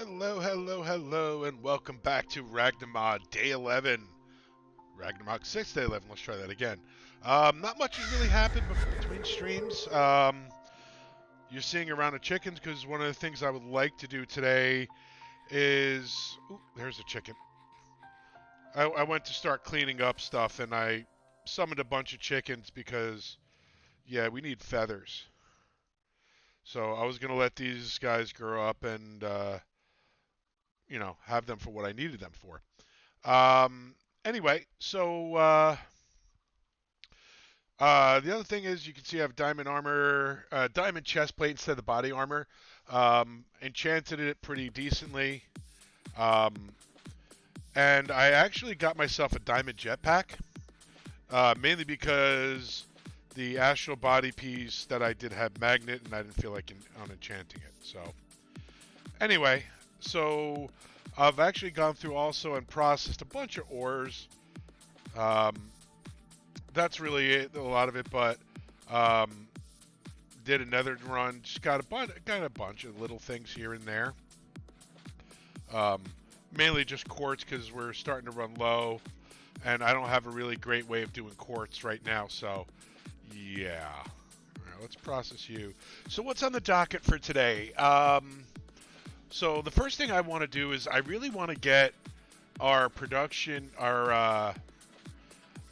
Hello, hello, hello, and welcome back to Ragnamod Day 11. Ragnarok 6 Day 11, let's try that again. Not much has really happened between streams. You're seeing around the chickens because one of the things I would like to do today is... Ooh, there's a chicken. I went to start cleaning up stuff and I summoned a bunch of chickens because, yeah, we need feathers. So I was going to let these guys grow up and, have them for what I needed them for. Anyway, the other thing is you can see I have diamond armor, diamond chest plate instead of the body armor. Enchanted it pretty decently. Um, and I actually got myself a diamond jetpack, mainly because the astral body piece that I did have magnet and I didn't feel like enchanting it. So anyway, so I've actually gone through also and processed a bunch of ores. That's really it, a lot of it, but did another run. Just got a bunch of little things here and there. Mainly just quartz because we're starting to run low, and I don't have a really great way of doing quartz right now. So, yeah. All right, let's process you. So, what's on the docket for today? So the first thing I want to do is I really want to get our production, I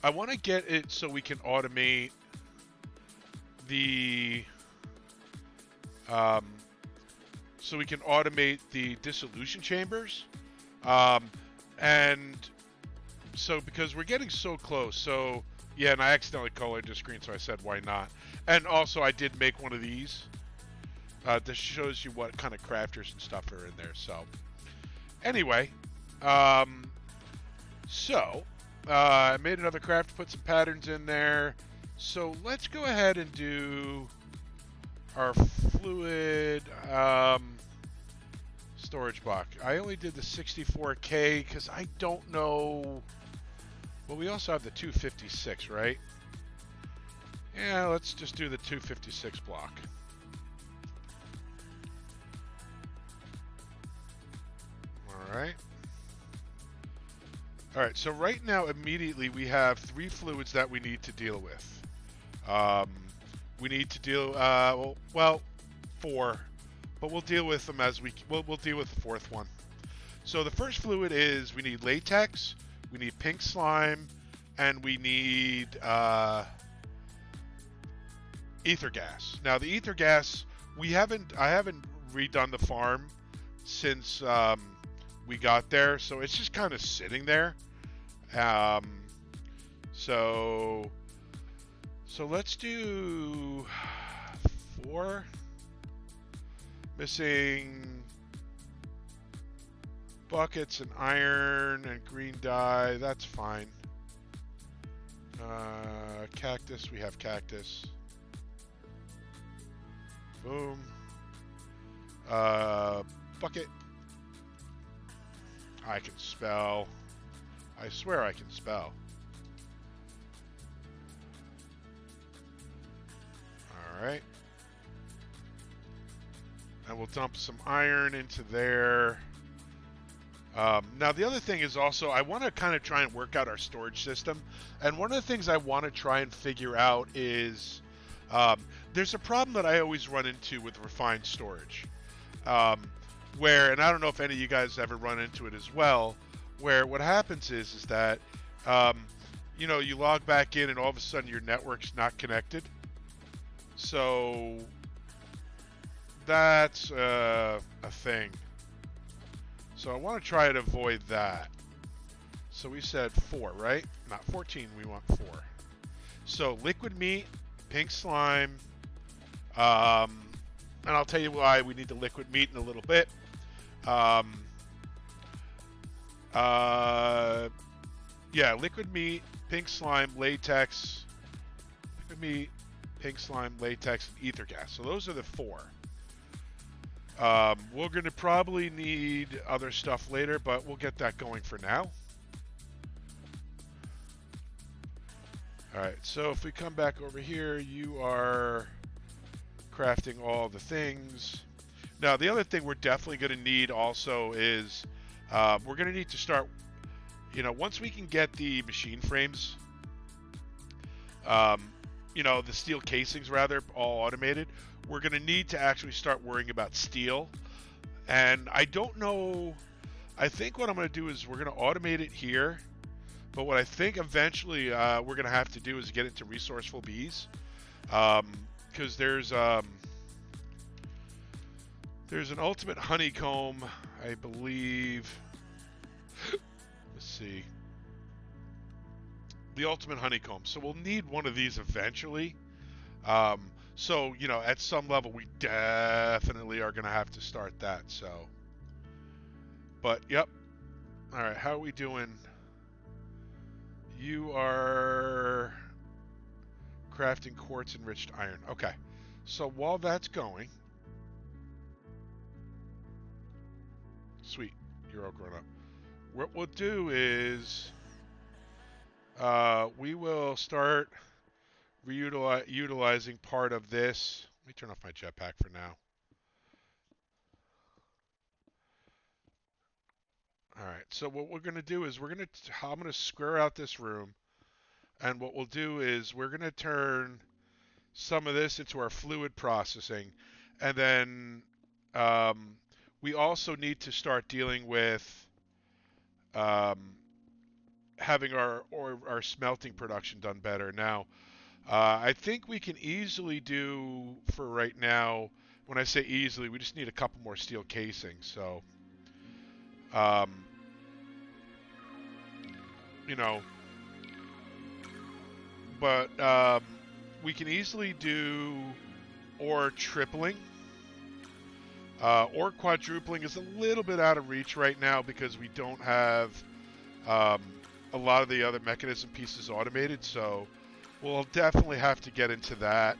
want to get it so we can automate the, dissolution chambers, and so because we're getting so close, so yeah, and I accidentally colored the screen, so I said why not, and also I did make one of these. This shows you what kind of crafters and stuff are in there. So, anyway, I made another craft, put some patterns in there. So let's go ahead and do our fluid storage block. I only did the 64K because I don't know. Well, we also have the 256, right? Yeah, let's just do the 256 block. Alright. Alright, so right now, immediately, we have 3 fluids that we need to deal with. We need to deal, 4. But we'll deal with them as we'll deal with the 4th one. So the first fluid is we need latex, we need pink slime, and we need ether gas. Now the ether gas, I haven't redone the farm since we got there, so it's just kind of sitting there. So let's do 4. Missing buckets and iron and green dye. That's fine. Cactus. We have cactus. Boom. Bucket. I can spell. I swear I can spell. Alright. And we'll dump some iron into there. Now the other thing is also I want to kind of try and work out our storage system. And one of the things I want to try and figure out is there's a problem that I always run into with refined storage. Where, and I don't know if any of you guys ever run into it as well, where what happens is that, you log back in and all of a sudden your network's not connected. So that's a thing. So I want to try to avoid that. So we said 4, right? Not 14, we want 4. So liquid meat, pink slime, and I'll tell you why we need the liquid meat in a little bit. Liquid meat, pink slime, latex, liquid meat, pink slime, latex, and ether gas. So those are the 4. We're going to probably need other stuff later, but we'll get that going for now. Alright, so if we come back over here, you are crafting all the things. Now, the other thing we're definitely going to need also is we're going to need to start, once we can get the machine frames, um, the steel casings rather, all automated, we're going to need to actually start worrying about steel. And I don't know, I think what I'm going to do is we're going to automate it here. But what I think eventually we're going to have to do is get into resourceful bees. Because there's an ultimate honeycomb, I believe. Let's see. The ultimate honeycomb. So we'll need one of these eventually. So, at some level, we definitely are going to have to start that. So, but, yep. All right, how are we doing? You are crafting quartz enriched iron. Okay. So while that's going, sweet, you're all grown up. What we'll do is we will start utilizing part of this. Let me turn off my jetpack for now. All right. So what we're going to do is I'm going to square out this room, and what we'll do is we're going to turn some of this into our fluid processing, and then we also need to start dealing with having our smelting production done better. Now, I think we can easily do for right now. When I say easily, we just need a couple more steel casings. So, um, but we can easily do ore tripling. Or quadrupling is a little bit out of reach right now because we don't have a lot of the other mechanism pieces automated, so we'll definitely have to get into that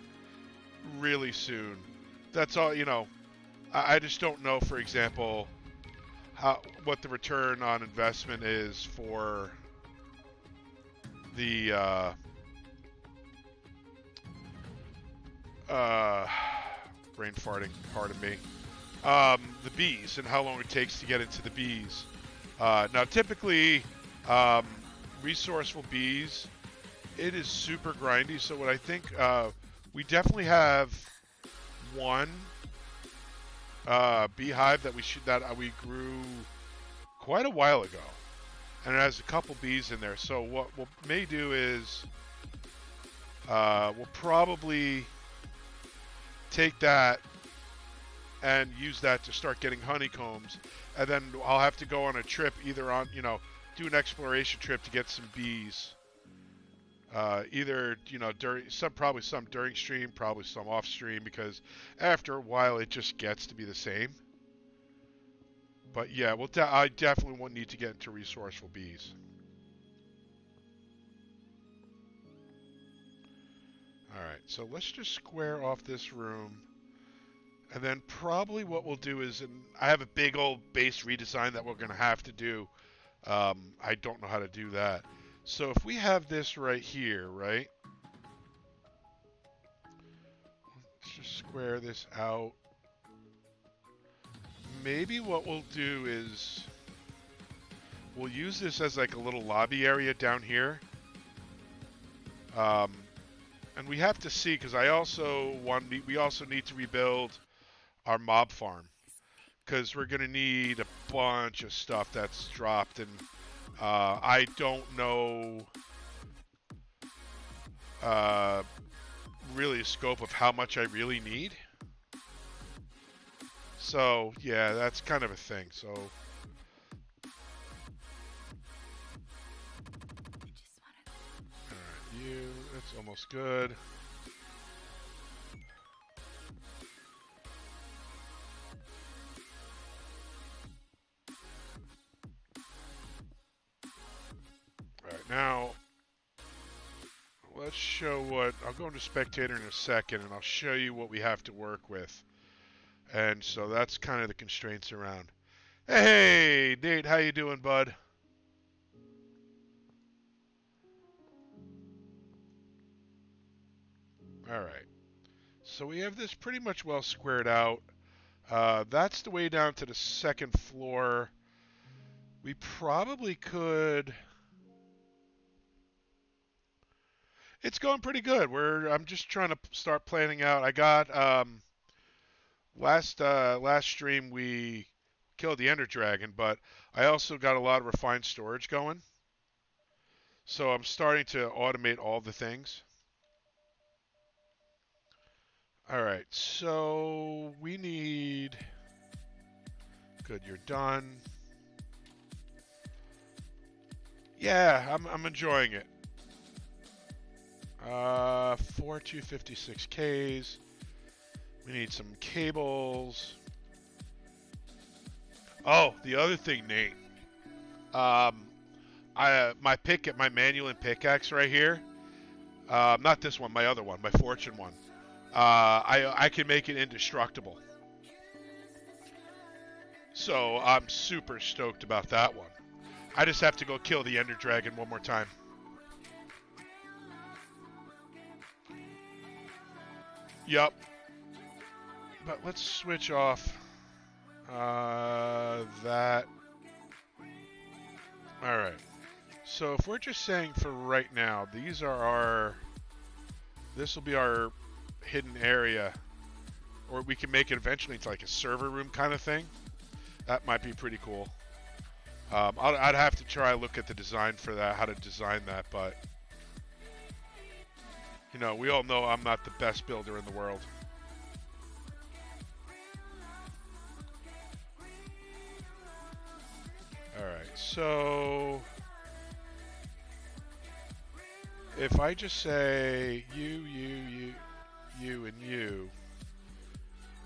really soon. That's all, I just don't know, for example, what the return on investment is for the brain farting, pardon me. The bees and how long it takes to get into the bees. Now, typically, resourceful bees, it is super grindy. So what I think, we definitely have one beehive that we grew quite a while ago, and it has a couple bees in there. So what we may do is we'll probably take that and use that to start getting honeycombs, and then I'll have to go on a trip, either on, do an exploration trip to get some bees. Either, probably some during stream, probably some off stream, because after a while it just gets to be the same. But yeah, I definitely will need to get into resourceful bees. Alright, so let's just square off this room. And then probably what we'll do is, and I have a big old base redesign that we're going to have to do. I don't know how to do that. So if we have this right here, right? Let's just square this out. Maybe what we'll do is we'll use this as like a little lobby area down here. And we have to see, because we also need to rebuild our mob farm, because we're going to need a bunch of stuff that's dropped, and I don't know really a scope of how much I really need. So yeah, that's kind of a thing. So alright, that's almost good. Alright, now let's show I'll go into spectator in a second, and I'll show you what we have to work with. And so that's kind of the constraints around. Hey, Nate, how you doing, bud? All right. So we have this pretty much well squared out. That's the way down to the second floor. We probably could. It's going pretty good. I'm just trying to start planning out. I got last stream we killed the Ender Dragon, but I also got a lot of refined storage going. So I'm starting to automate all the things. All right, so we need. Good, you're done. Yeah, I'm enjoying it. 4 256Ks. We need some cables. Oh, the other thing, Nate. My manual and pickaxe right here. Not this one, my other one, my fortune one. I can make it indestructible. So I'm super stoked about that one. I just have to go kill the Ender Dragon one more time. Yup. But let's switch off that. Alright. So if we're just saying for right now, these are our... This will be our hidden area. Or we can make it eventually into like a server room kind of thing. That might be pretty cool. I'd have to try look at the design for that, how to design that, but... You know, we all know I'm not the best builder in the world. Alright, so... If I just say you, and you,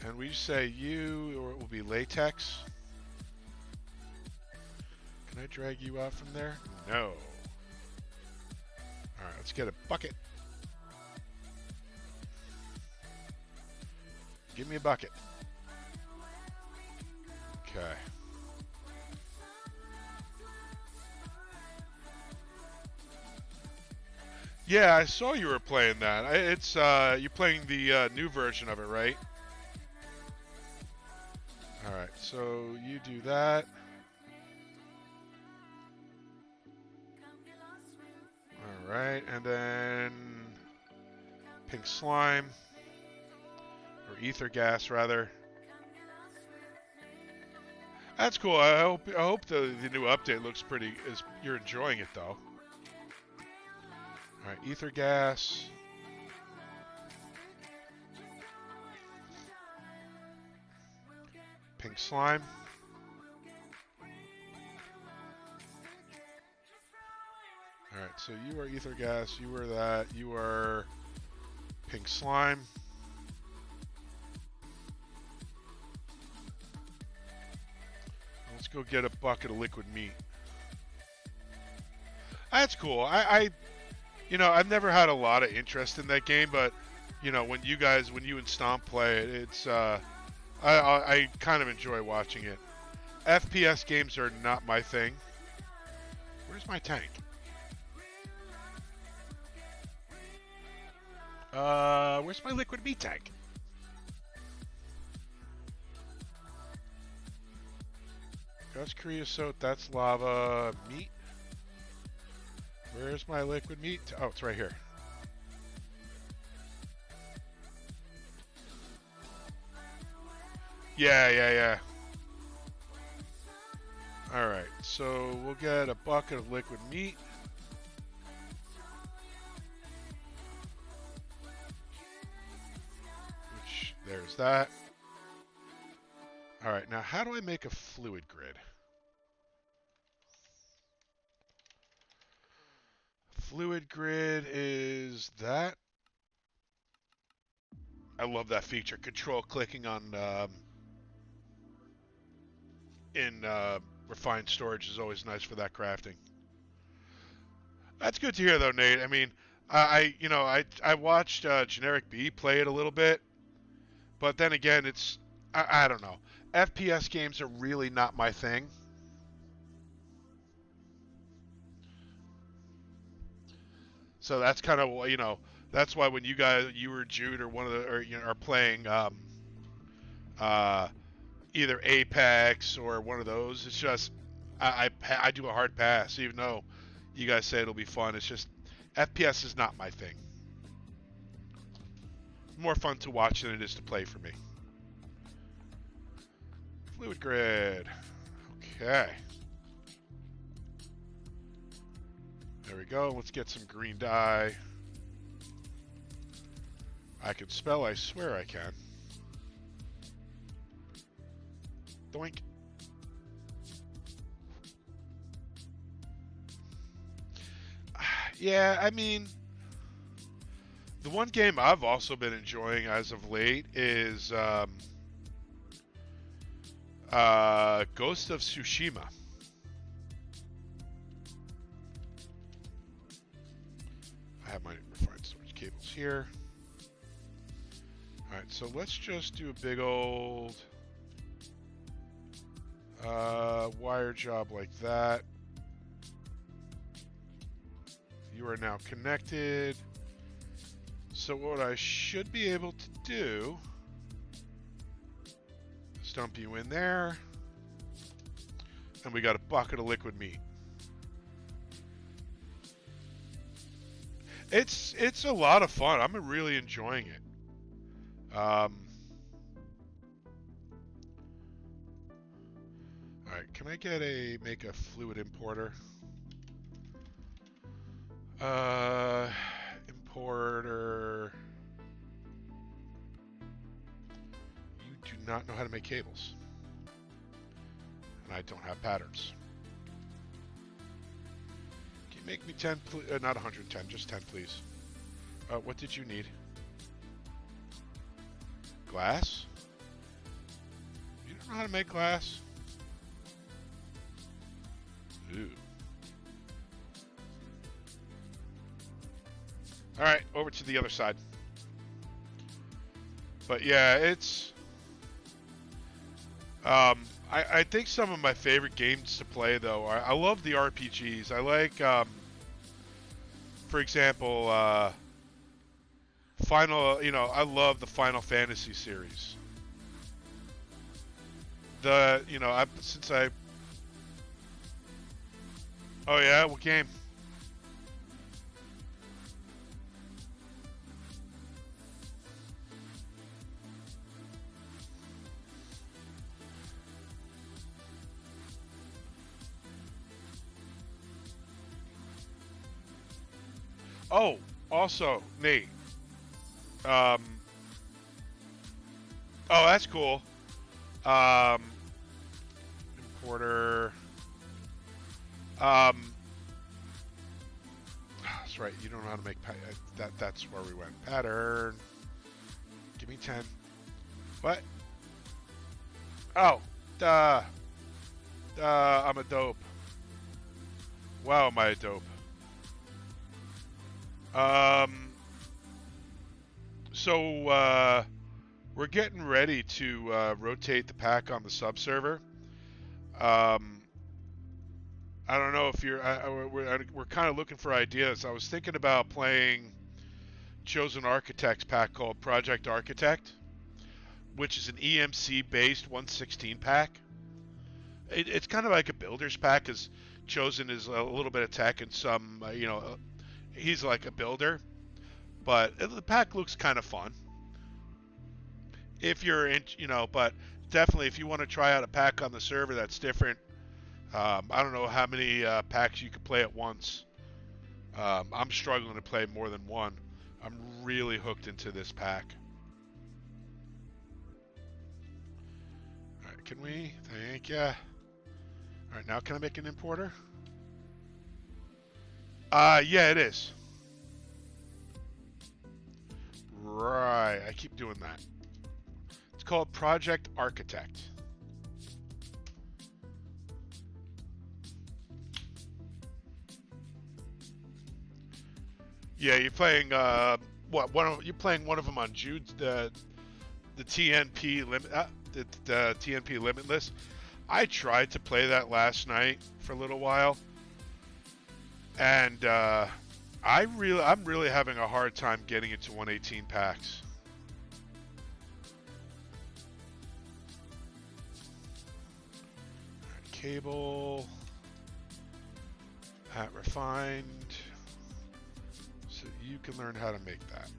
and we say you, or it will be latex. Can I drag you out from there? No. Alright, let's get a bucket. Give me a bucket. Okay. Yeah, I saw you were playing that. It's you're playing the new version of it, right? All right, so you do that. All right, and then pink slime or ether gas rather. That's cool. I hope the new update looks pretty. You're enjoying it though. All right, ether gas. Pink slime. All right, so you are ether gas, you are that, you are pink slime. Let's go get a bucket of liquid meat. That's cool. You know, I've never had a lot of interest in that game, but you know, when you and Stomp play it, it's I kind of enjoy watching it. FPS games are not my thing. Where's my tank? Where's my liquid meat tank? That's creosote, that's lava. Meat? Where's my liquid meat? Oh, it's right here. Yeah. Alright, so we'll get a bucket of liquid meat. Which, there's that. Alright, now how do I make a fluid grid? Fluid grid is that. I love that feature. Control clicking on in refined storage is always nice for that crafting. That's good to hear, though, Nate. I mean, I watched Generic B play it a little bit, but then again, I don't know. FPS games are really not my thing. So that's kind of, that's why when you or Jude or one of the, or, are playing either Apex or one of those. It's just I do a hard pass, even though you guys say it'll be fun. It's just FPS is not my thing. More fun to watch than it is to play for me. Fluid grid. Okay. There we go. Let's get some green dye. I can spell, I swear I can. Doink. Yeah, I mean, the one game I've also been enjoying as of late is Ghost of Tsushima. I have my refined storage cables here. Alright, so let's just do a big old wire job like that. You are now connected. So what I should be able to do is dump you in there. And we got a bucket of liquid meat. It's a lot of fun. I'm really enjoying it. Alright, can I make a fluid importer? Importer. You do not know how to make cables. And I don't have patterns. Can you make me 10, not 110, just 10, please. What did you need? Glass? You don't know how to make glass? Ooh. Alright, over to the other side. But yeah, it's... I think some of my favorite games to play, though, I love the RPGs. I like, for example, I love the Final Fantasy series. Oh yeah, what game? Oh, also, Nate. Oh, that's cool. Importer. That's right. You don't know how to make that's where we went. Pattern. Give me 10. What? Oh, duh. I'm a dope. Wow, am I a dope? So we're getting ready to rotate the pack on the subserver. I don't know if we're kind of looking for ideas. I was thinking about playing Chosen Architect's pack called Project Architect, which is an EMC-based 1/16 pack. It's kind of like a builder's pack, because Chosen is a little bit of tech and some, he's like a builder. But the pack looks kind of fun. If you're in, but definitely if you want to try out a pack on the server that's different, I don't know how many packs you can play at once. I'm struggling to play more than one. I'm really hooked into this pack. Alright, can we? Thank ya. Alright, now can I make an importer? Yeah, it is. Right, I keep doing that. It's called Project Architect. Yeah, you're playing you're playing one of them on Jude's the TNP limit the TNP Limitless. I tried to play that last night for a little while, and I'm really having a hard time getting into 118 packs. table at refined so you can learn how to make that.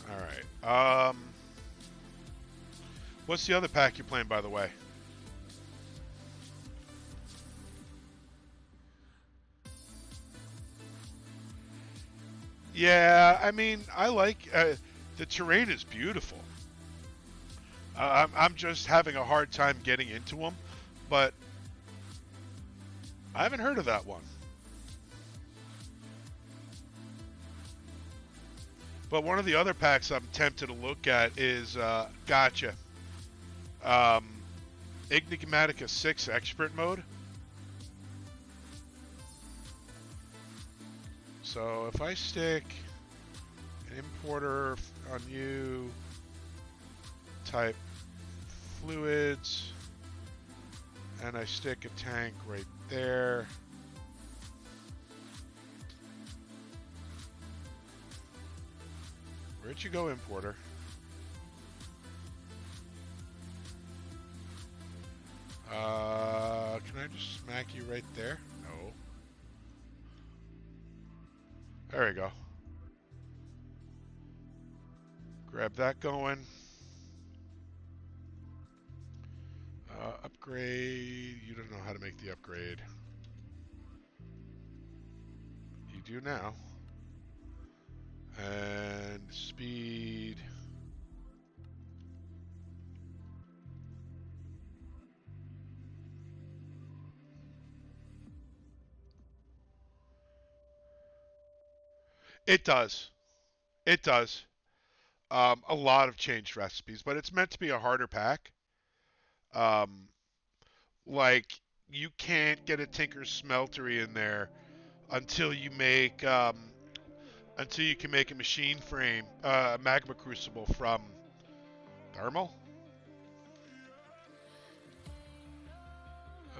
All right. What's the other pack you're playing, by the way? Yeah, I mean, I like the terrain is beautiful. I'm just having a hard time getting into them, but I haven't heard of that one. But one of the other packs I'm tempted to look at is Gotcha. Um, Enigmatica 6 Expert Mode. So if I stick an importer on you, type fluids, and I stick a tank right there. Where'd you go, importer? Can I just smack you right there? No. There we go. Grab that going. Upgrade. You don't know how to make the upgrade. You do now. And speed. It does. It does. A lot of changed recipes, but it's meant to be a harder pack. Um, like you can't get a Tinker's Smeltery in there until you make until you can make a machine frame, magma crucible from thermal.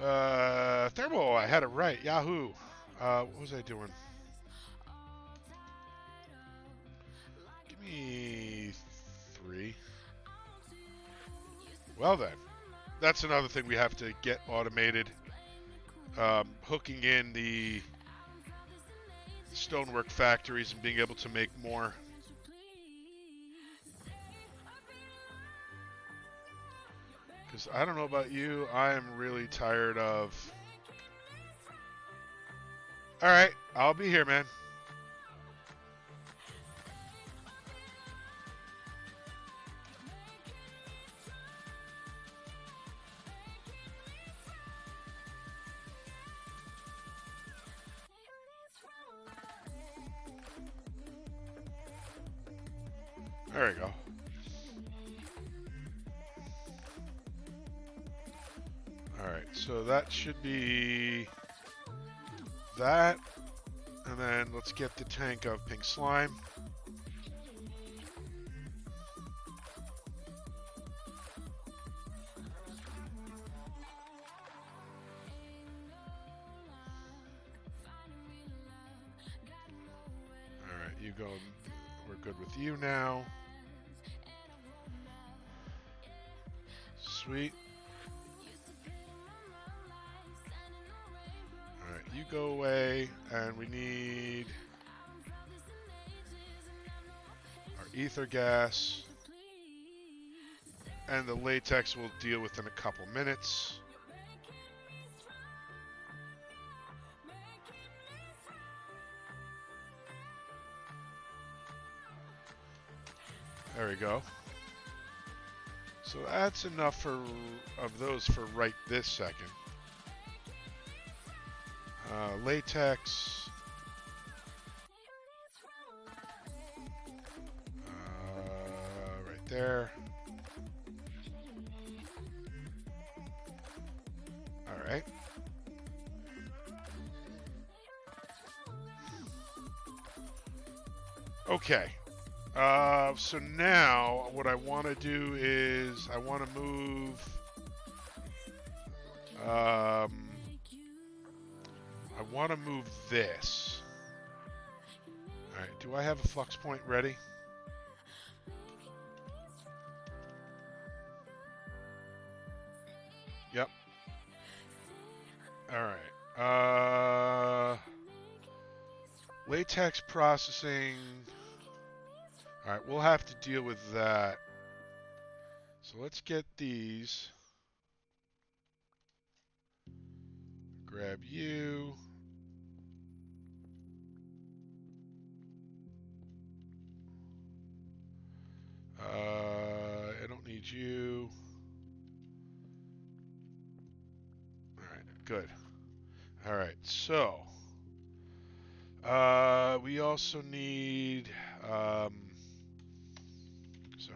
Thermal. I had it right. Yahoo. What was I doing? Give me 3. Well then, that's another thing we have to get automated. Hooking in the stonework factories and being able to make more. Because I don't know about you, I am really tired of... Alright, I'll be here, man. There we go. Alright, so that should be that. And then let's get the tank of pink slime. Alright, you go. We're good with you now. Sweet. Alright, you go away, and we need our ether gas, and the latex we'll deal with in a couple minutes. There we go. So that's enough of those for right this second. Latex. Right there. All right. Okay. So now what I want to do is I want to move this. All right, do I have a flux point ready? Yep. All right. Latex processing. All right, we'll have to deal with that. So let's get these. Grab you. I don't need you. All right, good. All right, so we also need so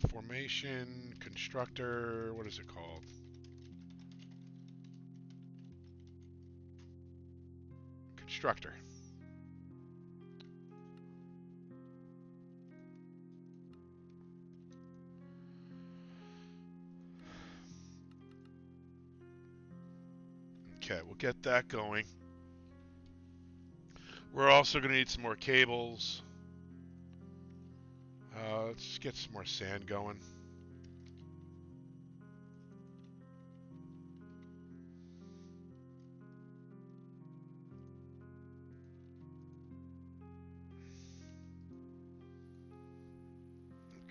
formation constructor. What is it called? Constructor. Okay, we'll get that going. We're also going to need some more cables. Let's just get some more sand going.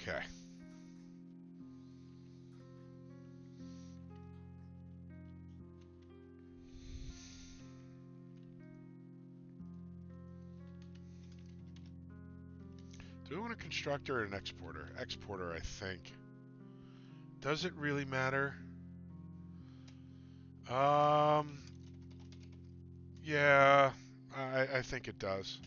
Okay. Do we want a constructor or an exporter? Exporter, I think. Does it really matter? Yeah, I think it does.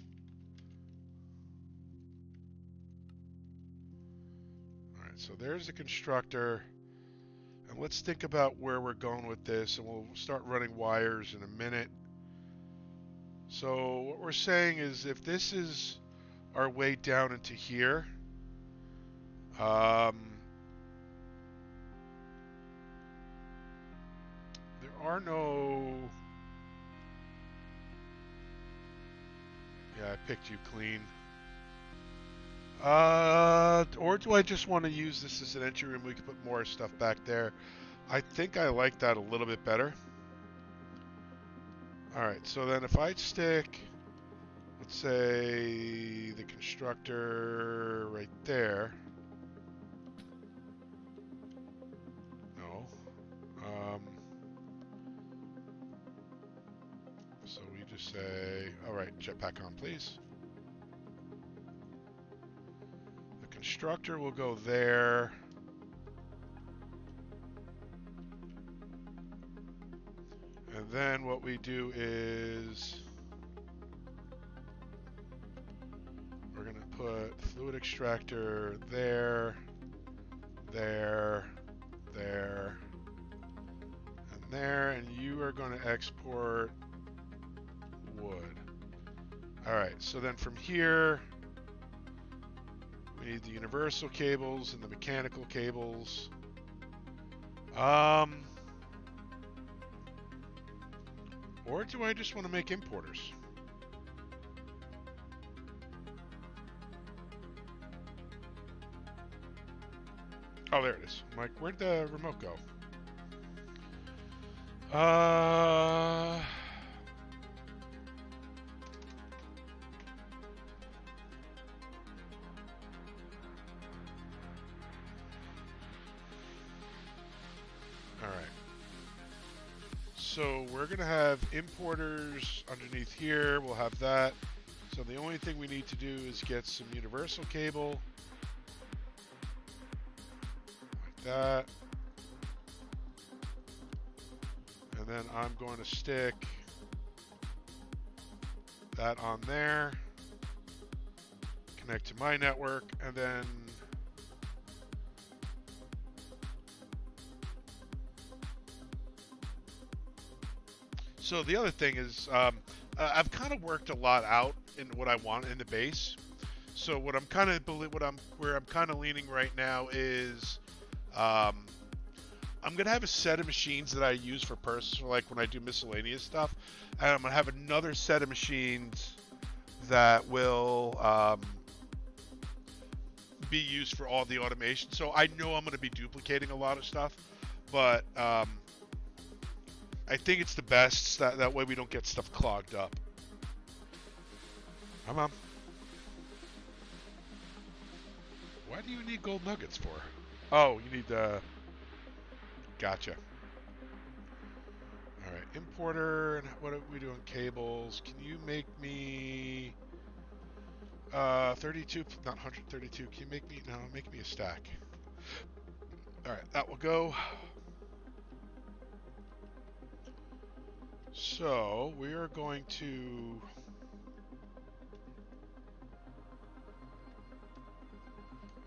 All right, so there's the constructor. And let's think about where we're going with this, and we'll start running wires in a minute. So what we're saying is if this is our way down into here, there are no... Yeah, I picked you clean. Or do I just want to use this as an entry room? We can put more stuff back there. I think I like that a little bit better. Alright, so then if I stick, let's say, the constructor right there. No. So we just say, alright, jetpack on, please. The constructor will go there. And then what we do is we're going to put fluid extractor there, there, there, and there, and you are going to export wood. All right, so then from here, we need the universal cables and the mechanical cables. Or do I just want to make importers? Oh, there it is. I'm like, where'd the remote go? So we're going to have importers underneath here. We'll have that. So the only thing we need to do is get some universal cable. Like that. And then I'm going to stick that on there. Connect to my network. And then so the other thing is, I've kind of worked a lot out in what I want in the base. So what I'm kind of where I'm kind of leaning right now is, I'm gonna have a set of machines that I use for personal, like when I do miscellaneous stuff, and I'm gonna have another set of machines that will be used for all the automation. So I know I'm gonna be duplicating a lot of stuff, but I think it's the best. That way we don't get stuff clogged up. Come on. Why do you need gold nuggets for? Oh, you need Gotcha. All right, importer, and what are we doing? Cables. Can you make me 32, not 132? Can you make me, no, make me a stack. All right, that will go. So we are going to.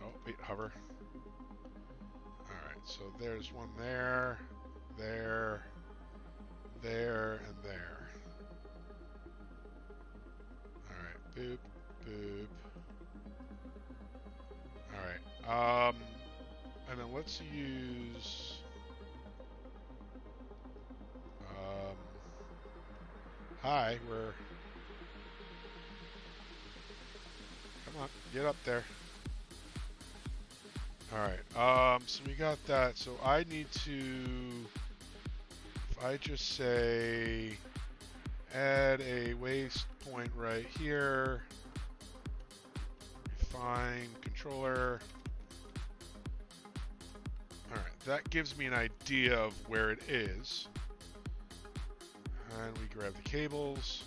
Oh, wait, hover. All right, so there's one there, there, there, and there. All right, boop, boop. All right, and then let's use hi, we're come on, get up there. All right, so we got that. So I need to, if I just say add a waste point right here, refine controller. All right, that gives me an idea of where it is. And we grab the cables.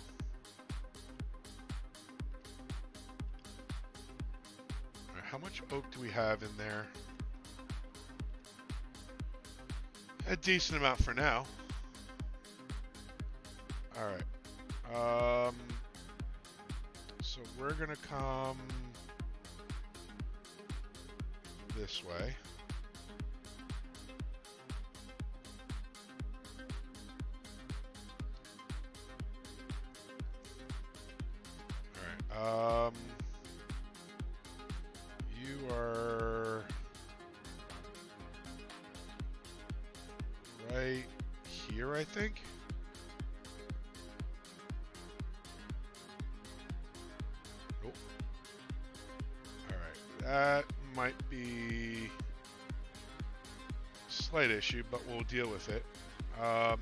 All right, how much oak do we have in there? A decent amount for now. All right. So we're gonna come this way. All right. You are right here, I think. Nope. All right, that might be a slight issue, but we'll deal with it. All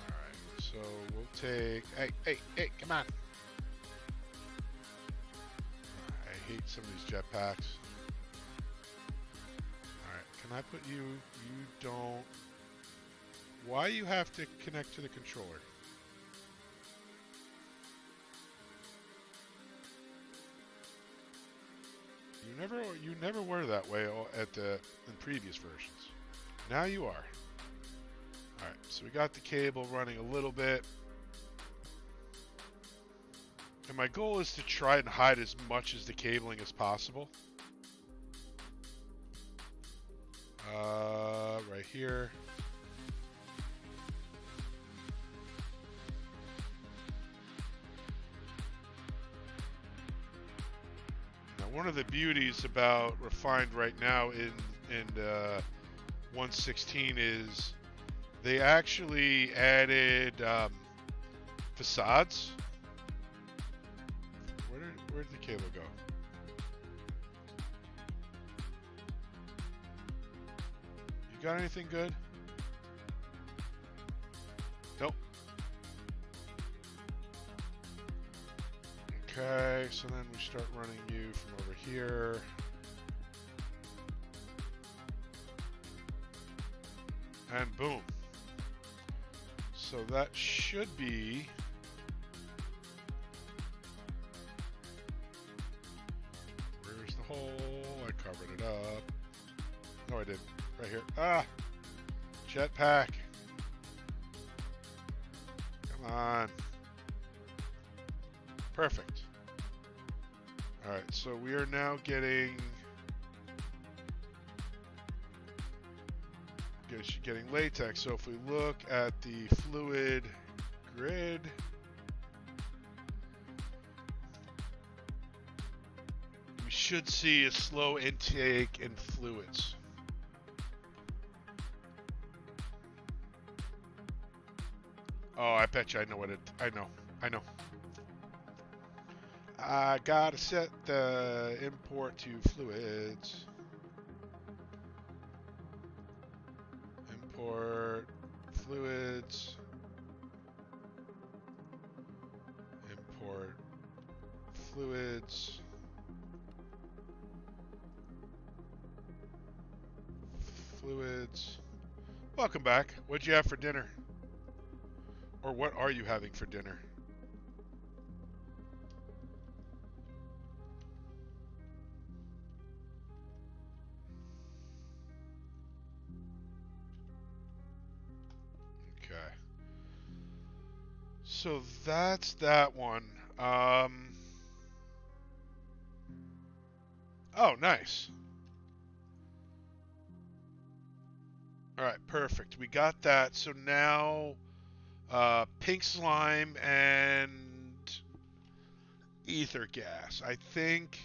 right, so we'll take. Hey, come on! I hate some of these jetpacks. Can I put you? You don't. Why you have to connect to the controller? You never were that way in previous versions. Now you are. All right, so we got the cable running a little bit, and my goal is to try and hide as much as the cabling as possible. Right here. Now, one of the beauties about Refined right now in 1.16 is they actually added facades. Where did the cable go? Got anything good? Nope. Okay, so then we start running you from over here. And boom. So that should be... Where's the hole? I covered it up. No, I didn't. Right here. Ah! Jetpack. Come on. Perfect. Alright, so we are now getting latex. So if we look at the fluid grid, we should see a slow intake in fluids. Oh, I bet you I know what it... I know. I gotta set the import to fluids. fluids. Import fluids. Fluids. Welcome back. What'd you have for dinner? Or what are you having for dinner? Okay. So that's that one. Oh, nice. All right, perfect. We got that. So now pink slime and ether gas. I think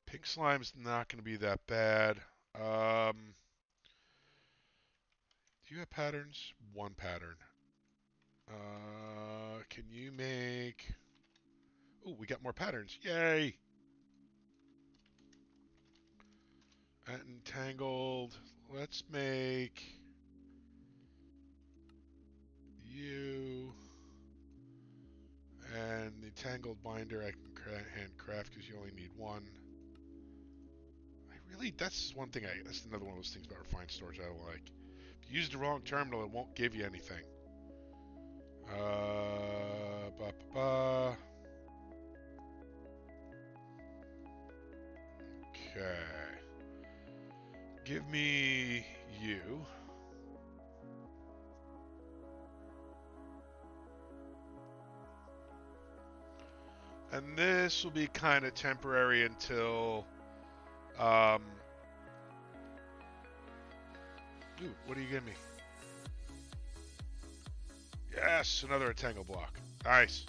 pink slime's not going to be that bad. Do you have patterns? One pattern. Can you make... Oh, we got more patterns. Yay! Entangled. Let's make you and the tangled binder I can handcraft because you only need one. That's one thing that's another one of those things about refined storage I don't like. If you use the wrong terminal, it won't give you anything. Ba, ba, ba. Okay. Give me you. And this will be kind of temporary until... Ooh, what do you give me? Yes, another entangle block. Nice.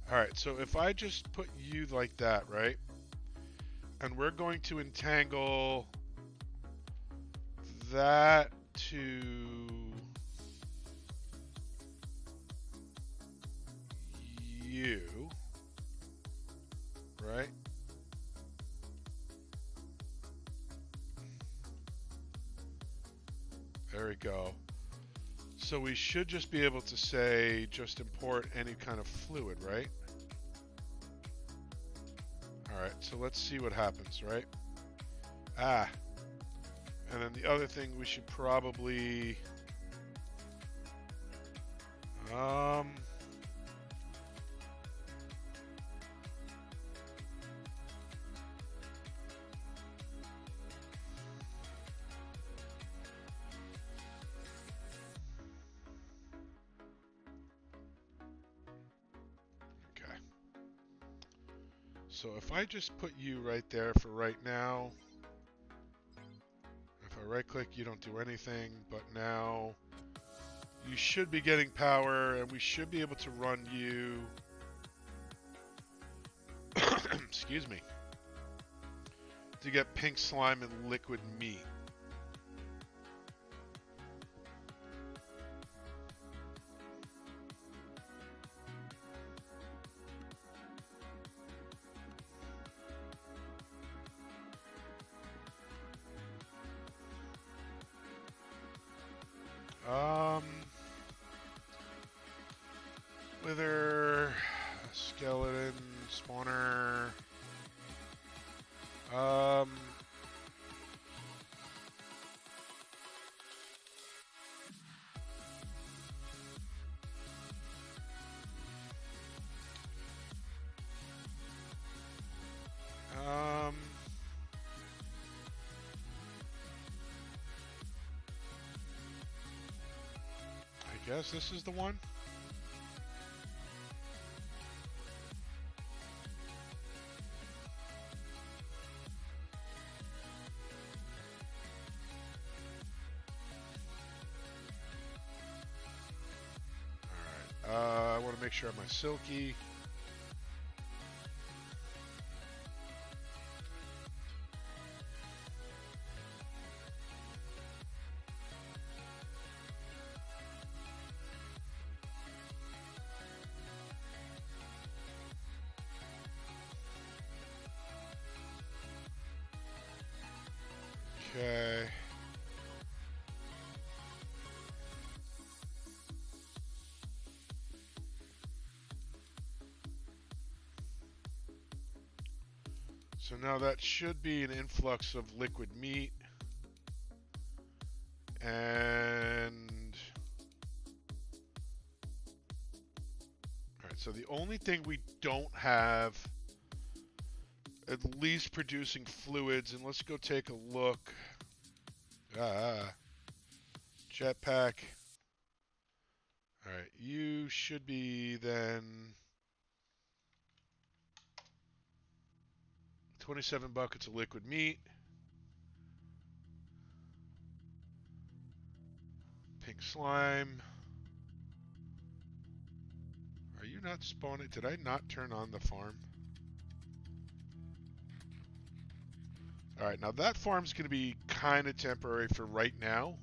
Alright, so if I just put you like that, right? And we're going to entangle that to you, right? There we go. So we should just be able to say, just import any kind of fluid, right? All right, so let's see what happens, right? Ah, and then the other thing we should probably, so if I just put you right there for right now, if I right click, you don't do anything, but now you should be getting power and we should be able to run you, excuse me, to get pink slime and liquid meat. Wither, skeleton, spawner. I guess this is the one. I want to make sure I have my silky. Okay. So now that should be an influx of liquid meat. And all right, so the only thing we don't have at least producing fluids, and let's go take a look. Jetpack. All right, you should be then 27 buckets of liquid meat. Pink slime. Are you not spawning? Did I not turn on the farm? All right, now that farm's going to be kind of temporary for right now.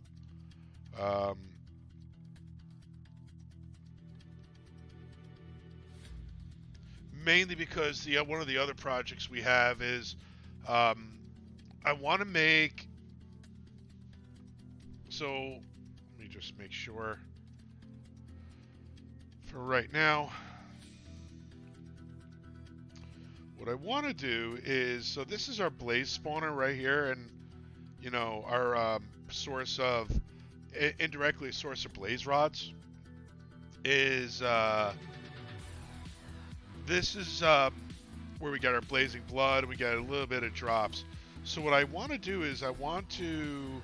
Mainly because one of the other projects we have is I want to make. So let me just make sure. For right now, what I want to do is, so this is our blaze spawner right here, and you know, our source of, indirectly a source of blaze rods is, this is where we get our blazing blood, we get a little bit of drops. So what I want to do is I want to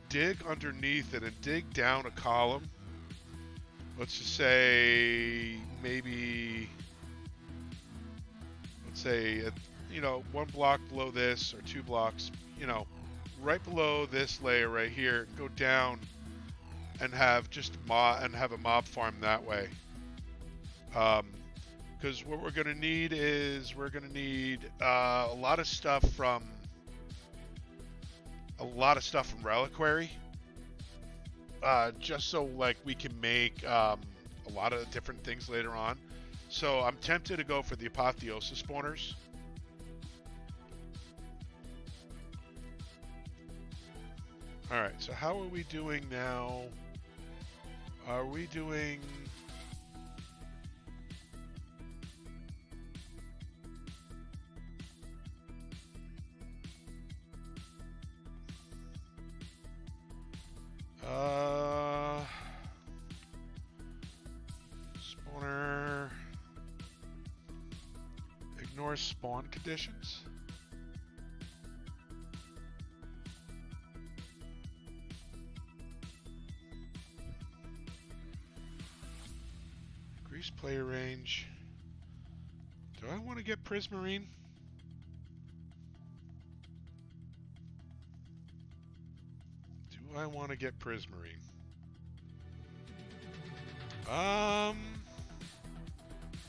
dig underneath it and dig down a column. Let's just say maybe, let's say, you know, 1 block below this or 2 blocks, you know, right below this layer right here, go down and have just have a mob farm that way. Because what we're going to need is a lot of stuff from Reliquary. Just so like we can make a lot of different things later on. So I'm tempted to go for the Apotheosis spawners. Alright, so how are we doing now? Are we doing... Spawner... Ignore spawn conditions. Increase player range. Do I want to get Prismarine? Do I want to get Prismarine?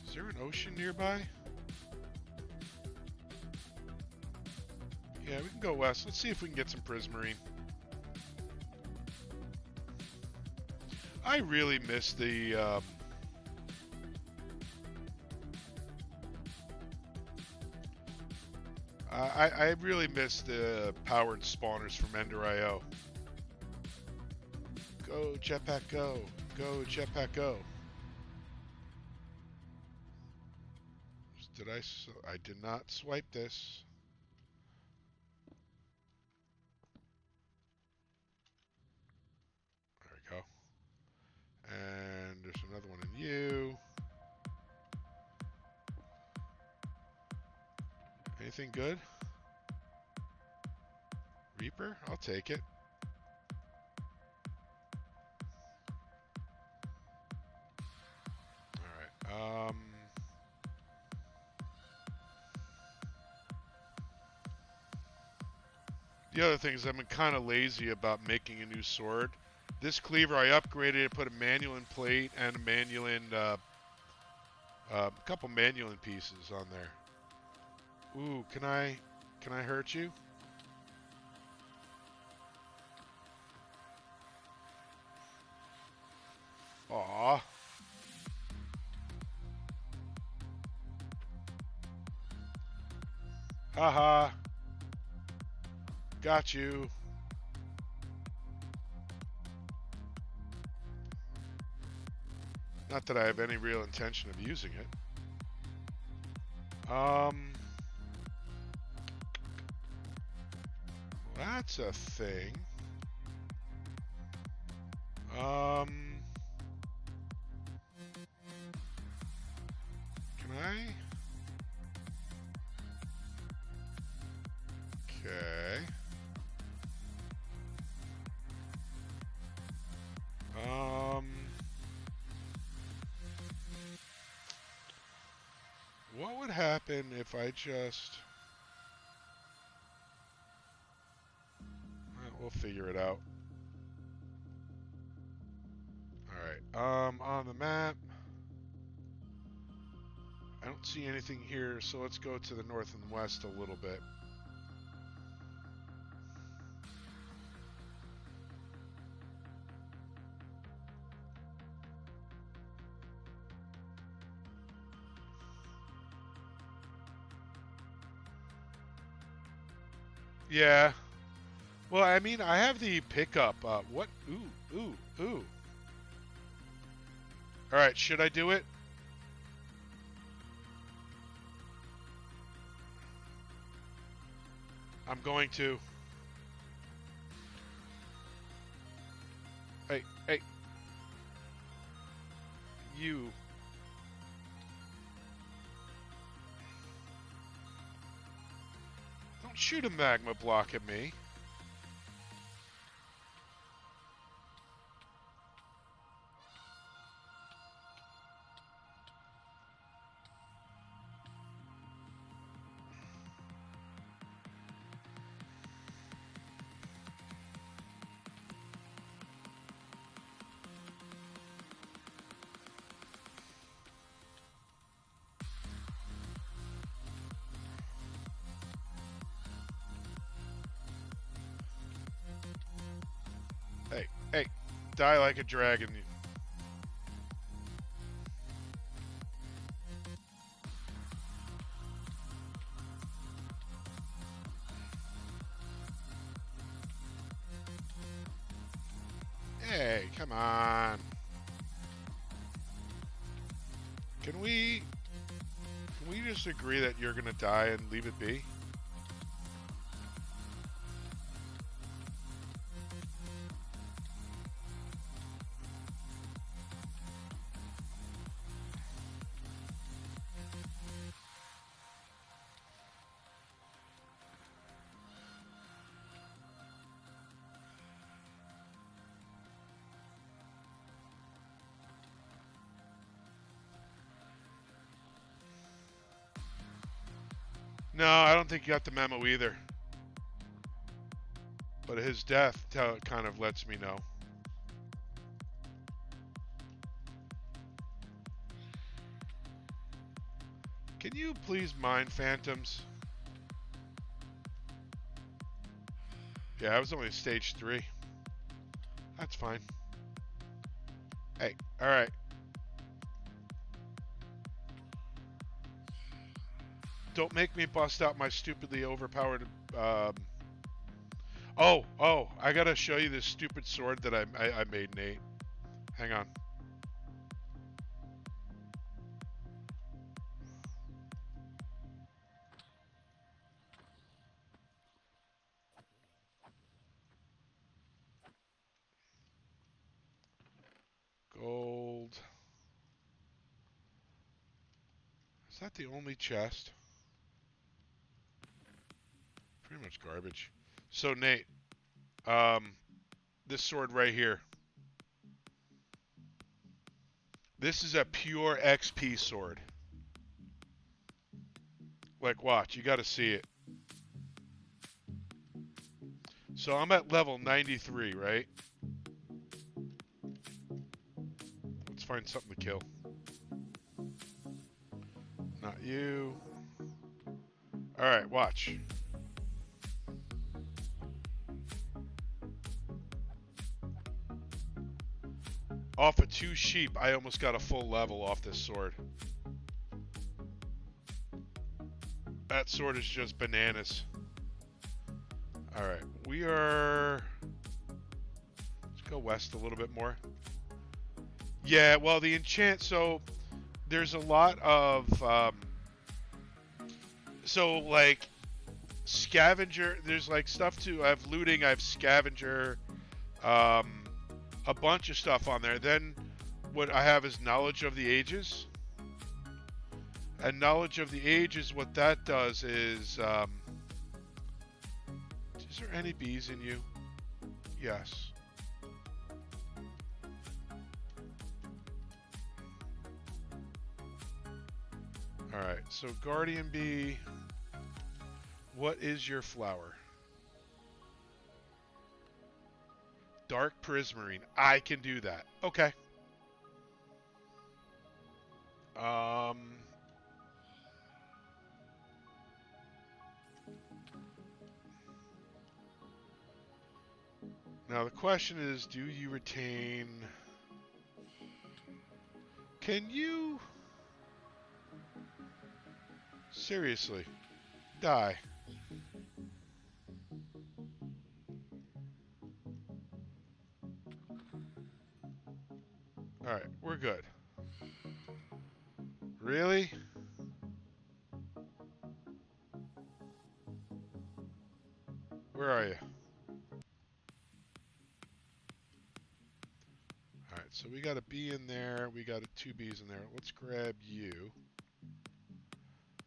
Is there an ocean nearby? Yeah, we can go west. Let's see if we can get some Prismarine. I really miss the I really miss the powered spawners from Ender.io. Go Jetpack go. Go Jetpack go. I did not swipe this. There we go. And there's another one in you. Anything good? Reaper? I'll take it. Alright, the other thing is I've been kind of lazy about making a new sword. This cleaver I upgraded it, put a Manualin plate and a Manualin, a couple Manualin pieces on there. Ooh, can I hurt you? Aw. Haha. Got you. Not that I have any real intention of using it. That's a thing. Can I? Okay. What would happen if I just... We'll figure it out. Alright, on the map, I don't see anything here, so let's go to the north and west a little bit. Yeah. Well, I mean, I have the pickup. What? Ooh. Alright, should I do it? I'm going to. Hey. You. Don't shoot a magma block at me. Hey, die like a dragon. Hey, come on. Can we just agree that you're gonna die and leave it be? No, I don't think you got the memo either. But his death kind of lets me know. Can you please mine phantoms? Yeah, I was only stage 3. That's fine. Hey, alright. Don't make me bust out my stupidly overpowered... Oh, I gotta show you this stupid sword that I made, Nate. Hang on. Gold. Is that the only chest? Pretty much garbage. So, Nate, this sword right here. This is a pure XP sword. Like, watch, you gotta see it. So I'm at level 93, right? Let's find something to kill. Not you. Alright, watch. Off of 2 sheep, I almost got a full level off this sword. That sword is just bananas. Alright, we are... Let's go west a little bit more. Yeah, well, the enchant... So, there's a lot of... so, like, scavenger... There's, like, stuff to... I have looting, I have scavenger, a bunch of stuff on there. Then, what I have is knowledge of the ages. And knowledge of the ages, what that does is there any bees in you? Yes. Alright, so guardian bee, what is your flower? Dark prismarine. I can do that. Okay. Now the question is, do you retain... Can you... Seriously. Die. Alright, we're good. Really? Where are you? Alright, so we got a bee in there. We got 2 bees in there. Let's grab you.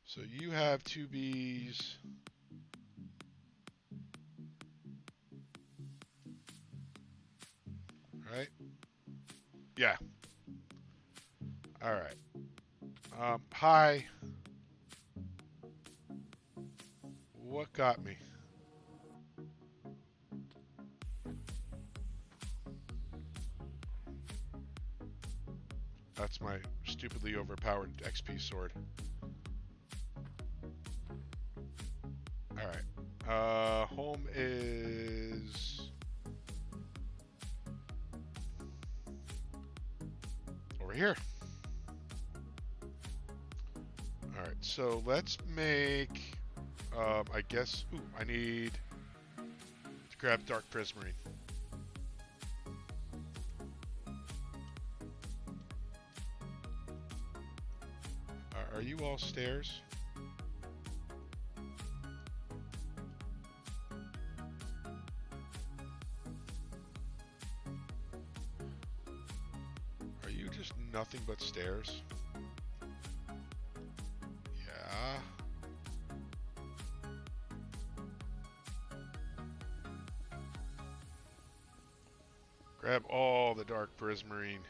So you have 2 bees. Right? Yeah. Alright. Hi. What got me? That's my stupidly overpowered XP sword. Alright. Home is... over here. Alright, so let's make... I guess... Ooh, I need to grab Dark Prismarine. Are you all stairs? Are you just nothing but stairs? Yeah. Grab all the Dark Prismarine.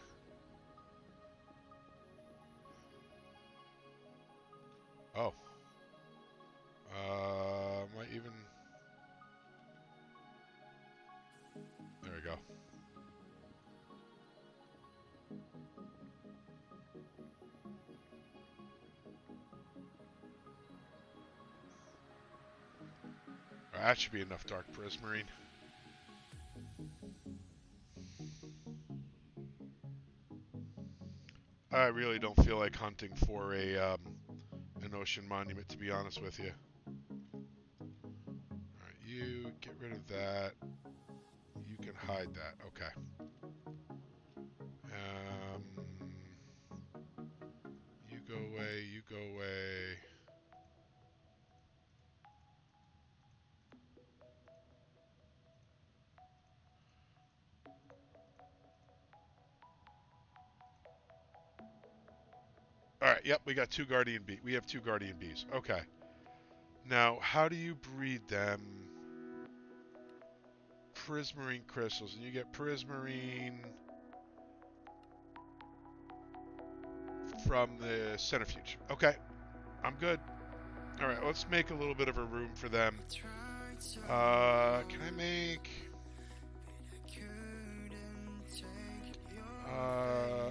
Oh. Might even... There we go. That should be enough Dark Prismarine. I really don't feel like hunting for a an ocean monument, to be honest with you. Alright, you get rid of that. You can hide that. Okay. You go away, you go away. Alright, yep, we got 2 guardian bees. We have 2 guardian bees. Okay. Now, how do you breed them? Prismarine crystals. And you get prismarine from the centrifuge. Okay. I'm good. Alright, let's make a little bit of a room for them. Can I make...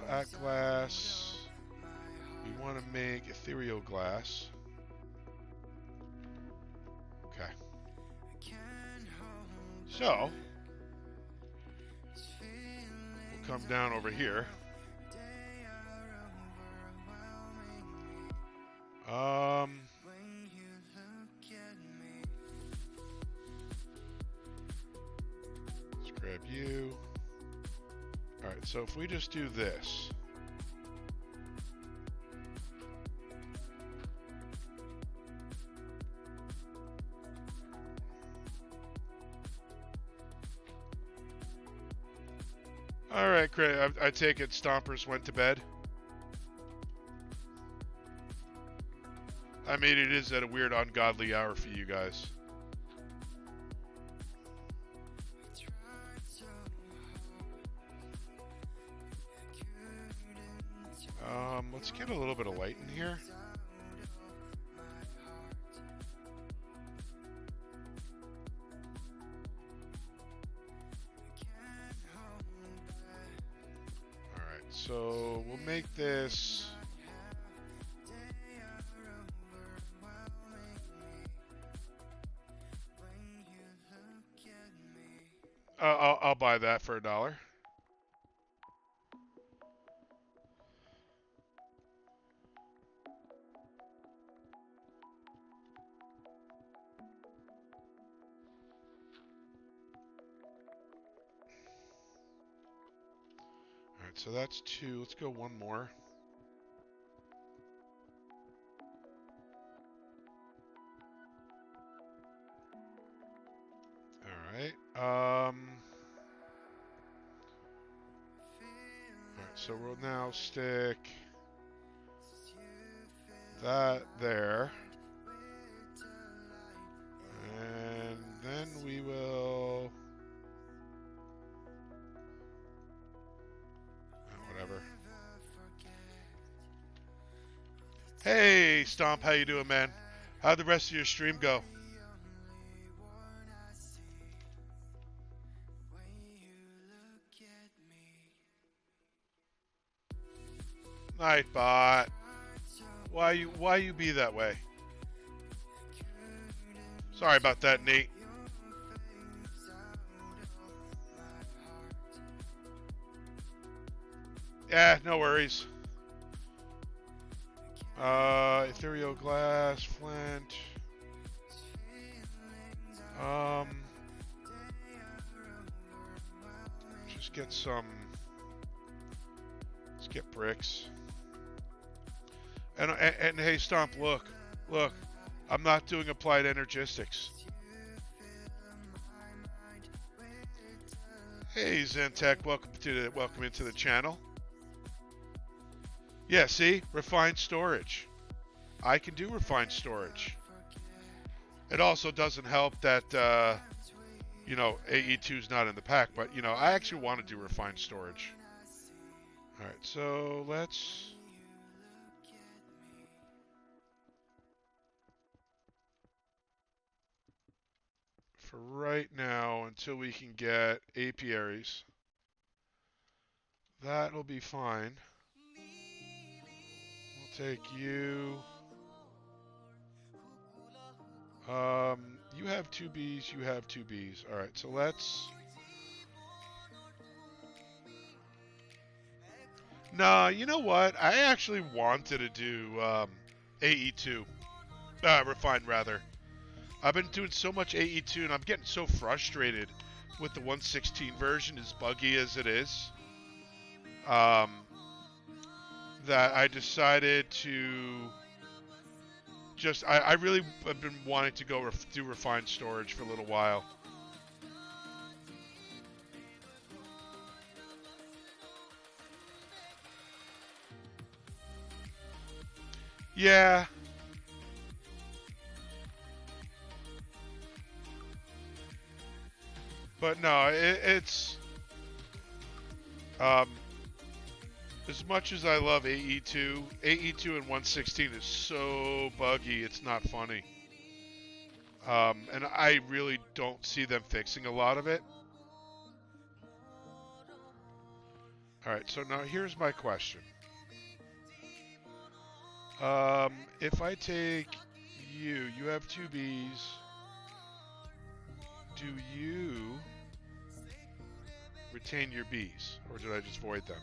at glass... We want to make ethereal glass. Okay. So, we'll come down over here. Alright, so if we just do this. Alright, great. I take it Stompers went to bed. I mean, it is at a weird, ungodly hour for you guys. Let's get a little bit of light in here. Alright, so we'll make this... I'll buy that for $1. Alright, so that's 2. Let's go one more. Alright. Alright, so we'll now stick that there. And then we will... whatever. Hey, Stomp, how you doing, man? How'd the rest of your stream go? Nightbot. Why you be that way? Sorry about that, Nate. Yeah, no worries. Ethereal glass, flint. Just get some. Let's get bricks. And hey, Stomp, look. I'm not doing applied energistics. Hey, Zentech, welcome into the channel. Yeah, see? Refined storage. I can do refined storage. It also doesn't help that, you know, AE2 is not in the pack, but, you know, I actually want to do refined storage. Alright, so let's... For right now, until we can get apiaries, that'll be fine. We'll take you. You have 2 Bs, you have 2 Bs. Alright, so let's... Nah, you know what? I actually wanted to do AE2. Refined, rather. I've been doing so much AE2, and I'm getting so frustrated with the 1.16 version, as buggy as it is, that I decided to just... I really have been wanting to go do refined storage for a little while. Yeah. But no, it's... as much as I love AE2 and 1.16 is so buggy, it's not funny. And I really don't see them fixing a lot of it. Alright, so now here's my question. If I take you have 2 Bs. Do you retain your Bs, or did I just void them?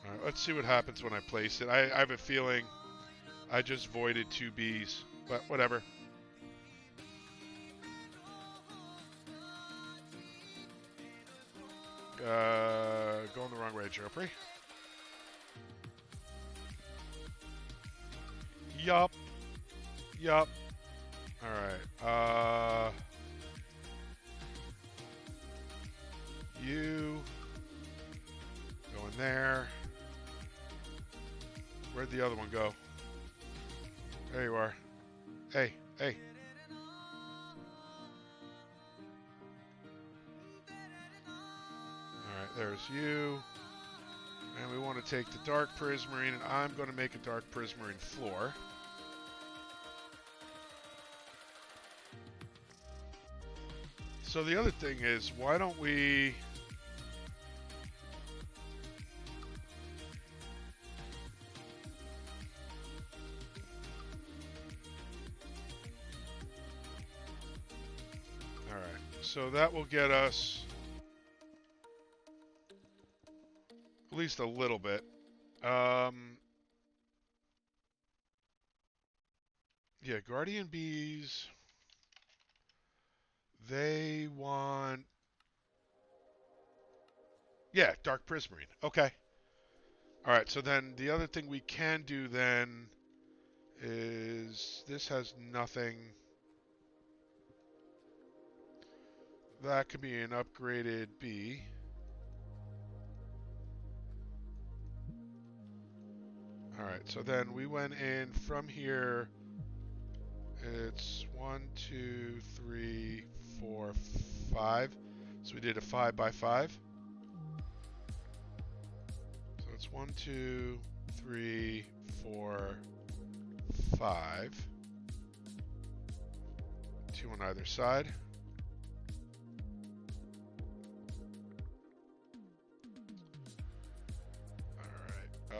Alright, let's see what happens when I place it. I have a feeling I just voided 2 Bs, but whatever. Going the wrong way, Jopri. Yup. Yup. Alright. You go in there. Where'd the other one go? There you are. Hey, hey. Alright, there's you. And we want to take the dark prismarine, and I'm going to make a dark prismarine floor. So the other thing is, why don't we... Alright, so that will get us at least a little bit. Yeah, Guardian Bees... They want... Yeah, Dark Prismarine. Okay. Alright, so then the other thing we can do then is... This has nothing. That could be an upgraded bee. Alright, so then we went in from here. It's 1, 2, 3, 4, 5. So we did a 5 by 5. So it's 1, 2, 3, 4, 5. 2 on either side.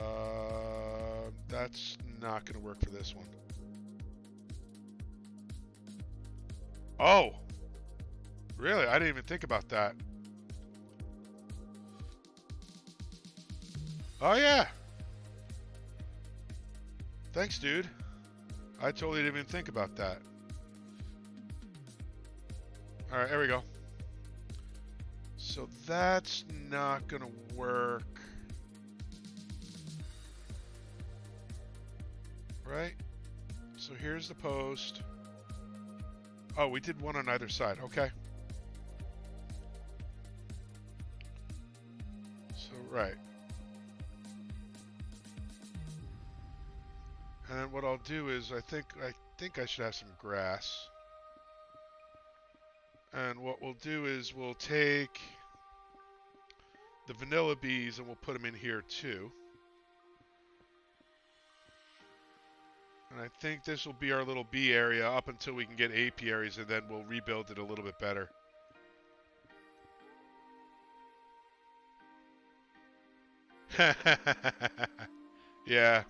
Alright. That's not going to work for this one. Oh! Really? I didn't even think about that. Oh, yeah. Thanks, dude. I totally didn't even think about that. Alright, there we go. So that's not going to work. Right? So here's the post. Oh, we did one on either side. Okay. So, right. And then what I'll do is I think I should have some grass. And what we'll do is we'll take the vanilla bees and we'll put them in here too. And I think this will be our little bee area up until we can get apiaries, and then we'll rebuild it a little bit better. Yeah.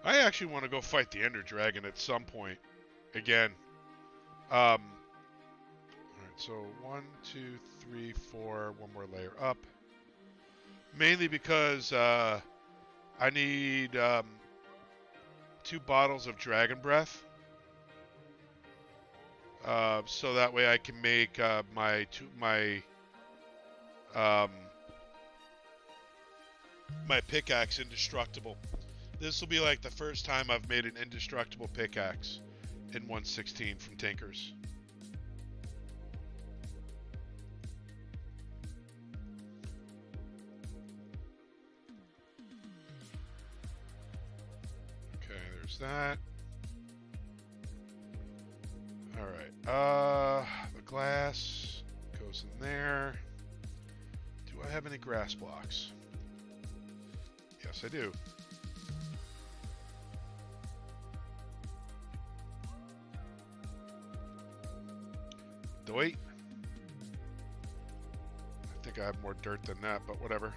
I actually want to go fight the Ender Dragon at some point. Again. Alright, so 1, 2, 3, 4, one more layer up. Mainly because I need 2 bottles of Dragon Breath. So that way I can make my pickaxe indestructible. This will be like the first time I've made an indestructible pickaxe in 1.16 from Tinkers. That. Alright, the glass goes in there. Do I have any grass blocks? Yes, I do. Wait. I think I have more dirt than that, but whatever.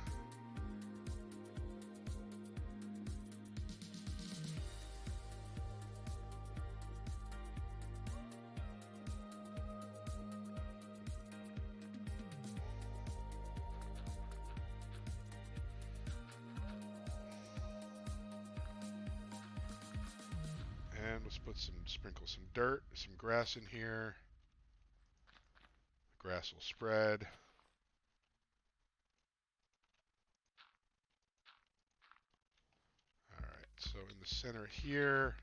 sprinkle some dirt, some grass in here. The grass will spread. All right, so in the center here,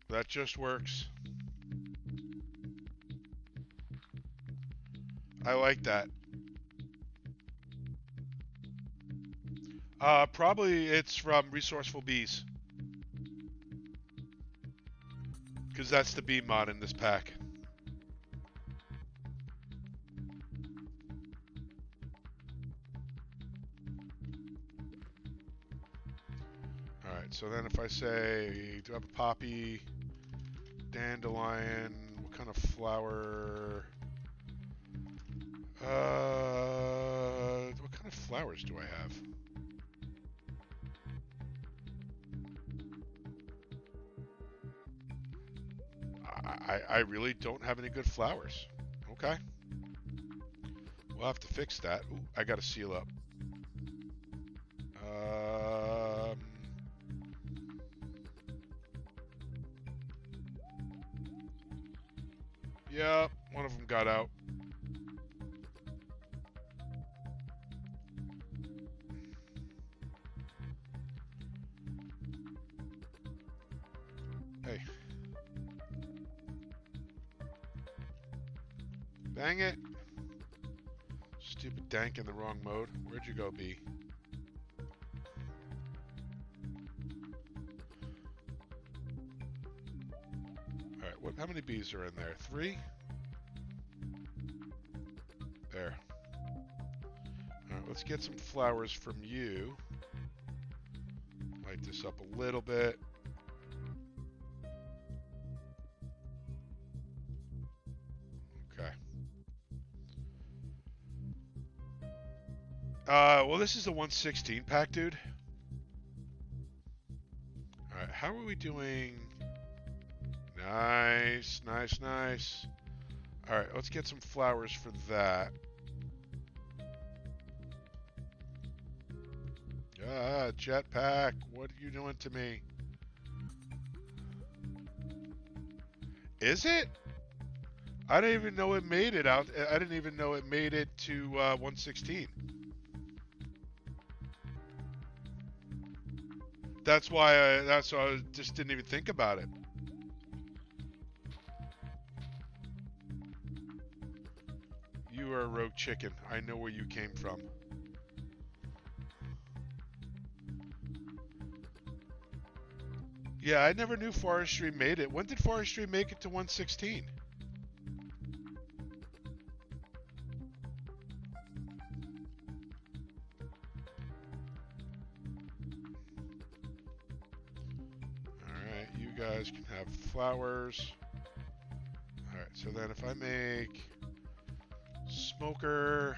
that just works. I like that. Probably it's from Resourceful Bees. Because that's the bee mod in this pack. Alright, so then if I say, do I have a poppy, dandelion, what kind of flower? What kind of flowers do I have? I really don't have any good flowers. Okay. We'll have to fix that. Ooh, I got to seal up. Yep, one of them got out. Hey. Dang it. Stupid dank in the wrong mode. Where'd you go, bee? Alright, how many bees are in there? 3? There. Alright, let's get some flowers from you. Light this up a little bit. Okay. Well, this is the 116 pack, dude. Alright, how are we doing? Nice, nice, nice. Alright, let's get some flowers for that. Jetpack, what are you doing to me? Is it? I didn't even know it made it out. I didn't even know it made it to 116. That's why I just didn't even think about it. You are a rogue chicken. I know where you came from. Yeah, I never knew forestry made it. When did forestry make it to 116? Alright, you guys can have flowers. Alright, so then if I make smoker...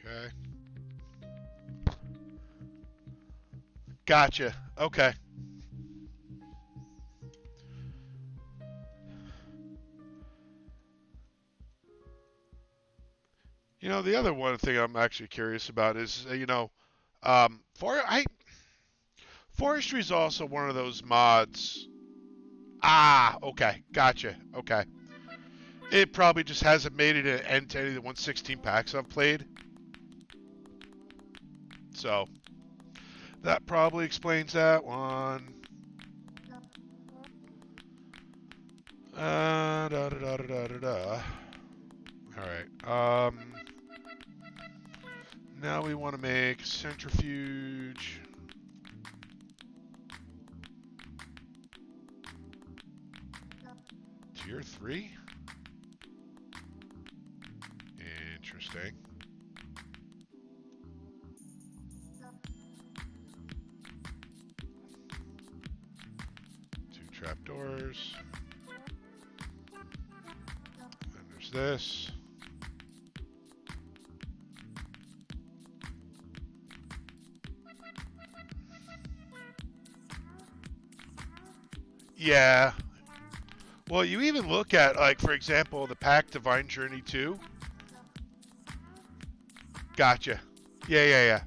Okay. Gotcha. Okay. You know, the other one thing I'm actually curious about is, forestry is also one of those mods. Ah, okay. Gotcha. Okay. It probably just hasn't made it into any of the 116 packs I've played. So, that probably explains that one. Alright, now we want to make centrifuge. Tier 3? Interesting. trapdoors. And there's this. Yeah. Well, you even look at, like, for example, the pack Divine Journey 2. Gotcha. Yeah.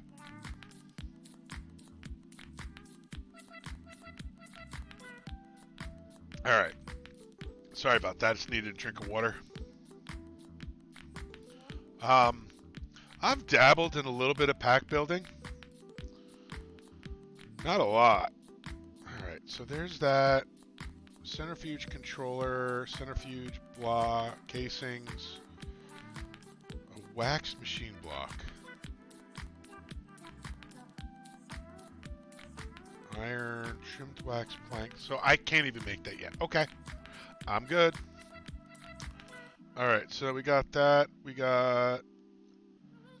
All right. Sorry about that. I just needed a drink of water. I've dabbled in a little bit of pack building. Not a lot. All right. So there's that. Centrifuge controller, centrifuge block, casings, a wax machine block, iron, trimmed wax plank. So I can't even make that yet. Okay, I'm good. All right, so we got that.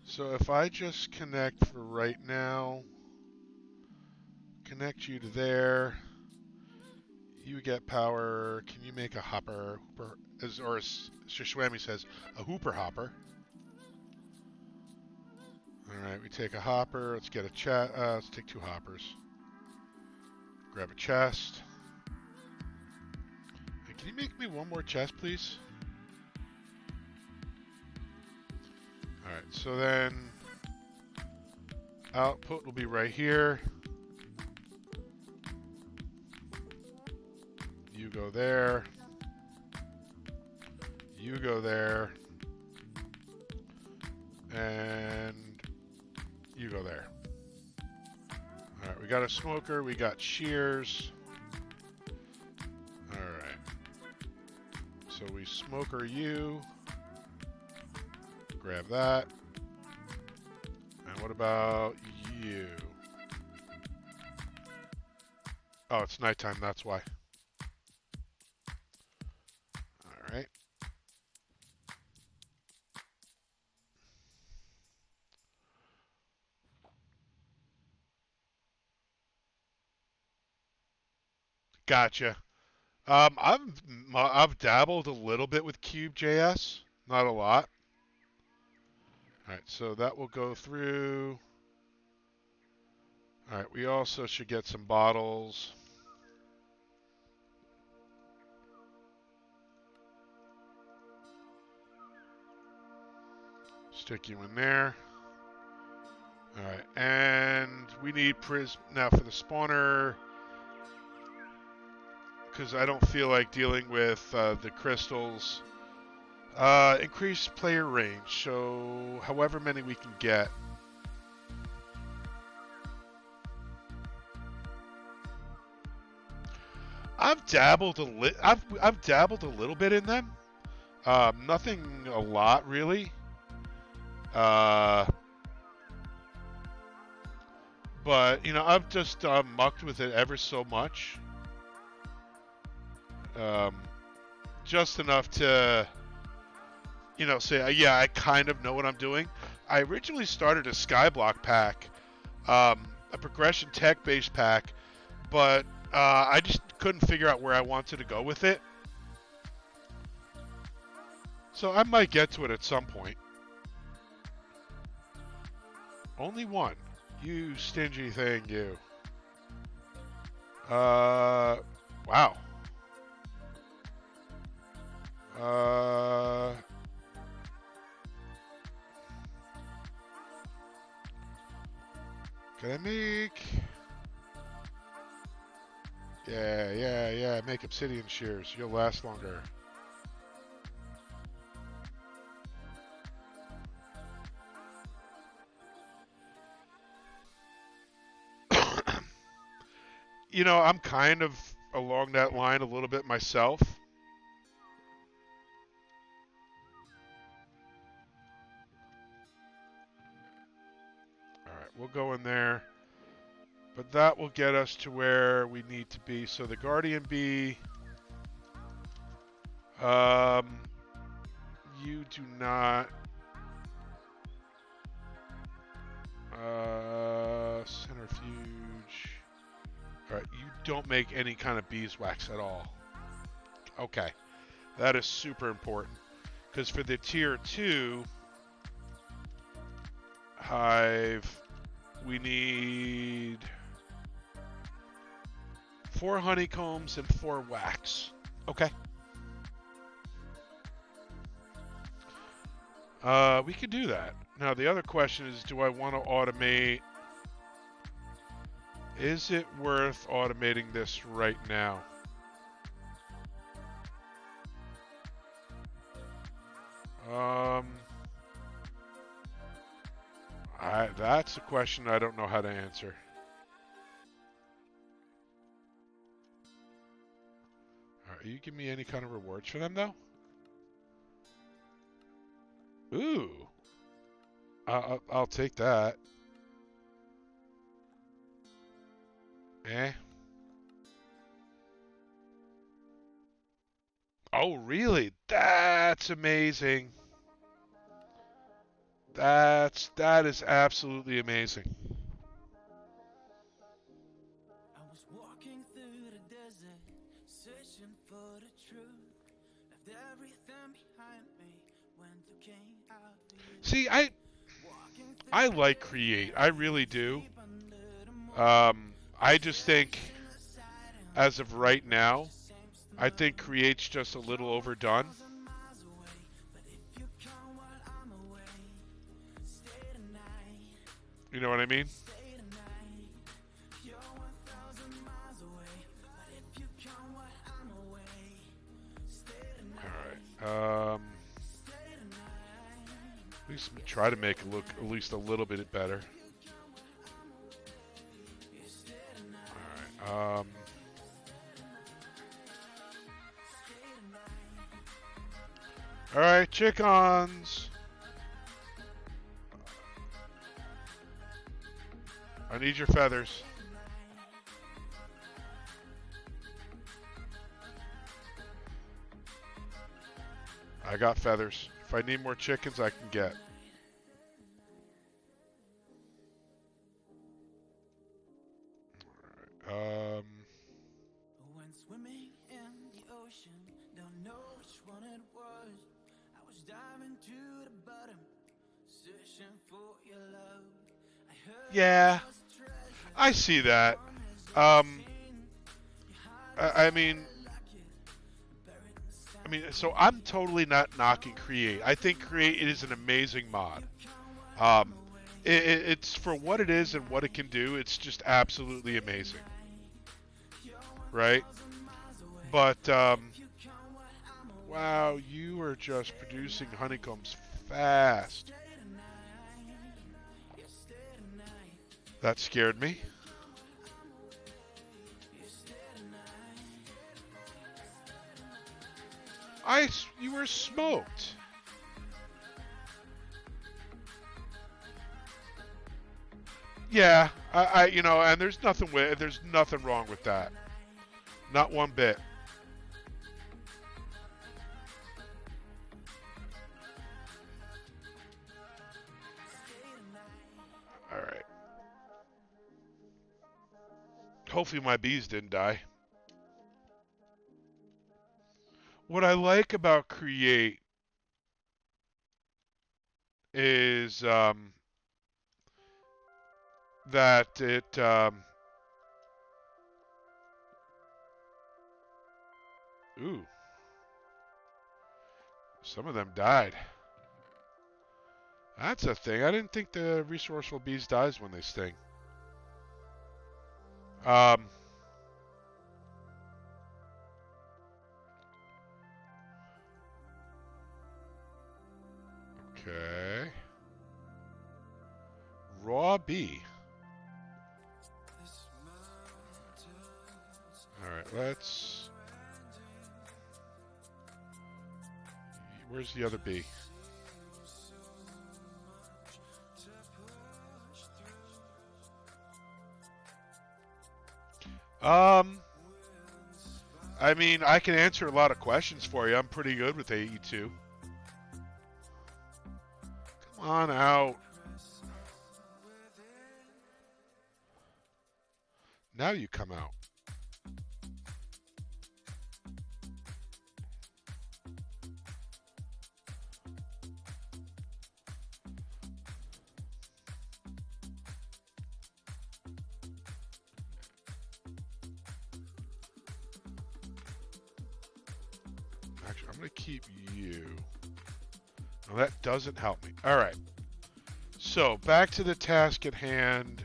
So if I just connect for right now, connect you to there. You get power. Can you make a hopper? Or as Shishwami says, a hooper hopper. All right, we take a hopper. Let's get a chest. Let's take 2 hoppers. Grab a chest. Hey, can you make me 1 more chest, please? All right, so then output will be right here. You go there. You go there. And you go there. All right, we got a smoker. We got shears. All right. So we smoker you. Grab that. And what about you? Oh, it's nighttime. That's why. All right. Gotcha. I've dabbled a little bit with Cube.js, not a lot. All right, so that will go through. All right, we also should get some bottles. Stick you in there. All right, and we need prism now for the spawner, because I don't feel like dealing with the crystals. Increase player range, so however many we can get. I've dabbled a little bit in them. Nothing a lot really. But you know, I've just mucked with it ever so much. Just enough to, you know, say, yeah, I kind of know what I'm doing. I originally started a Skyblock pack, a progression tech-based pack, but I just couldn't figure out where I wanted to go with it. So I might get to it at some point. Only 1. You stingy thing, you. Wow. Can I make... Yeah. Make obsidian shears. You'll last longer. You know, I'm kind of along that line a little bit myself. All right, we'll go in there. But that will get us to where we need to be. So the Guardian Bee, you do not, centrifuge. All right, you don't make any kind of beeswax at all. Okay, that is super important. Because for the tier 2 hive, we need 4 honeycombs and 4 wax. Okay. We can do that. Now, the other question is, do I want to automate? Is it worth automating this right now? That's a question I don't know how to answer. Are you giving me any kind of rewards for them, though? Ooh. I'll take that. Eh. Oh, really? That's amazing. That is absolutely amazing. I was walking through the desert, searching for the truth. Left everything behind me when you came out for you. See, I like Create. I really do. I just think, as of right now, I think Create's just a little overdone. You know what I mean? Alright. At least try to make it look at least a little bit better. Alright. Alright, chickens. I need your feathers. I got feathers. If I need more chickens, I can get. Alright, When swimming in the ocean, don't know which one it was. I was diving to the bottom, searching for your love. I heard yeah, I see that. I mean, so I'm totally not knocking Create. I think Create is an amazing mod. It's for what it is and what it can do. It's just absolutely amazing, right? But wow, you are just producing honeycombs fast. That scared me. You were smoked. Yeah, and there's nothing wrong with that. Not one bit. All right. Hopefully my bees didn't die. What I like about Create is that it ooh, some of them died. That's a thing. I didn't think the resourceful bees dies when they sting. Okay. Raw bee. Alright, let's... Where's the other bee? I mean, I can answer a lot of questions for you. I'm pretty good with AE2. Come on out. Now you come out. Actually, I'm going to keep you. Well, that doesn't help me. All right. So back to the task at hand.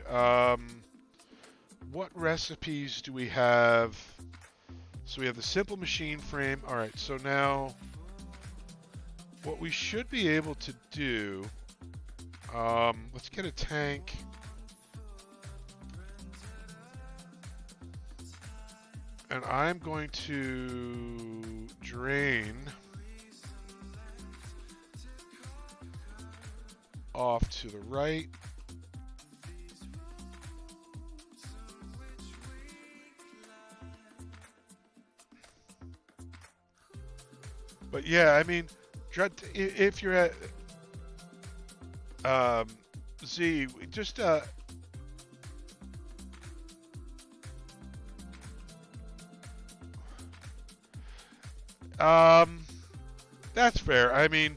What recipes do we have? So we have the simple machine frame. All right. So now what we should be able to do, let's get a tank. And I'm going to drain off to the right. But yeah, I mean, if you're at Z, just that's fair. I mean,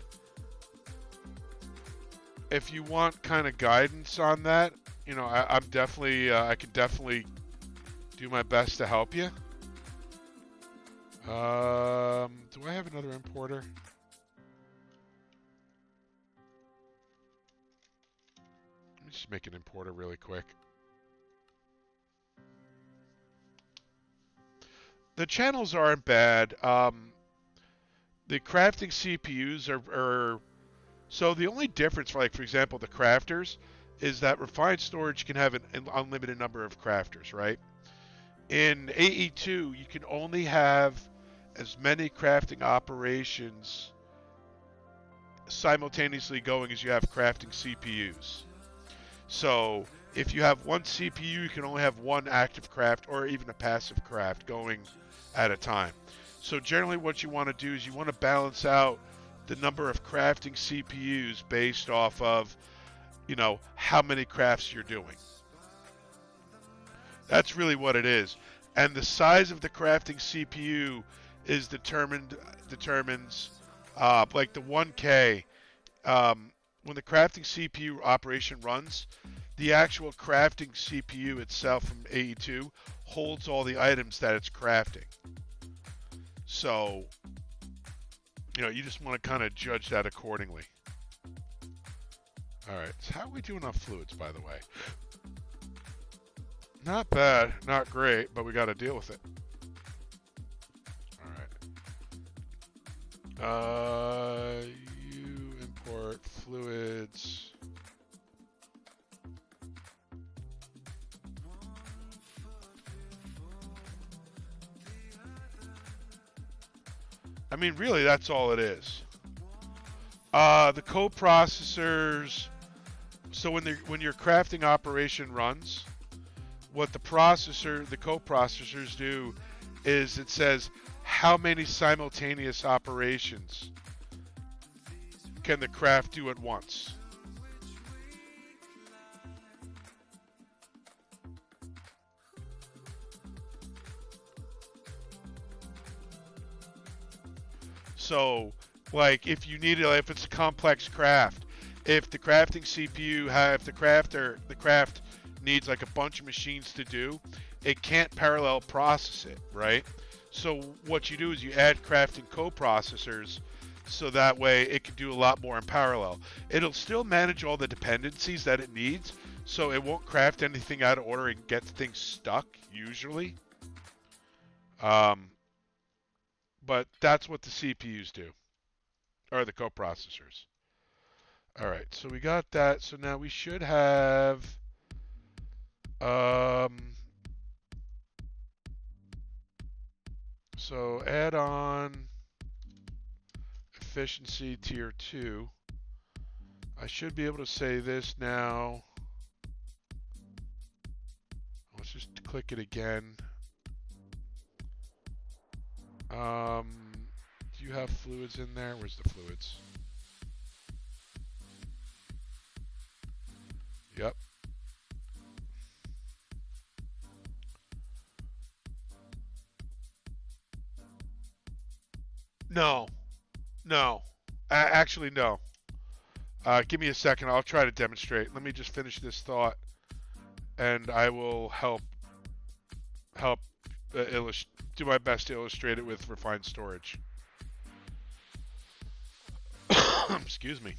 if you want kind of guidance on that, you know, I'm definitely, I can definitely do my best to help you. Do I have another importer? Let me just make an importer really quick. The channels aren't bad. The crafting CPUs are so the only difference, for example, the crafters, is that refined storage can have an unlimited number of crafters, right? In AE2, you can only have as many crafting operations simultaneously going as you have crafting CPUs. So if you have one CPU, you can only have one active craft or even a passive craft going at a time. So generally what you want to do is you want to balance out the number of crafting CPUs based off of, you know, how many crafts you're doing. That's really what it is. And the size of the crafting CPU is determines like the 1K, when the crafting CPU operation runs, the actual crafting CPU itself from AE2 holds all the items that it's crafting. So, you know, you just want to kind of judge that accordingly. All right, so how are we doing on fluids, by the way? Not bad, not great, but we got to deal with it. All right. You import fluids. I mean, really, that's all it is. The coprocessors. So when your crafting operation runs, what the coprocessors do is it says how many simultaneous operations can the craft do at once. So, like, if you need it, if it's a complex craft, if the crafting CPU, if the craft needs like a bunch of machines to do, it can't parallel process it, right? So what you do is you add crafting coprocessors, so that way it can do a lot more in parallel. It'll still manage all the dependencies that it needs, so it won't craft anything out of order and get things stuck usually. But that's what the CPUs do, or the coprocessors. All right, so we got that. So now we should have, so add on efficiency tier 2. I should be able to say this now. Let's just click it again. Do you have fluids in there? Where's the fluids? Yep. No. No. Actually, no. Give me a second. I'll try to demonstrate. Let me just finish this thought, and I will help do my best to illustrate it with refined storage. Excuse me.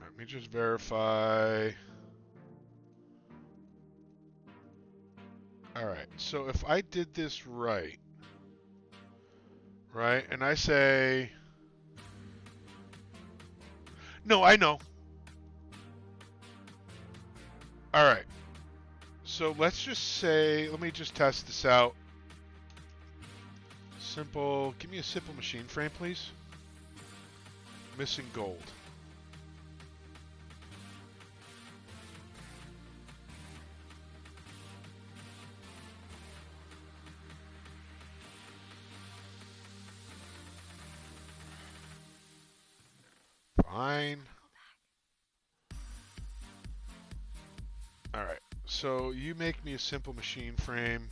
Let me just verify. All right, so if I did this right, and I say, no, I know. All right, so let's just say, let me just test this out. Simple, give me a simple machine frame, please. Missing gold. Fine. Alright, so you make me a simple machine frame,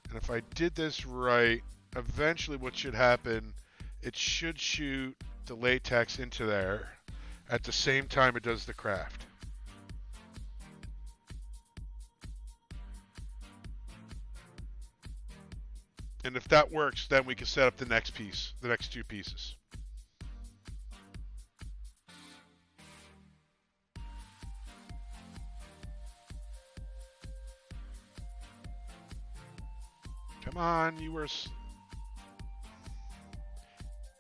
and if I did this right, eventually what should happen, it should shoot the latex into there at the same time it does the craft. And if that works, then we can set up the next piece, the next two pieces. Come on, you were...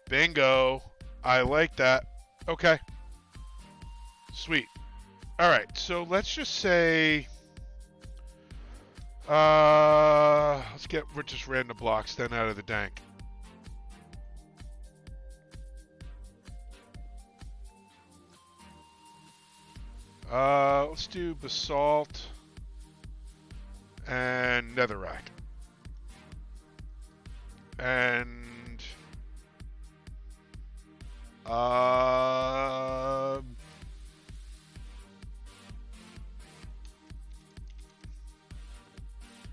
Bingo. I like that. Okay. Sweet. Alright, so let's just say... let's get just random blocks then out of the dank. Let's do basalt and netherrack. And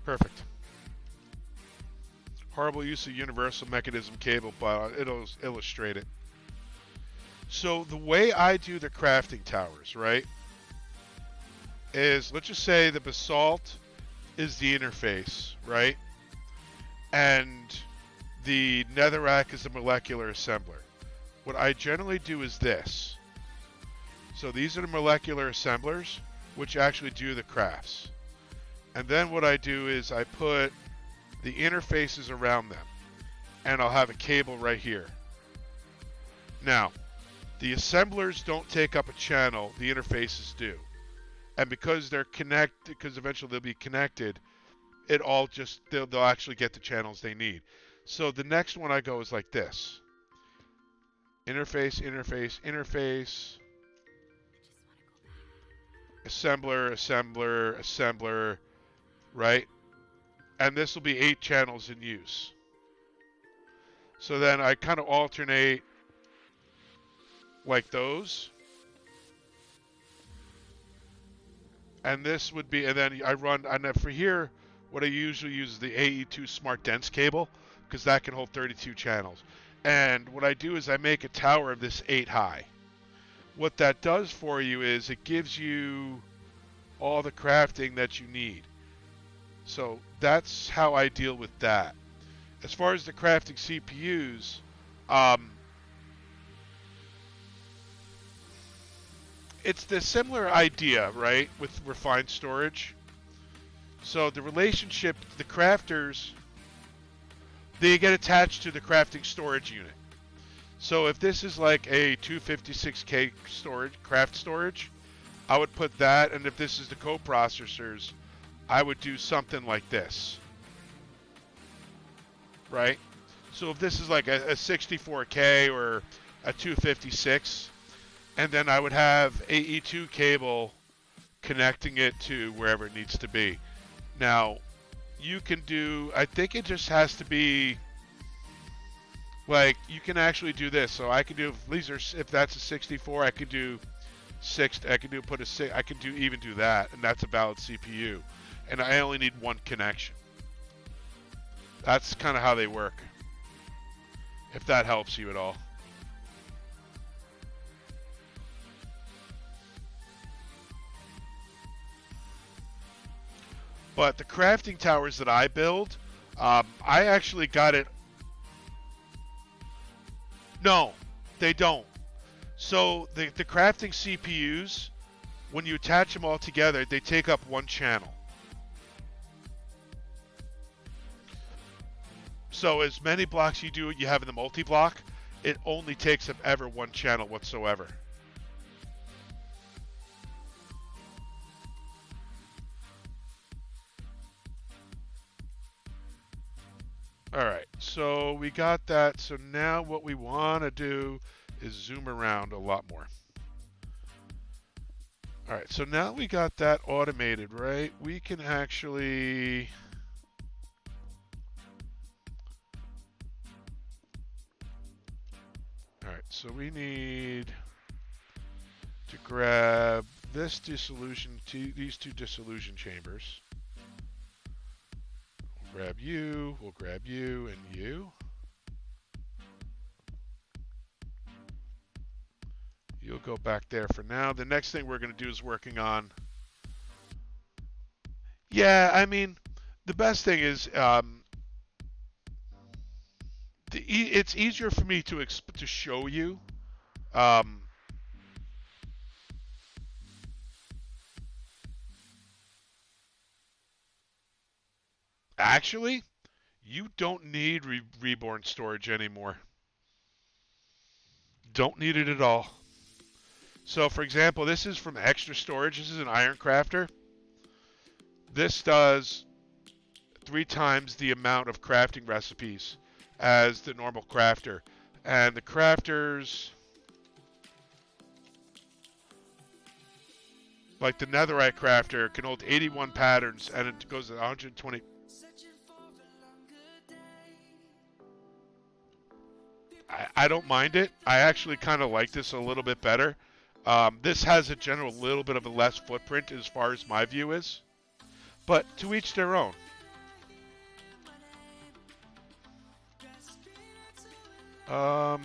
perfect. Horrible use of universal mechanism cable, but it'll illustrate it. So the way I do the crafting towers, right, is let's just say the basalt is the interface, right? And the netherrack is the molecular assembler. What I generally do is this. So these are the molecular assemblers, which actually do the crafts. And then what I do is I put the interfaces around them. And I'll have a cable right here. Now, the assemblers don't take up a channel, the interfaces do. And because they're connected, because eventually they'll be connected, it all just, they'll actually get the channels they need. So the next one I go is like this. Interface, interface, interface. Assembler, assembler, assembler, right? And this will be 8 channels in use. So then I kind of alternate like those. And this would be, and then I run, and then for here, what I usually use is the AE2 Smart Dense cable, because that can hold 32 channels. And what I do is I make a tower of this 8 high. What that does for you is it gives you all the crafting that you need. So that's how I deal with that. As far as the crafting CPUs, it's the similar idea, right, with refined storage. So the relationship, the crafters, they get attached to the crafting storage unit. So if this is like a 256K storage, craft storage, I would put that, and if this is the coprocessors, I would do something like this. Right? So if this is like a 64K or a 256, and then I would have AE2 cable connecting it to wherever it needs to be. Now, you can do, I think it just has to be, like, you can actually do this. So I can do, if that's a 64, I could do 6, I could do, put a 6, I could do, even do that, and that's a valid CPU. And I only need one connection. That's kind of how they work. if that helps you at all. But the crafting towers that I build, I actually got it. No, they don't. So the crafting CPUs, when you attach them all together, they take up one channel. So as many blocks you have in the multi-block, it only takes up ever one channel whatsoever. Alright, so we got that. So now what we want to do is zoom around a lot more. Alright, so now we got that automated, right? We can actually... Alright, so we need to grab this dissolution, these two dissolution chambers. We'll grab you, and you. You'll go back there for now. The next thing we're going to do is working on... Yeah, I mean, the best thing is it's easier for me to show you. Actually, you don't need reborn storage anymore. Don't need it at all. So, for example, this is from extra storage. This is an iron crafter. This does 3 times the amount of crafting recipes as the normal crafter. And the crafters, like the netherite crafter, can hold 81 patterns, and it goes to 120. I don't mind it. I actually kind of like this a little bit better. This has a general little bit of a less footprint as far as my view is. But to each their own. Can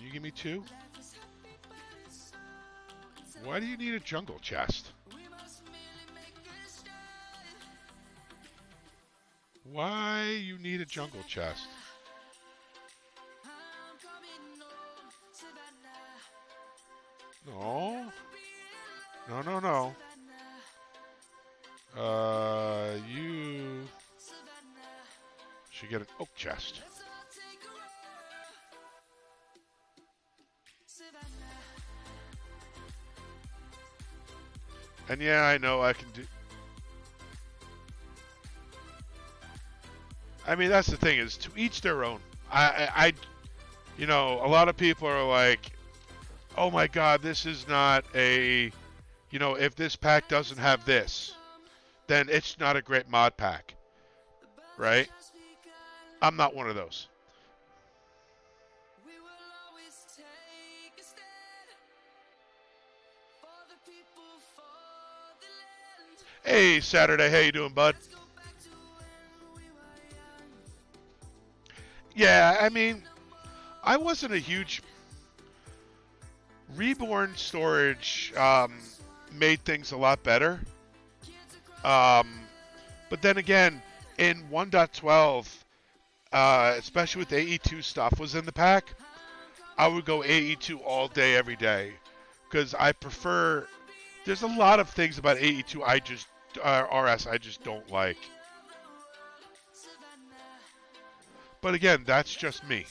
you give me 2? Why do you need a jungle chest? Why you need a jungle chest? No. No. You should get an oak chest. And yeah, I know I can do... I mean, that's the thing, is to each their own. You know, a lot of people are like, oh my god, this is not a... You know, if this pack doesn't have this, then it's not a great mod pack. Right? I'm not one of those. Hey, Saturday, how you doing, bud? Yeah, I mean, I wasn't a huge... Reborn storage made things a lot better. But then again, in 1.12, especially with AE2 stuff was in the pack, I would go AE2 all day, every day. Because I prefer... There's a lot of things about AE2 RS I just don't like. But again, that's just me.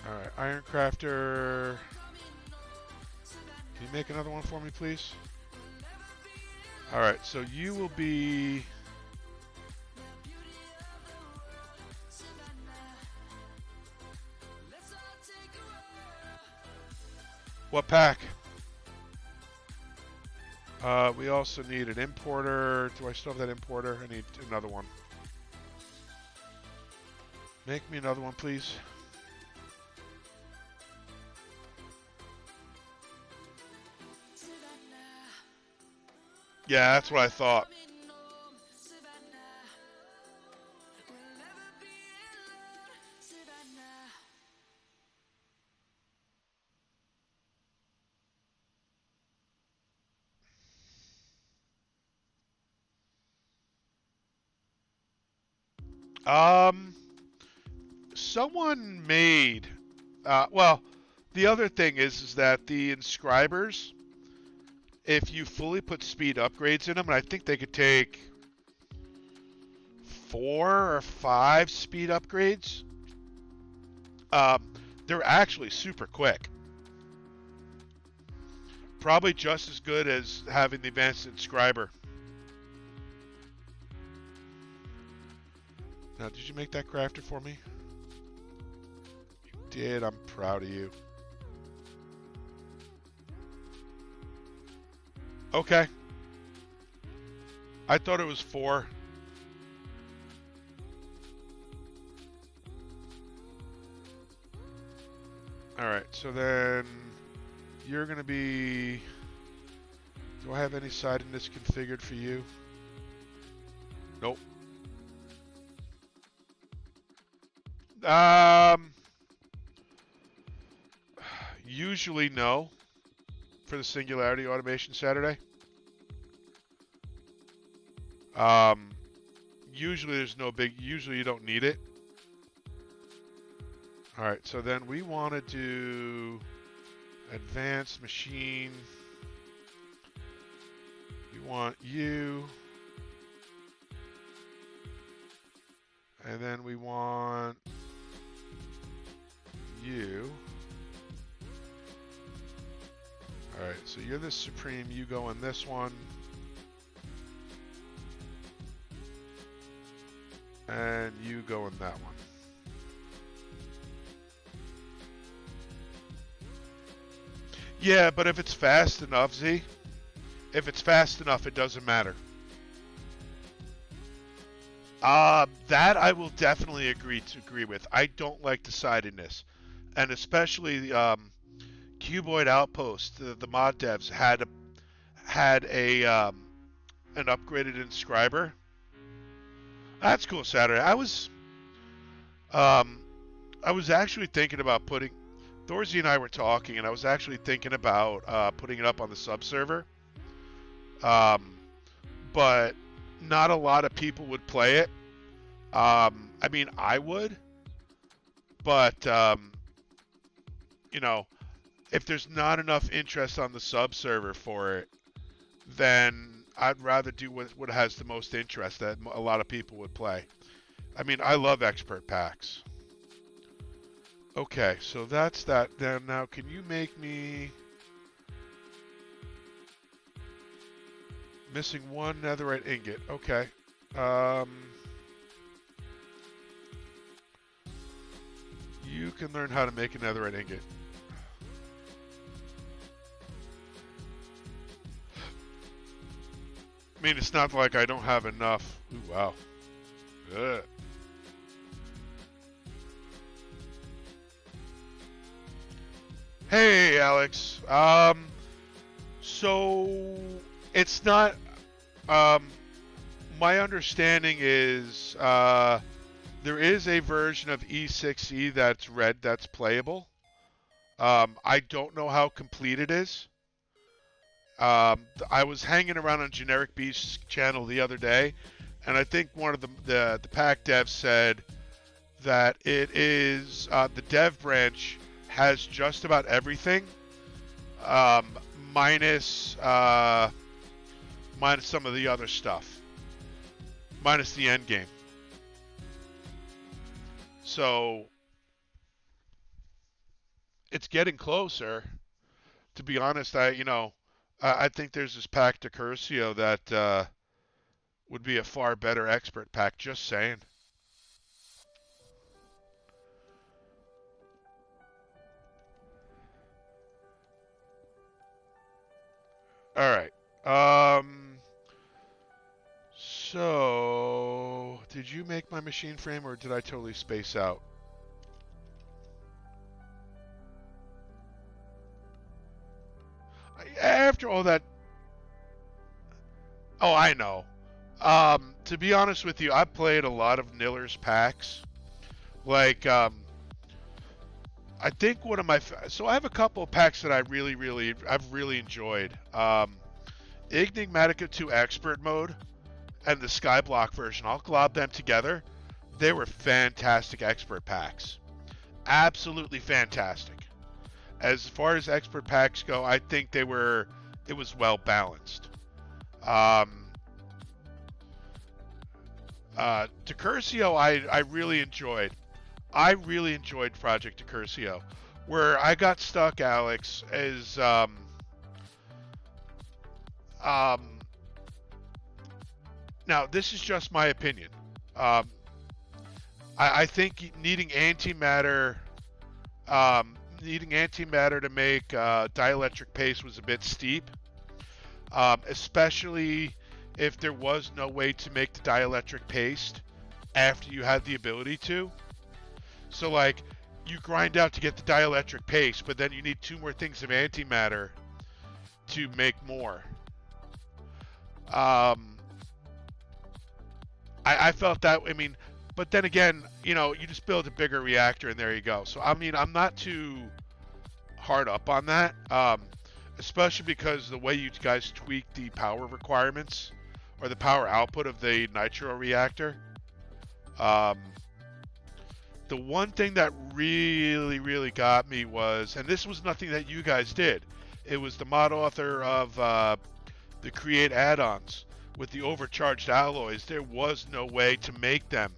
Alright, Iron Crafter. Can you make another one for me, please? Alright, so you will be... What pack? We also need an importer. Do I still have that importer? I need another one. Make me another one, please. Yeah, that's what I thought. Um, someone made. Well, the other thing is that the inscribers, if you fully put speed upgrades in them, and I think they could take 4 or 5 speed upgrades. They're actually super quick. Probably just as good as having the advanced inscriber. Now, did you make that crafter for me? You did. I'm proud of you. Okay. I thought it was 4. Alright, so then you're going to be... Do I have any sidedness configured for you? Nope. Usually no for the Singularity Automation Saturday. Usually there's no big... Usually you don't need it. Alright, so then we want to do advanced machine. We want you. And then we want you. Alright, so you're the Supreme, you go in this one. And you go in that one. Yeah, but if it's fast enough, Z, if it's fast enough, it doesn't matter. That I will definitely agree with. I don't like the sidedness, and especially Cuboid Outpost. The mod devs had an upgraded inscriber. That's cool, Saturday. I was actually thinking about putting. Thorzy and I were talking, and I was actually thinking about putting it up on the sub server. But not a lot of people would play it. I mean, I would, but you know, if there's not enough interest on the sub server for it, then I'd rather do what has the most interest that a lot of people would play. I mean, I love expert packs. Okay, so that's that. Then now, can you make me missing 1 netherite ingot? Okay. You can learn how to make a netherite ingot. I mean, it's not like I don't have enough. Ooh, wow. Good. Hey, Alex. So it's not. My understanding is there is a version of E6E that's red that's playable. I don't know how complete it is. I was hanging around on Generic Beast's channel the other day, and I think one of the pack devs said that it is the dev branch has just about everything, minus some of the other stuff, minus the end game. So it's getting closer. To be honest, I think there's this pack to Curcio that would be a far better expert pack. Just saying. All right. So, did you make my machine frame, or did I totally space out? After all that... Oh, I know. To be honest with you, I've played a lot of Niller's packs. Like, I think one of my... So I have a couple of packs that I've really enjoyed. Enigmatica 2 Expert Mode and the Skyblock version. I'll glob them together. they were fantastic expert packs. Absolutely fantastic. As far as expert packs go, I think it was well balanced. Um, Decursio, I really enjoyed. I really enjoyed Project Decursio. Where I got stuck, Alex, is um, now this is just my opinion. Um, I think needing antimatter to make dielectric paste was a bit steep, especially if there was no way to make the dielectric paste after you had the ability to. So like you grind out to get the dielectric paste, but then you need 2 more things of antimatter to make more. I felt that. I mean, but then again, you know, you just build a bigger reactor and there you go. So I mean, I'm not too hard up on that, especially because the way you guys tweak the power requirements or the power output of the nitro reactor. The one thing that really got me was, and this was nothing that you guys did, it was the mod author of the Create add-ons with the overcharged alloys. There was no way to make them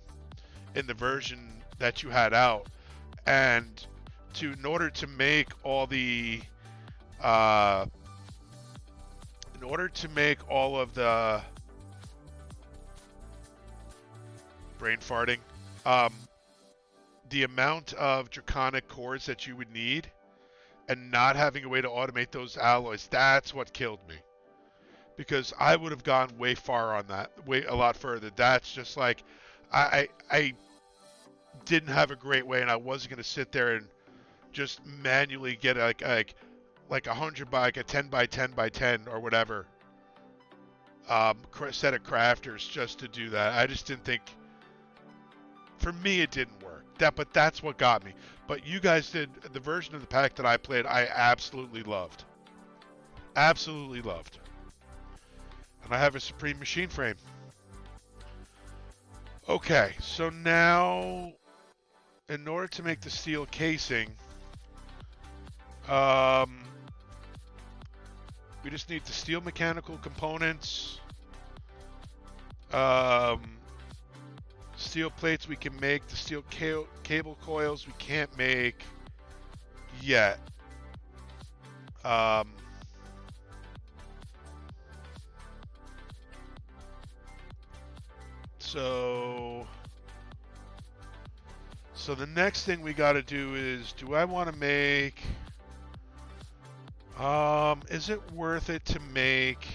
in the version that you had out, and in order to make all the brain farting, the amount of draconic cores that you would need and not having a way to automate those alloys, that's what killed me. Because I would have gone way far on that, way a lot further. That's just like, I didn't have a great way, and I wasn't going to sit there and just manually get like 100 by like a 10 by 10 by 10 or whatever set of crafters just to do that. I just didn't think, for me it didn't work. But that's what got me. But you guys did, the version of the pack that I played, I absolutely loved. Absolutely loved. And I have a Supreme Machine Frame. Okay, so now, in order to make the steel casing, we just need the steel mechanical components. Steel plates we can make. The steel cable coils we can't make yet. So the next thing we got to do is, do I want to make, is it worth it to make,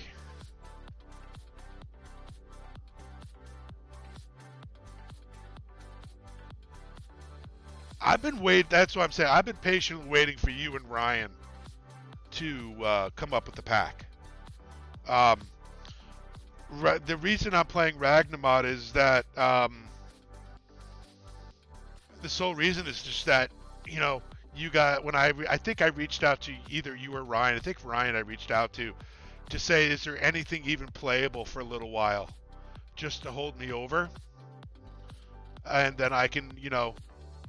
I've been waiting, that's what I'm saying, I've been patiently waiting for you and Ryan to come up with the pack. The reason I'm playing Ragnamod is that, the sole reason is just that, you know, you got, when I think I reached out to either you or Ryan, I think Ryan I reached out to say, is there anything even playable for a little while, just to hold me over, and then I can, you know,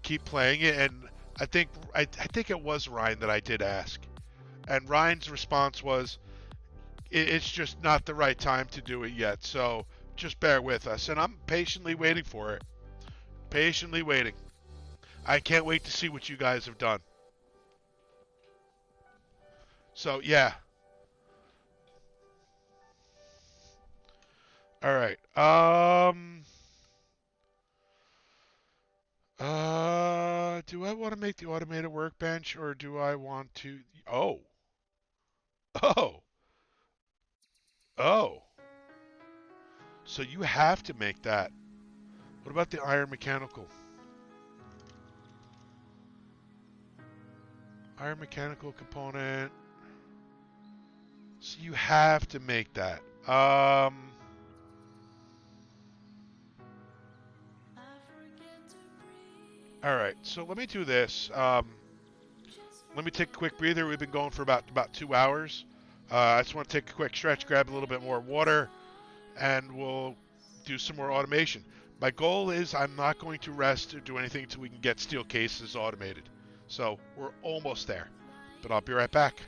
keep playing it. And I think it was Ryan that I did ask, and Ryan's response was, it's just not the right time to do it yet, so just bear with us. And I'm patiently waiting for it. Patiently waiting. I can't wait to see what you guys have done. So, yeah. Alright. Do I want to make the automated workbench, or do I want to... Oh. So you have to make that. What about the iron mechanical? Iron mechanical component. So you have to make that. Alright, so let me do this. Let me take a quick breather. We've been going for about 2 hours. I just want to take a quick stretch, grab a little bit more water, and we'll do some more automation. My goal is I'm not going to rest or do anything until we can get steel cases automated. So we're almost there, but I'll be right back.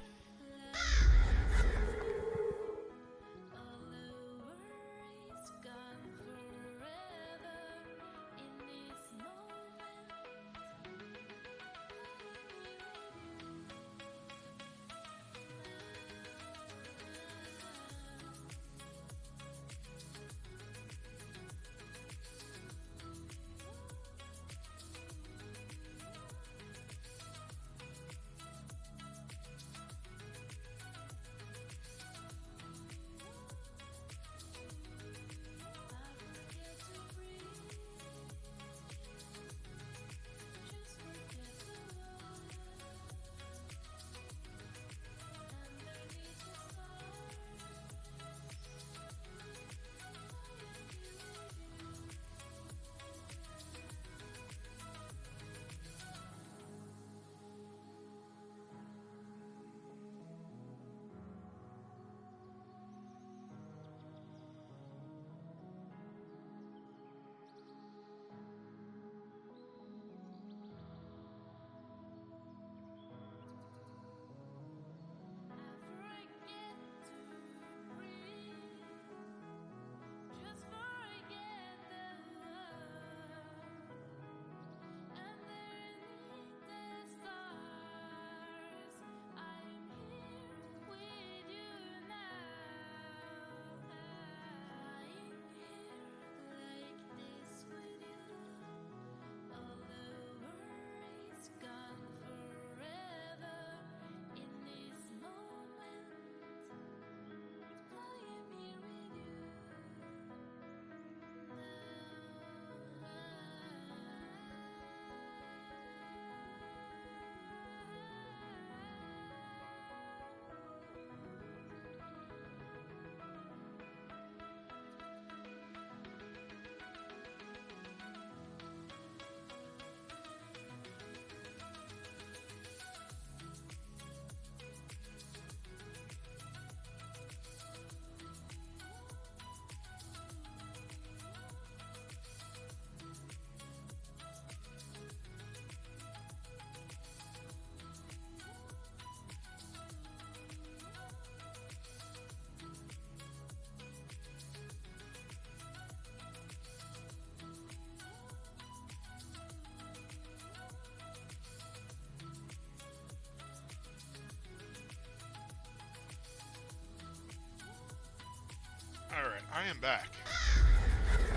Alright, I am back.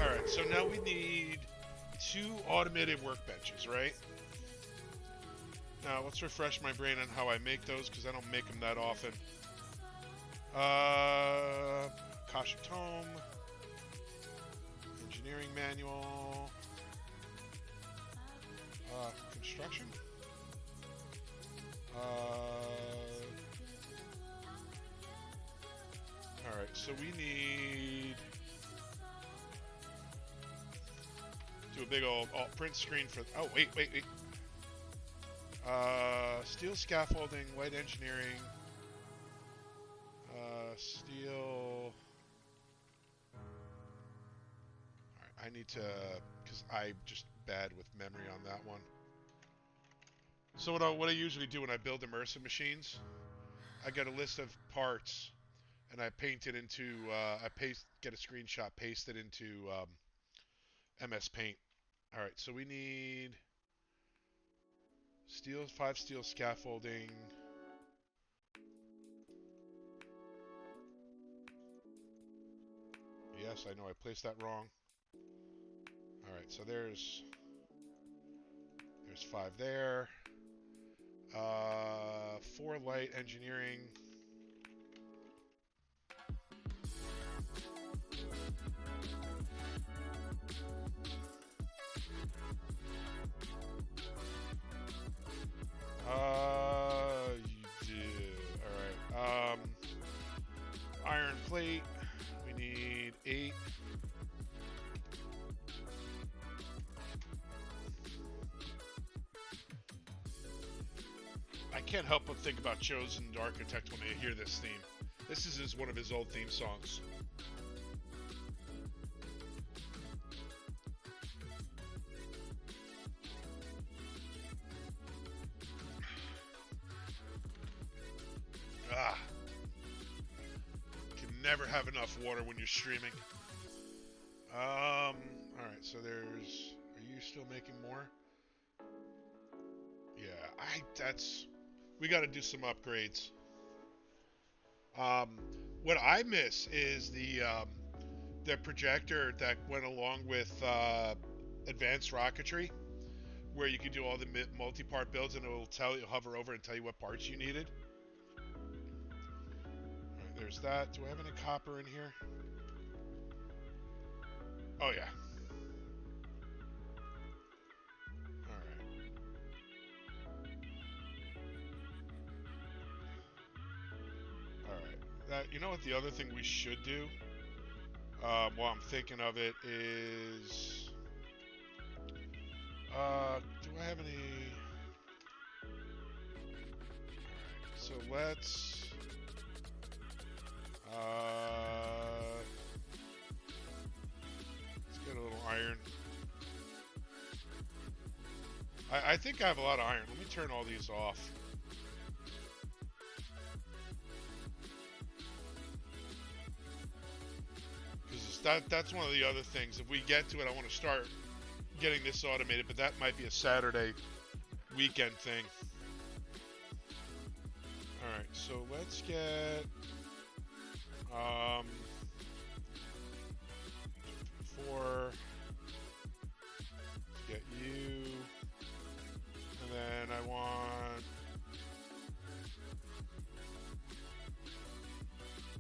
Alright, so now we need 2 automated workbenches, right? Now, let's refresh my brain on how I make those, because I don't make them that often. Kasha Tome. Engineering Manual. Construction. Alright, so we need... do a big old print screen for... oh, wait. Steel scaffolding, light engineering, steel... Alright, I need to... because I'm just bad with memory on that one. So what I usually do when I build immersive machines, I get a list of parts, and I paint it into... get a screenshot, paste it into MS Paint. Alright, so we need... 5 steel scaffolding. Yes, I know I placed that wrong. Alright, so there's 5 there. 4 light engineering. You did. Alright. Iron plate. We need 8. I can't help but think about Chosen Architect when I hear this theme. This is one of his old theme songs. never have enough water when you're streaming. Alright, so there's... Are you still making more? Yeah, we gotta do some upgrades. What I miss is the projector that went along with advanced rocketry, where you could do all the multi-part builds and it'll hover over and tell you what parts you needed. Alright, there's that. Do I have any copper in here? Oh yeah. Alright. Alright. You know what the other thing we should do? While I'm thinking of it is... do I have any... Alright, so let's... let's get a little iron. I think I have a lot of iron. Let me turn all these off. Because that's one of the other things. If we get to it, I want to start getting this automated, but that might be a Saturday weekend thing. Alright, so let's get... 4... Let's get you... And then I want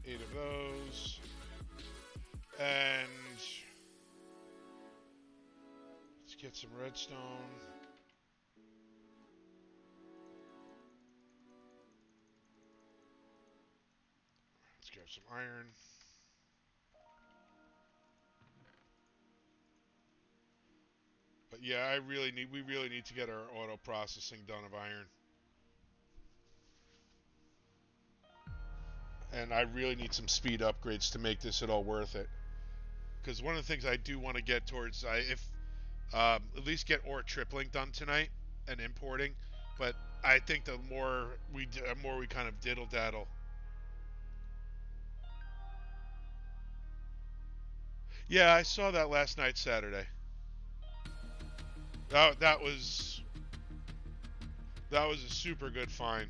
8 of those. And let's get some redstone. Let's grab some iron. But yeah, we really need to get our auto processing done of iron. And I really need some speed upgrades to make this at all worth it. Because one of the things I do want to get towards, at least get ore tripling done tonight and importing. But I think the more we kind of diddle daddle. Yeah, I saw that last night, Saturday. That was a super good find.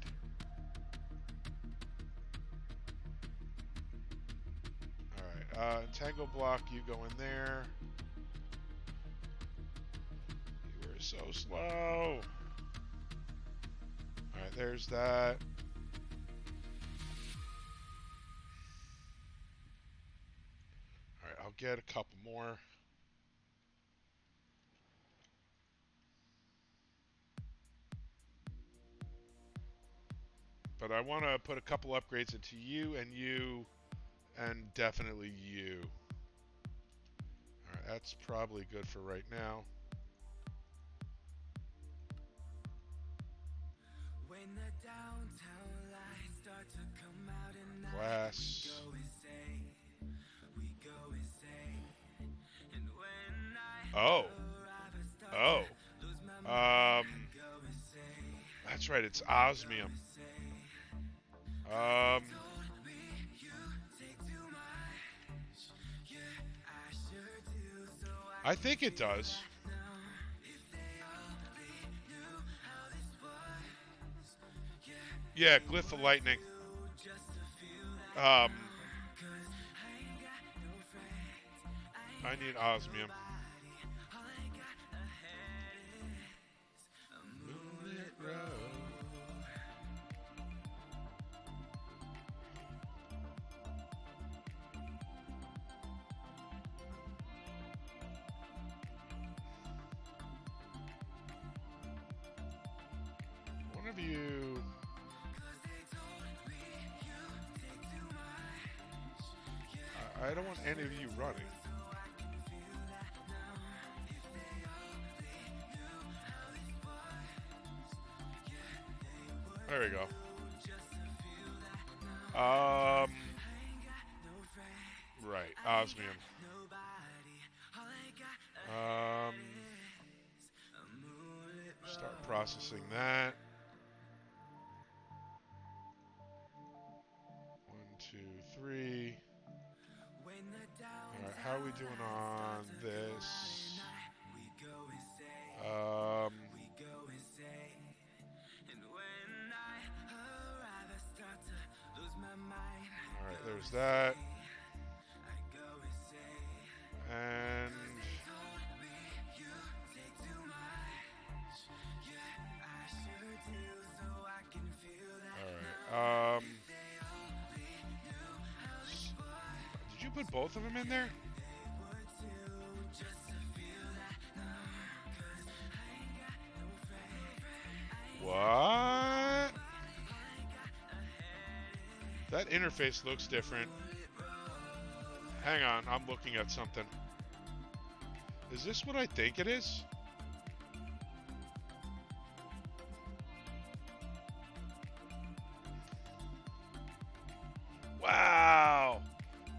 Alright, Tango block, you go in there. You were so slow. Alright, there's that. Alright, I'll get a couple more. But I want to put a couple upgrades into you, and definitely you. Alright, that's probably good for right now. When the downtown lights start to come out and Glass. We go insane. And when Oh. That's right, it's osmium. I think it does. Yeah, glyph of lightning. I need osmium. Moonlit road. One of you... I don't want any of you running. There we go. Right, osmium. Start processing that. 1, 2, 3. how are we doing on this? All right, there's that. And all right. Did you put both of them in there? What? That interface looks different. Hang on, I'm looking at something. Is this what I think it is? Wow.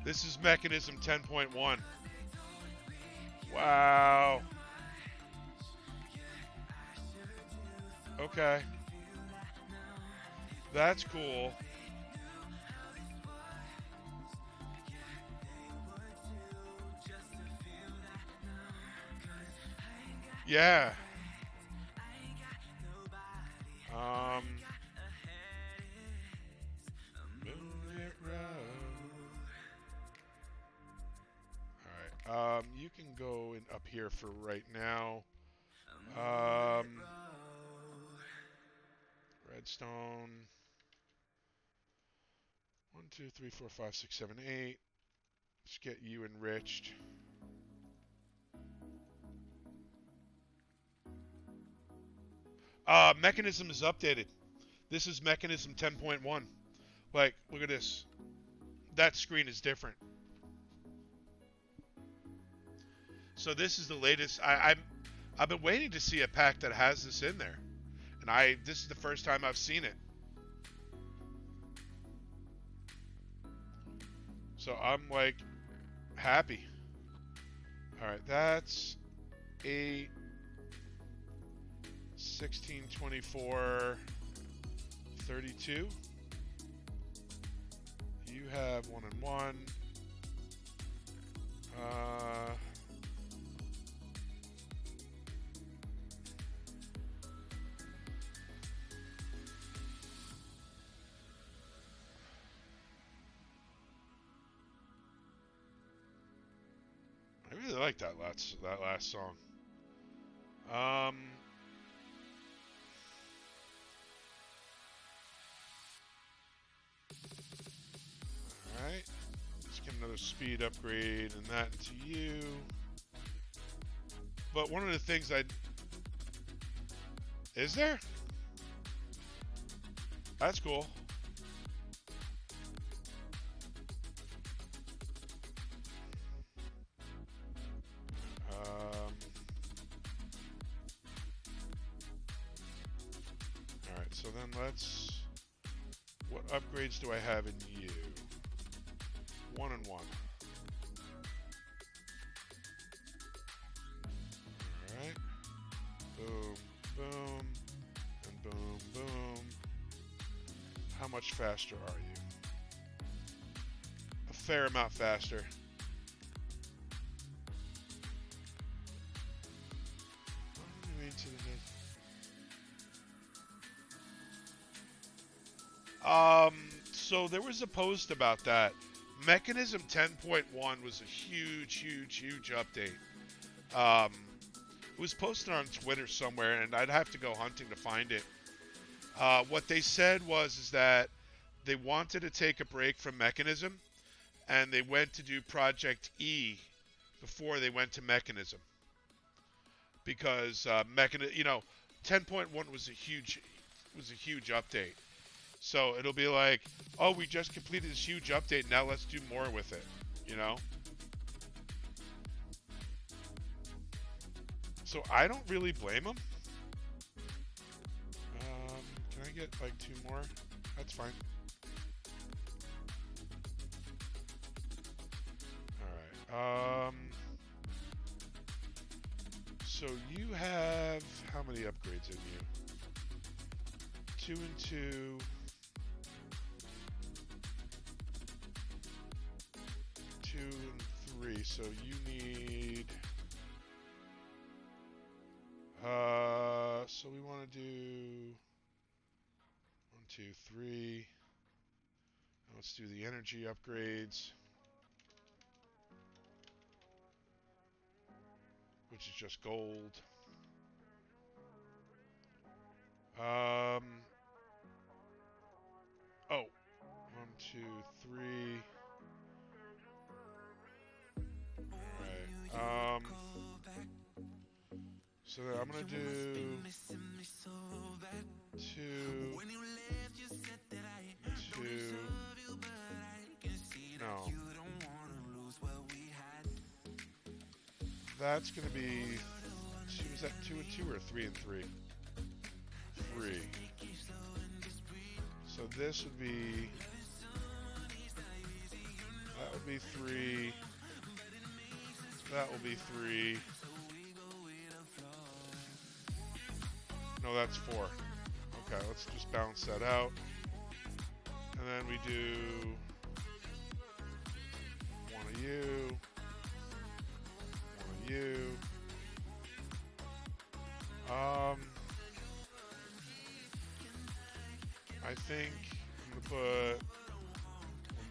This is Mechanism 10.1. Wow. Okay. That's cool. Yeah. Moonlit Road. All right. You can go in up here for right now. Redstone. 1, 2, 3, 4, 5, 6, 7, 8. Let's get you enriched. Mechanism is updated. This is Mechanism 10.1. Like, look at this. That screen is different. So this is the latest. I've been waiting to see a pack that has this in there, and this is the first time I've seen it. So I'm like happy. All right, that's 8, 16, 24, 32. You have 1 and 1. I really like that last song. All right. Let's get another speed upgrade and that into you. But one of the things is there? That's cool. Alright, so then what upgrades do I have in you? 1 and 1. Alright. Boom, boom, and boom, boom. How much faster are you? A fair amount faster. So there was a post about that. Mechanism 10.1 was a huge update. It was posted on Twitter somewhere, and I'd have to go hunting to find it. What they said is that they wanted to take a break from Mechanism, and they went to do Project E before they went to Mechanism. Because 10.1 was a huge update. So it'll be like, oh, we just completed this huge update, now let's do more with it, you know? So I don't really blame them. Can I get like 2 more? That's fine. Alright, so you have how many upgrades in you? 2 and 2. 2 and 3. So you need... so we want to do 1, 2, 3. Let's do the energy upgrades, which is just gold. Oh, 1, 2, 3. All right. So then I'm gonna do 2, 2. No. That's gonna be 2. Is that 2 and 2 or 3 and 3? 3. So this would be. That would be 3. That will be 3. No, that's 4. Okay, let's just balance that out. And then we do 1 of you, 1 of you. I think I'm gonna put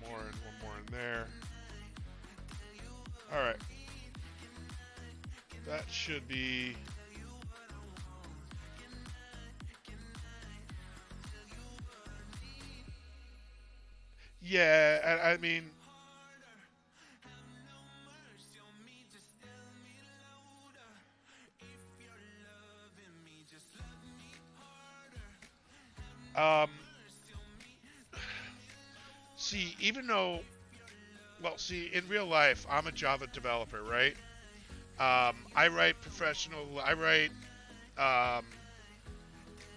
one more in there. All right, that should be. Yeah, I mean, see, even though, well, see, in real life, I'm a Java developer, right? I write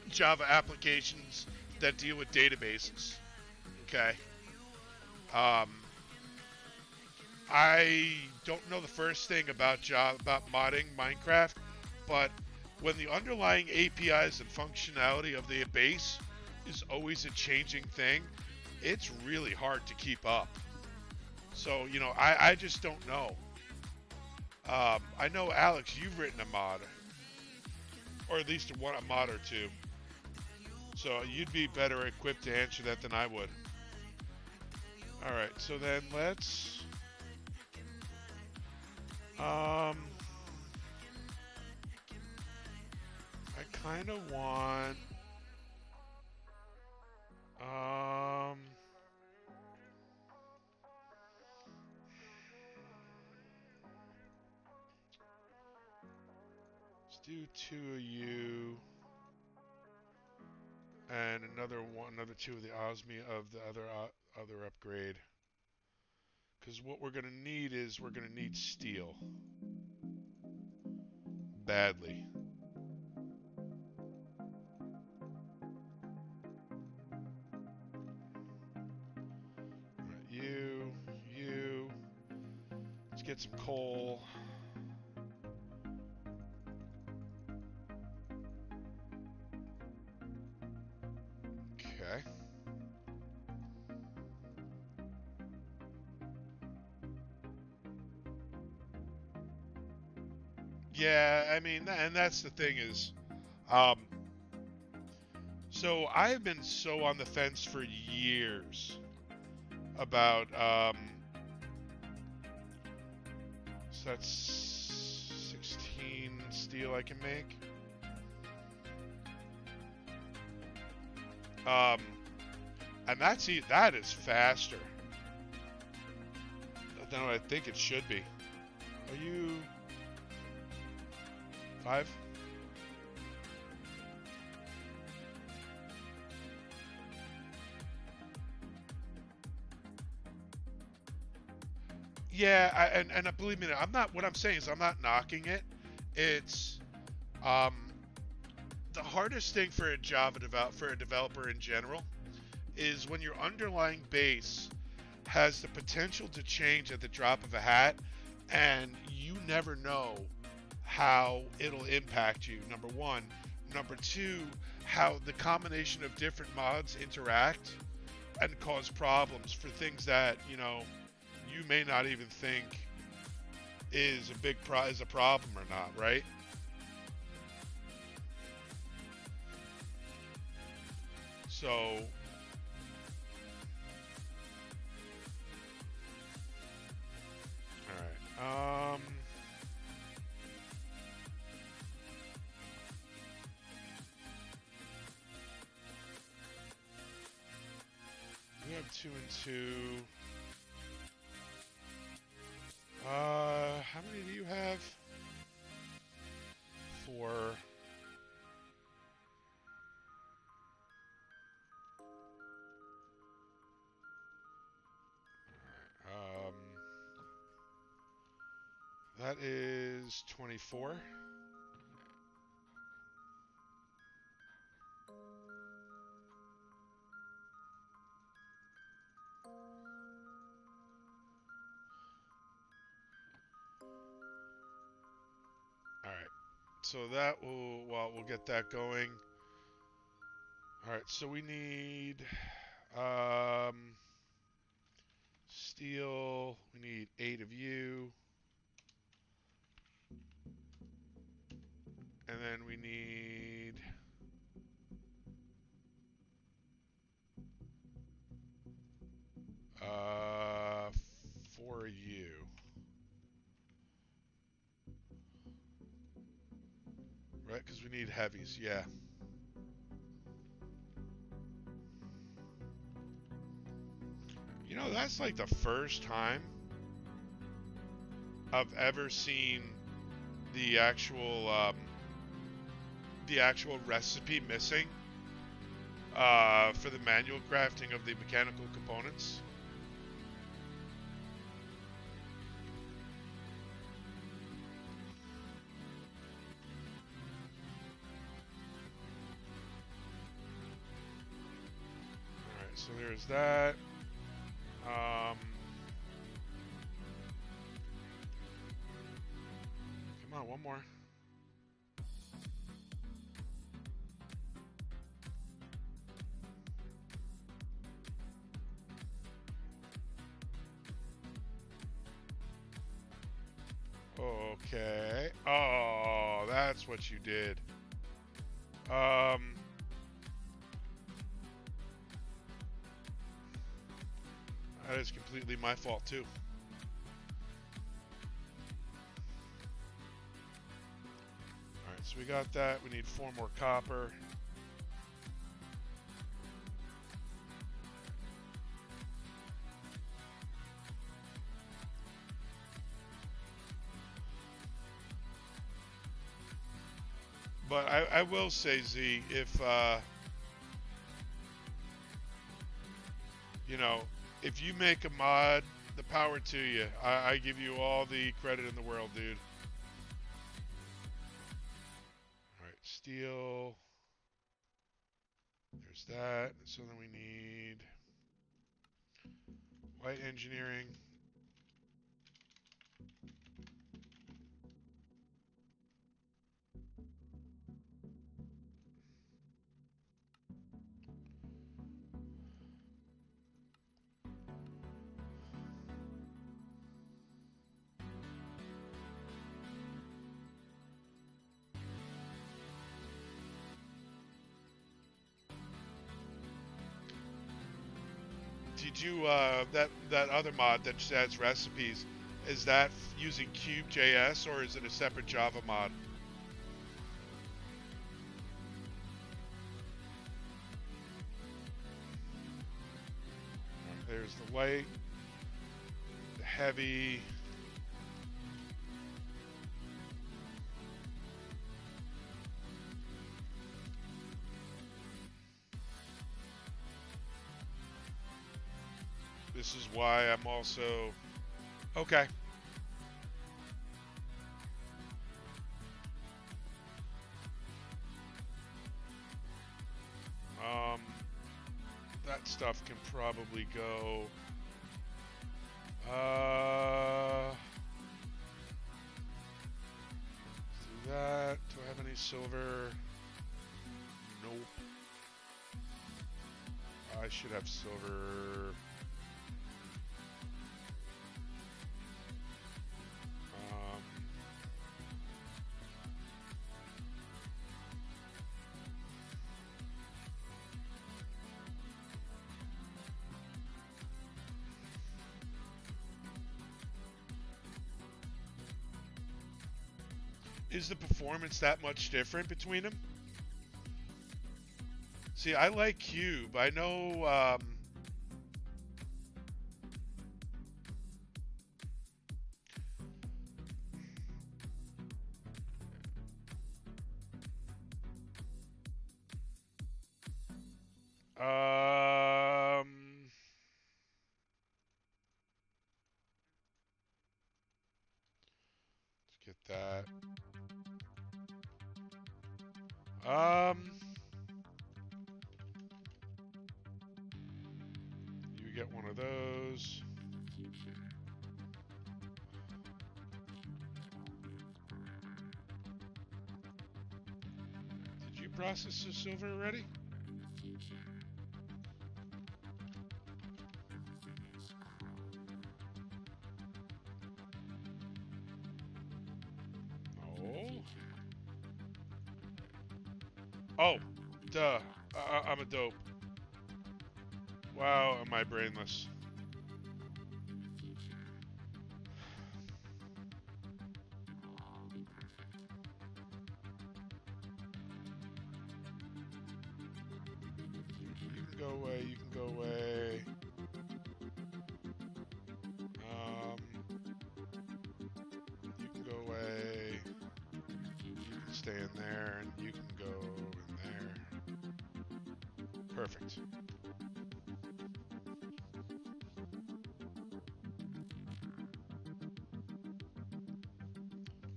Java applications that deal with databases, okay? I don't know the first thing about modding Minecraft, but when the underlying APIs and functionality of the base is always a changing thing, it's really hard to keep up. So, you know, I just don't know. I know, Alex, you've written a mod, or at least a mod or two. So you'd be better equipped to answer that than I would. Alright, so then let's... I kind of want... let's do 2 of you. And another 2 of the Osmi of the other upgrade. Because what we're going to need is we're going to need steel. Badly. Right, you. Let's get some coal. Okay. Yeah, I mean, and that's the thing is, so I've been so on the fence for years about, so that's 16 steel I can make. And that is faster than what I think it should be. Are you 5? Yeah, and believe me, I'm not. What I'm saying is, I'm not knocking it. It's the hardest thing for a developer in general is when your underlying base has the potential to change at the drop of a hat, and you never know how it'll impact you. Number one. Number two, how the combination of different mods interact and cause problems for things that, you know, you may not even think is a problem or not, right? So all right. We have 2 and 2. How many do you have? 4. That is 24. All right. So that will, well, we'll get that going. All right. So we need steel. We need 8 of you. And then we need 4 of you. Right? Because we need heavies. Yeah. You know, that's like the first time I've ever seen the actual recipe missing for the manual crafting of the mechanical components. All right, so there's that. Come on, one more. Okay. Oh, that's what you did. That is completely my fault too. Alright, so we got that. We need 4 more copper. But I will say, Z, if you know, if you make a mod, the power to you. I give you all the credit in the world, dude. Alright, steel. There's that. So then we need white engineering. Did you that other mod that just adds recipes? Is that using Cube.js or is it a separate Java mod? There's the white, the heavy. This is why I'm also okay. That stuff can probably go. Let's do that. Do I have any silver? Nope. I should have silver. Is the performance that much different between them? See, I like Cube. I know. Let's get that. You get one of those. Did you process the silver already? No. Oh, duh. I'm a dope. Wow, am I brainless? You can go away, you can go away. You can go away. You can stay in there, and you can go in there. Perfect.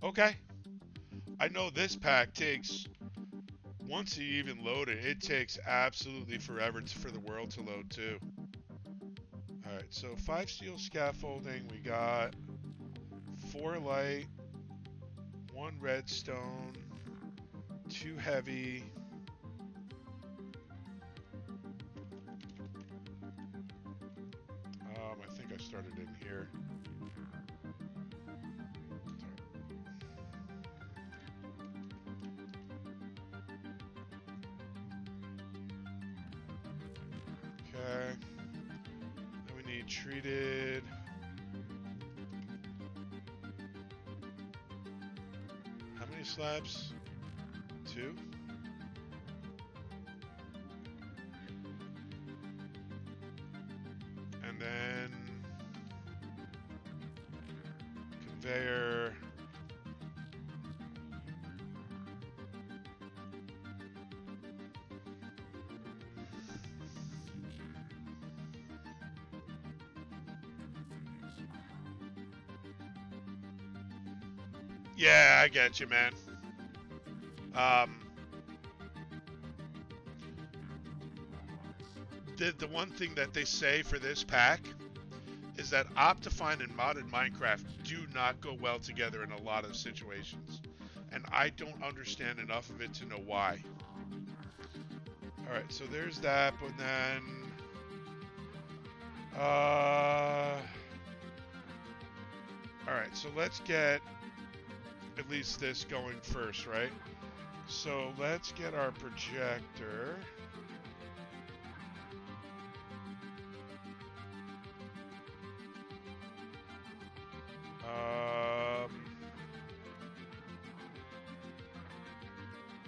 Okay. I know this pack takes, once you even load it, it takes absolutely forever for the world to load too. Alright, so 5 steel scaffolding, we got 4 light, 1 redstone, 2 heavy. I think I started in here. Okay. Then we need treated. How many slabs? 2? And then conveyor. Yeah, I get you, man. The one thing that they say for this pack is that Optifine and modded Minecraft do not go well together in a lot of situations. And I don't understand enough of it to know why. Alright, so there's that, but then... Alright, so let's get at least this going first, right? So let's get our projector.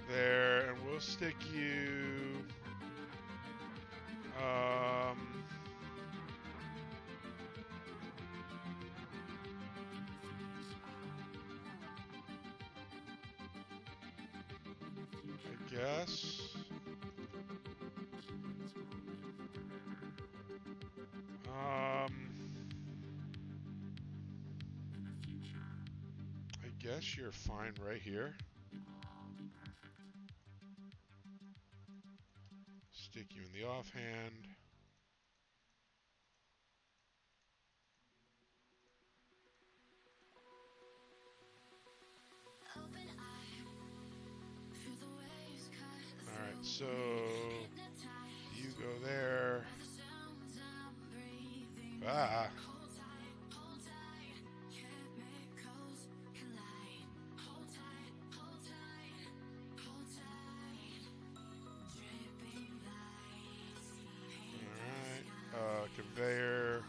There, and we'll stick you. I guess. I guess you're fine right here. Stick you in the offhand. Alright, so you go there. Ah. Alright, conveyor.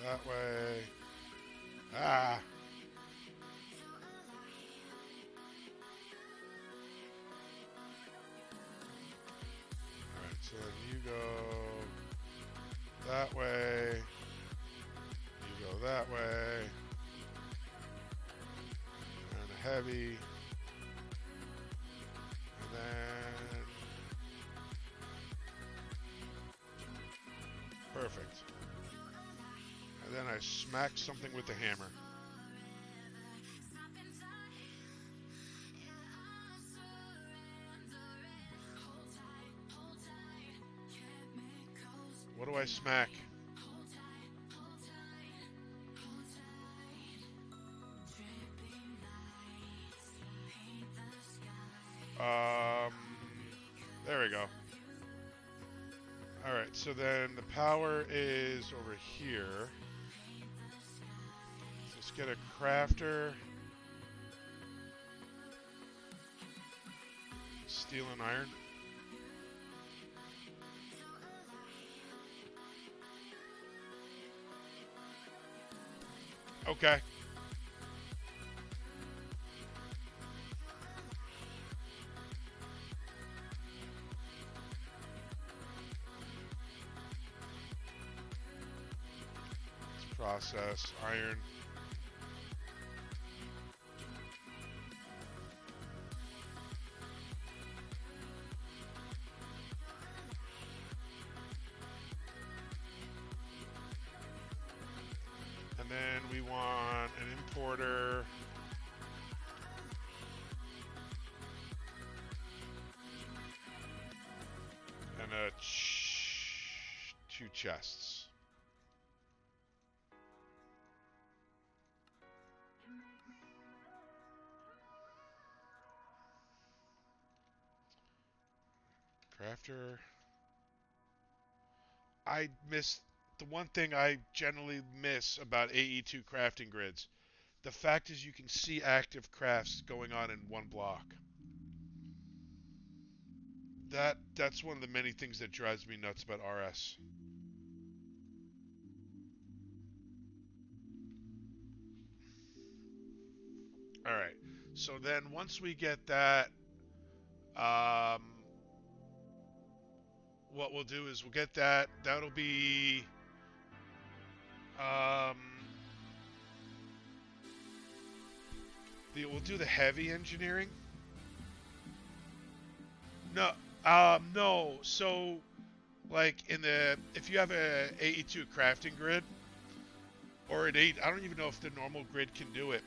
That way. Ah. Alright, so then you go that way. You go that way. And a heavy. And then... Perfect. And then I smack something with the hammer. What do I smack? There we go. Alright, so then the power is over here. Let's get a crafter. Steel and iron. Okay. Let's process iron. And then we want an importer. And two chests. Crafter. I miss the one thing I generally miss about AE2 crafting grids. The fact is you can see active crafts going on in one block. That's one of the many things that drives me nuts about RS. All right. So then once we get that, what we'll do is we'll get that. That'll be we'll do the heavy engineering. No, no. So, like if you have a AE2 crafting grid or an 8, I don't even know if the normal grid can do it.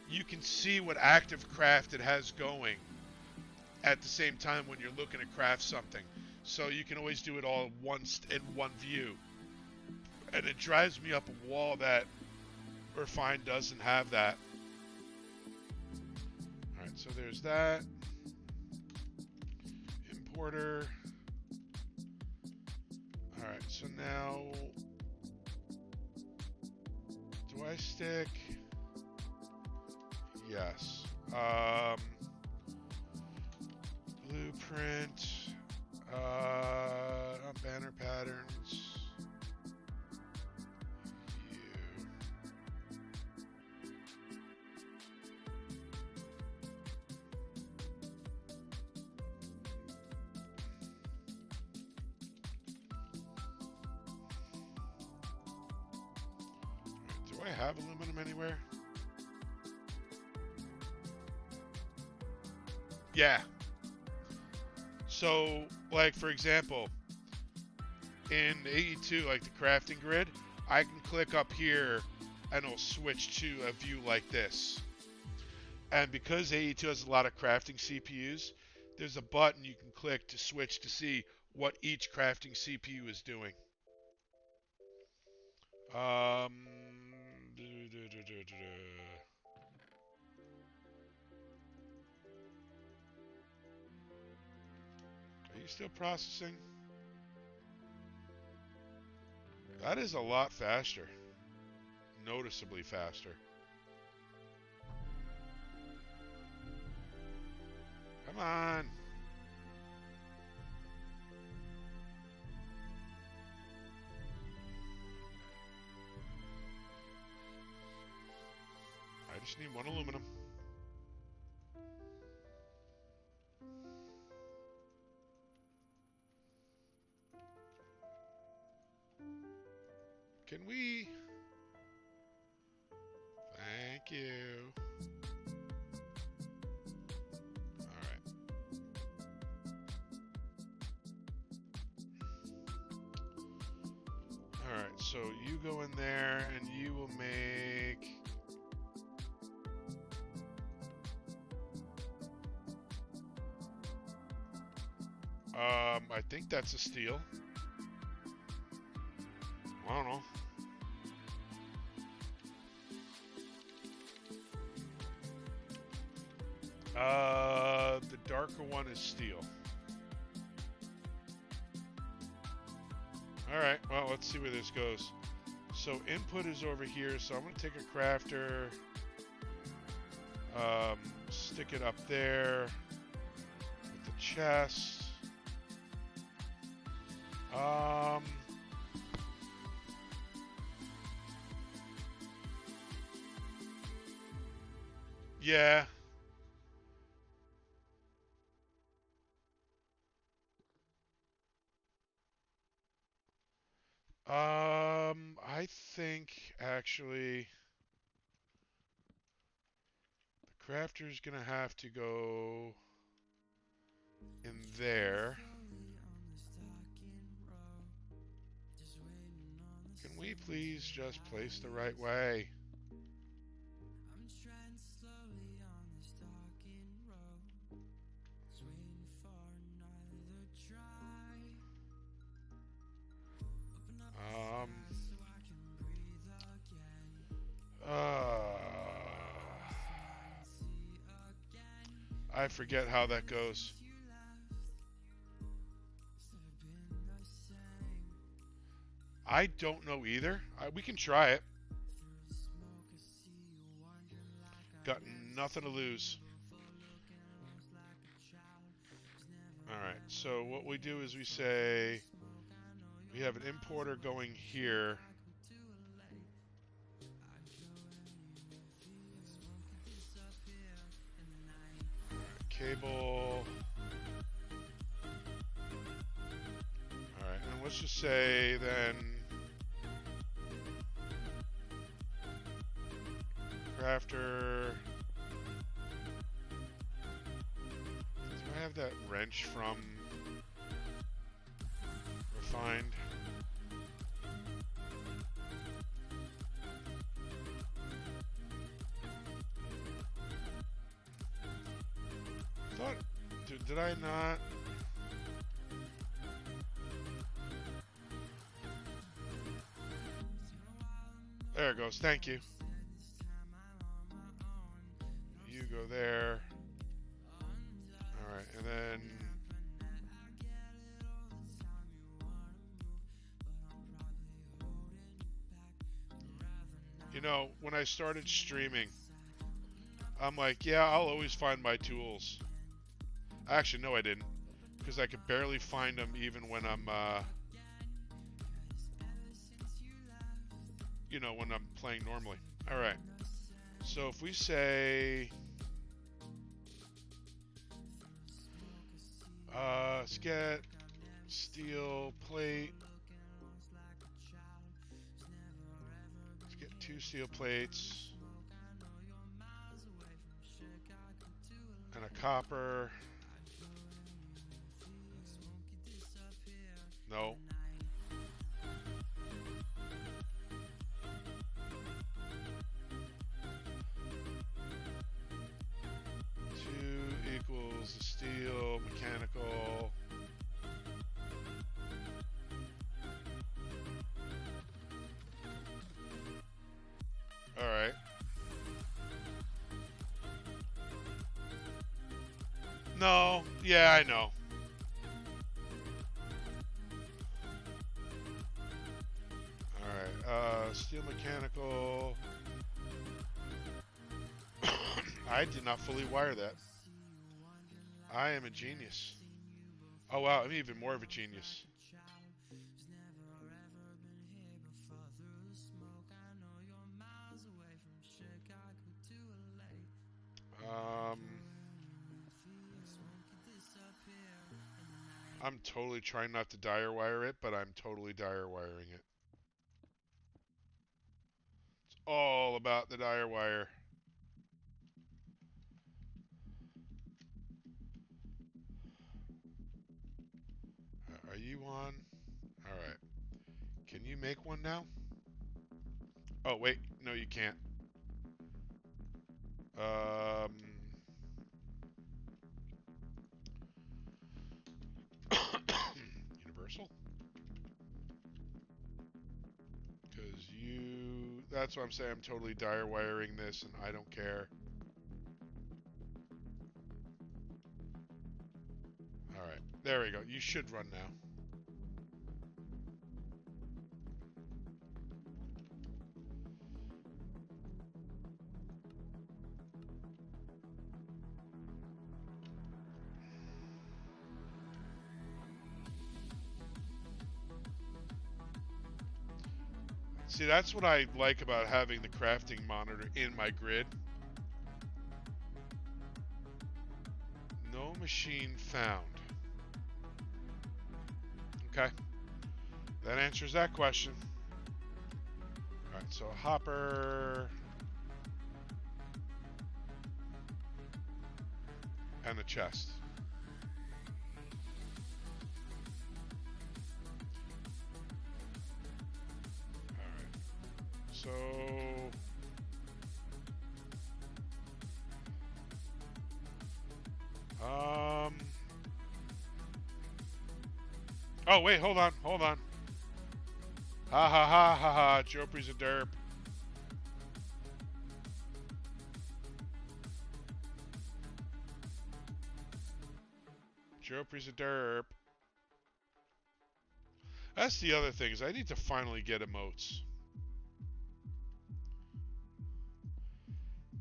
You can see what active craft it has going at the same time when you're looking to craft something. So you can always do it all once in one view. And it drives me up a wall that Refine doesn't have that. Alright, so there's that. Importer. Alright, so now do I stick? Yes. Blueprint. Banner patterns. Do I have aluminum anywhere? Yeah. So, like, for example, in AE2, like the crafting grid, I can click up here and it'll switch to a view like this. And because AE2 has a lot of crafting CPUs, there's a button you can click to switch to see what each crafting CPU is doing. Are you still processing? That is a lot faster. Noticeably faster. Come on. Just need one aluminum. Can we... Thank you. Alright. Alright, so you go in there and you will make... I think that's a steel. I don't know. The darker one is steel. Alright, well, let's see where this goes. So input is over here, so I'm going to take a crafter, stick it up there with the chest. Yeah. I think actually the crafter's gonna have to go in there. Can we please just place the right way? I forget how that goes. I don't know either. We can try it. Got nothing to lose. Alright, so what we do is we say we have an importer going here. Cable. Alright, and let's just say then crafter. Do I have that wrench from Refined? Thought, did I not? There it goes. Thank you. You go there. All right, and then you know, when I started streaming, I'm like, yeah, I'll always find my tools. Actually, no, I didn't, because I could barely find them even when I'm, you know, when I'm playing normally. All right. So if we say, let's get steel plate. Let's get 2 steel plates and a copper. No. Equals the steel, mechanical. All right. No, yeah, I know. All right, steel, mechanical. I did not fully wire that. I am a genius. Oh wow, I'm even more of a genius. I'm totally trying not to dire wire it, but I'm totally dire wiring it. It's all about the dire wire. Are you on? All right. Can you make one now? Oh, wait. No, you can't. Um, Universal? Because you... That's what I'm saying. I'm totally dire wiring this, and I don't care. All right. There we go. You should run now. See, that's what I like about having the crafting monitor in my grid. No machine found. Okay. That answers that question. Alright, so hopper. And the chest. Alright. So... Oh, wait, hold on. Ha ha ha ha ha. Jopri's a derp. Jopri's a derp. That's the other thing, is I need to finally get emotes.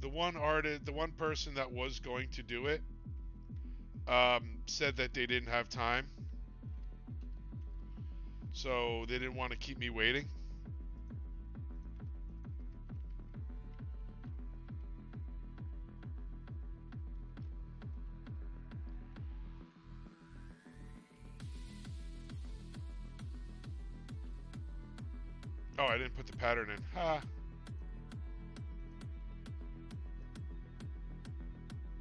The one person that was going to do it, said that they didn't have time. So they didn't want to keep me waiting. Oh, I didn't put the pattern in. Ha.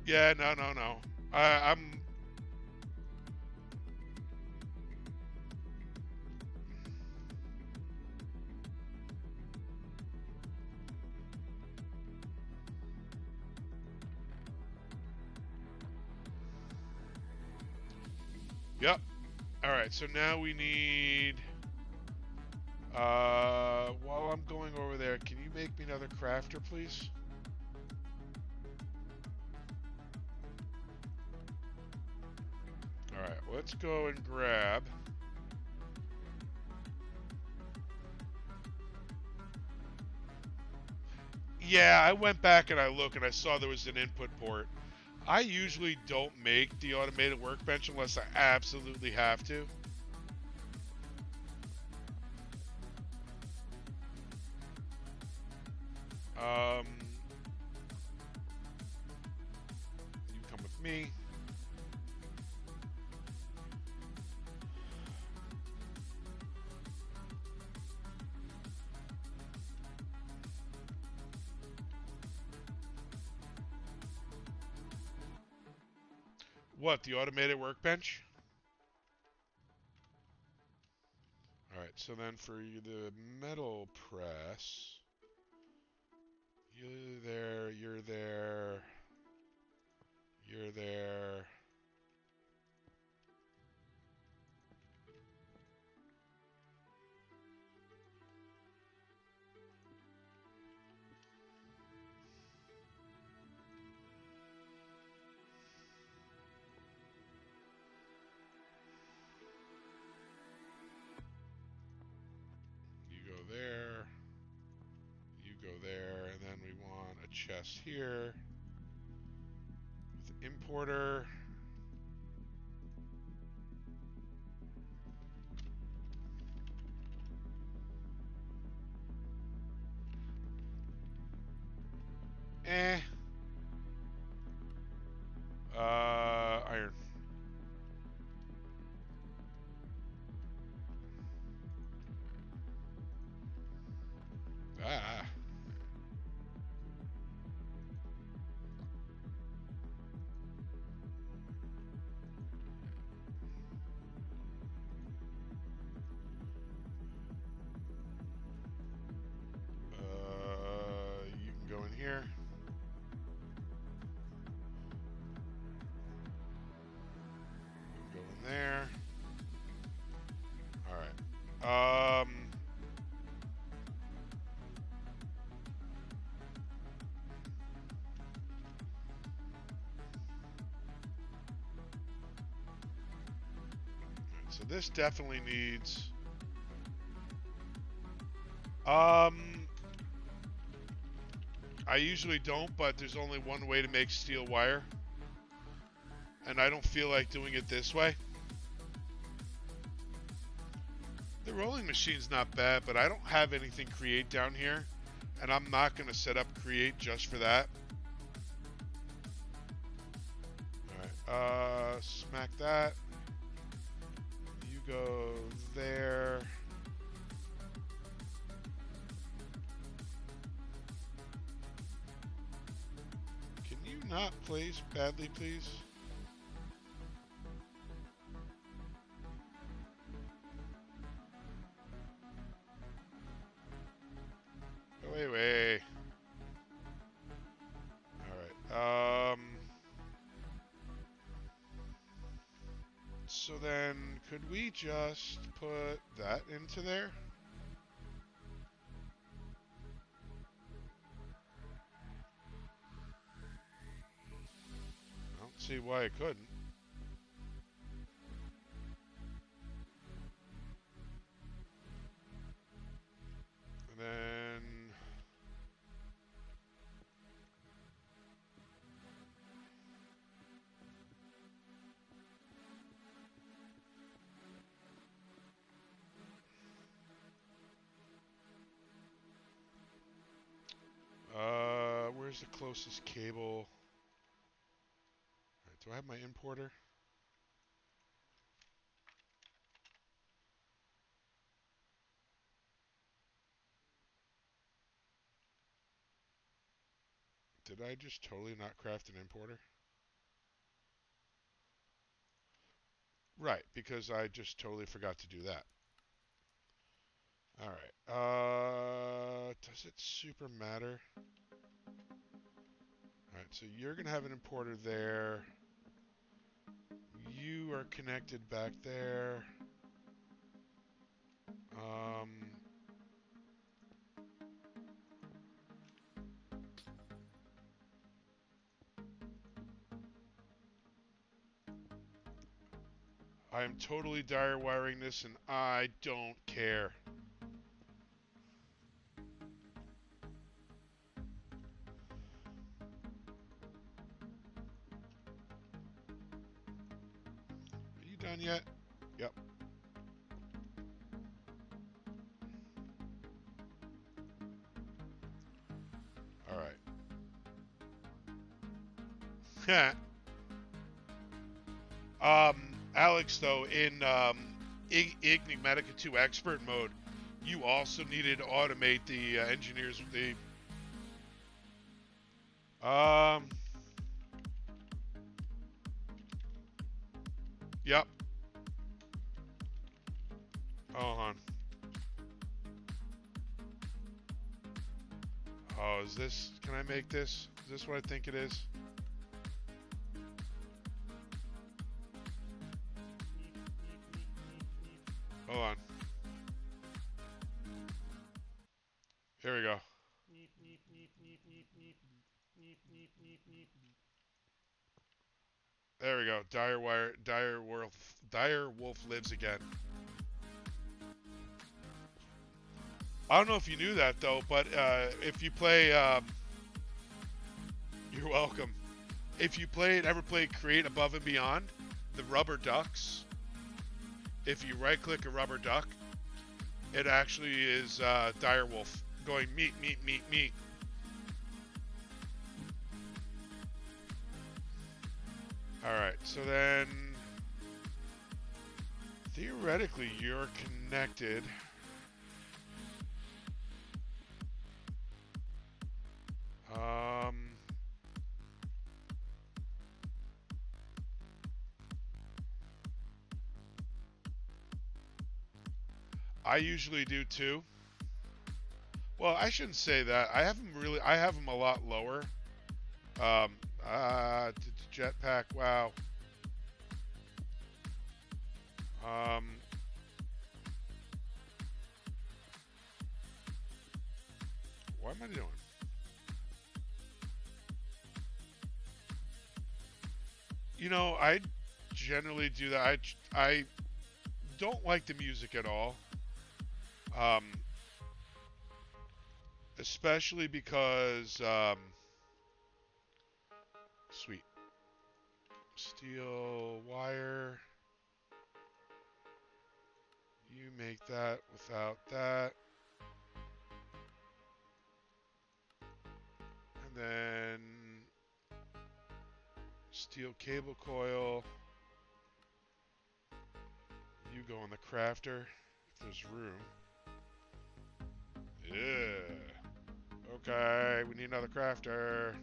Yeah, no. I'm... Yep. Alright, so now we need... while I'm going over there, can you make me another crafter, please? Alright, let's go and grab... Yeah, I went back and I looked and I saw there was an input port. I usually don't make the automated workbench unless I absolutely have to. You come with me. What, the automated workbench? Alright, so then for the metal press, you're there, you're there, you're there. You go there, you go there, and then we want a chest here with importer. Eh. So this definitely needs... I usually don't, but there's only one way to make steel wire. And I don't feel like doing it this way. The rolling machine's not bad, but I don't have anything create down here. And I'm not going to set up create just for that. Alright, smack that. You go there. Can you not place badly, please? Wait. Alright, so then, could we just put that into there? I don't see why I couldn't. And then... where's the closest cable? Right, do I have my importer? Did I just totally not craft an importer? Right, because I just totally forgot to do that. Alright, does it super matter? Alright, so you're going to have an importer there. You are connected back there. I am totally dire wiring this and I don't care. Are you done yet? Yep. Alright. Alex, though, in Enigmatica 2 Expert mode, you also needed to automate the engineers with the... Yep. Hold on. Oh, is this... Can I make this? Is this what I think it is? Hold on. Here we go. There we go. Dire Wolf lives again. I don't know if you knew that though, but if you play, you're welcome. If you ever played Create Above and Beyond, the rubber ducks. If you right-click a rubber duck, it actually is Dire Wolf going meat. Alright, so then theoretically you're connected. I usually do too. Well, I shouldn't say that. I have them a lot lower. Jetpack, wow. What am I doing? You know, I generally do that. I don't like the music at all. Um, especially because, sweet. Steel wire. You make that without that. And then steel cable coil. You go in the crafter if there's room. Yeah. Okay, we need another crafter.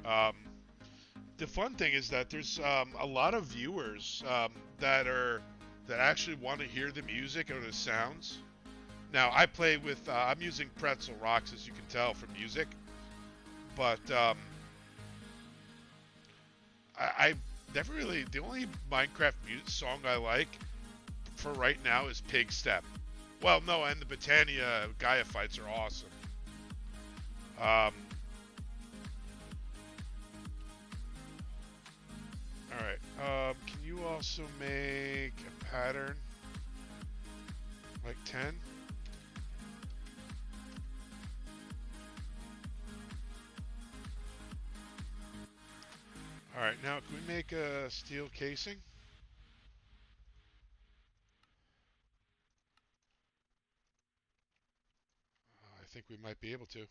Um, the fun thing is that there's a lot of viewers that actually want to hear the music or the sounds. Now I play with I'm using pretzel rocks, as you can tell from music, but I never really, the only Minecraft music song I like for right now is Pig Step. Well, no, and the Britannia Gaia fights are awesome. Alright, can you also make a pattern? Like 10? Alright, now can we make a steel casing? I think we might be able to.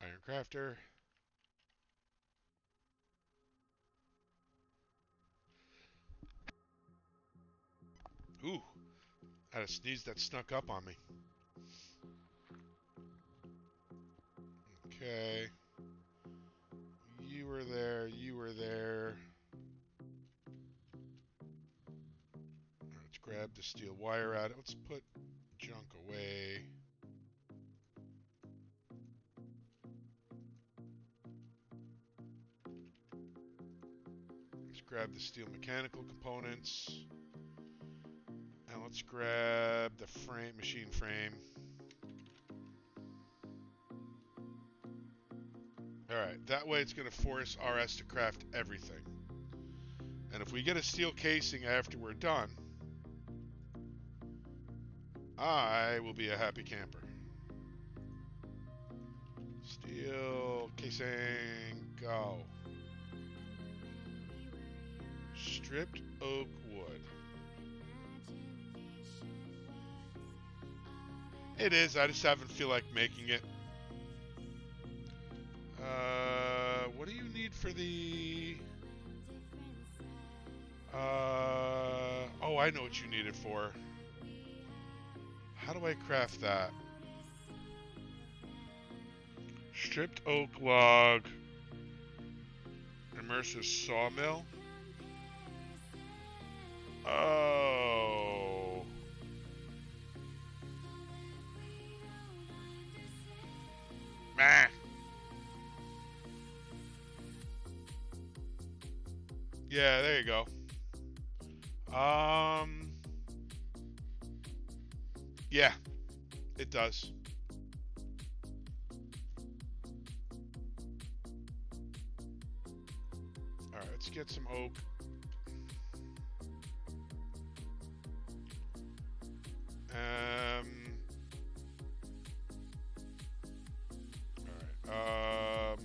Iron crafter. Ooh, I had a sneeze that snuck up on me. Okay. You were there, you were there. Let's grab the steel wire out. Let's put junk away. Let's grab the steel mechanical components. And let's grab the frame, machine frame. Alright, that way it's going to force RS to craft everything. And if we get a steel casing after we're done, I will be a happy camper. Steel casing, go. Stripped oak wood. It is, I just haven't feel like making it. What do you need for the... oh, I know what you need it for. How do I craft that? Stripped oak log. Immersive sawmill. Oh. Meh. Yeah, there you go. Yeah, it does. Alright, let's get some oak. Alright,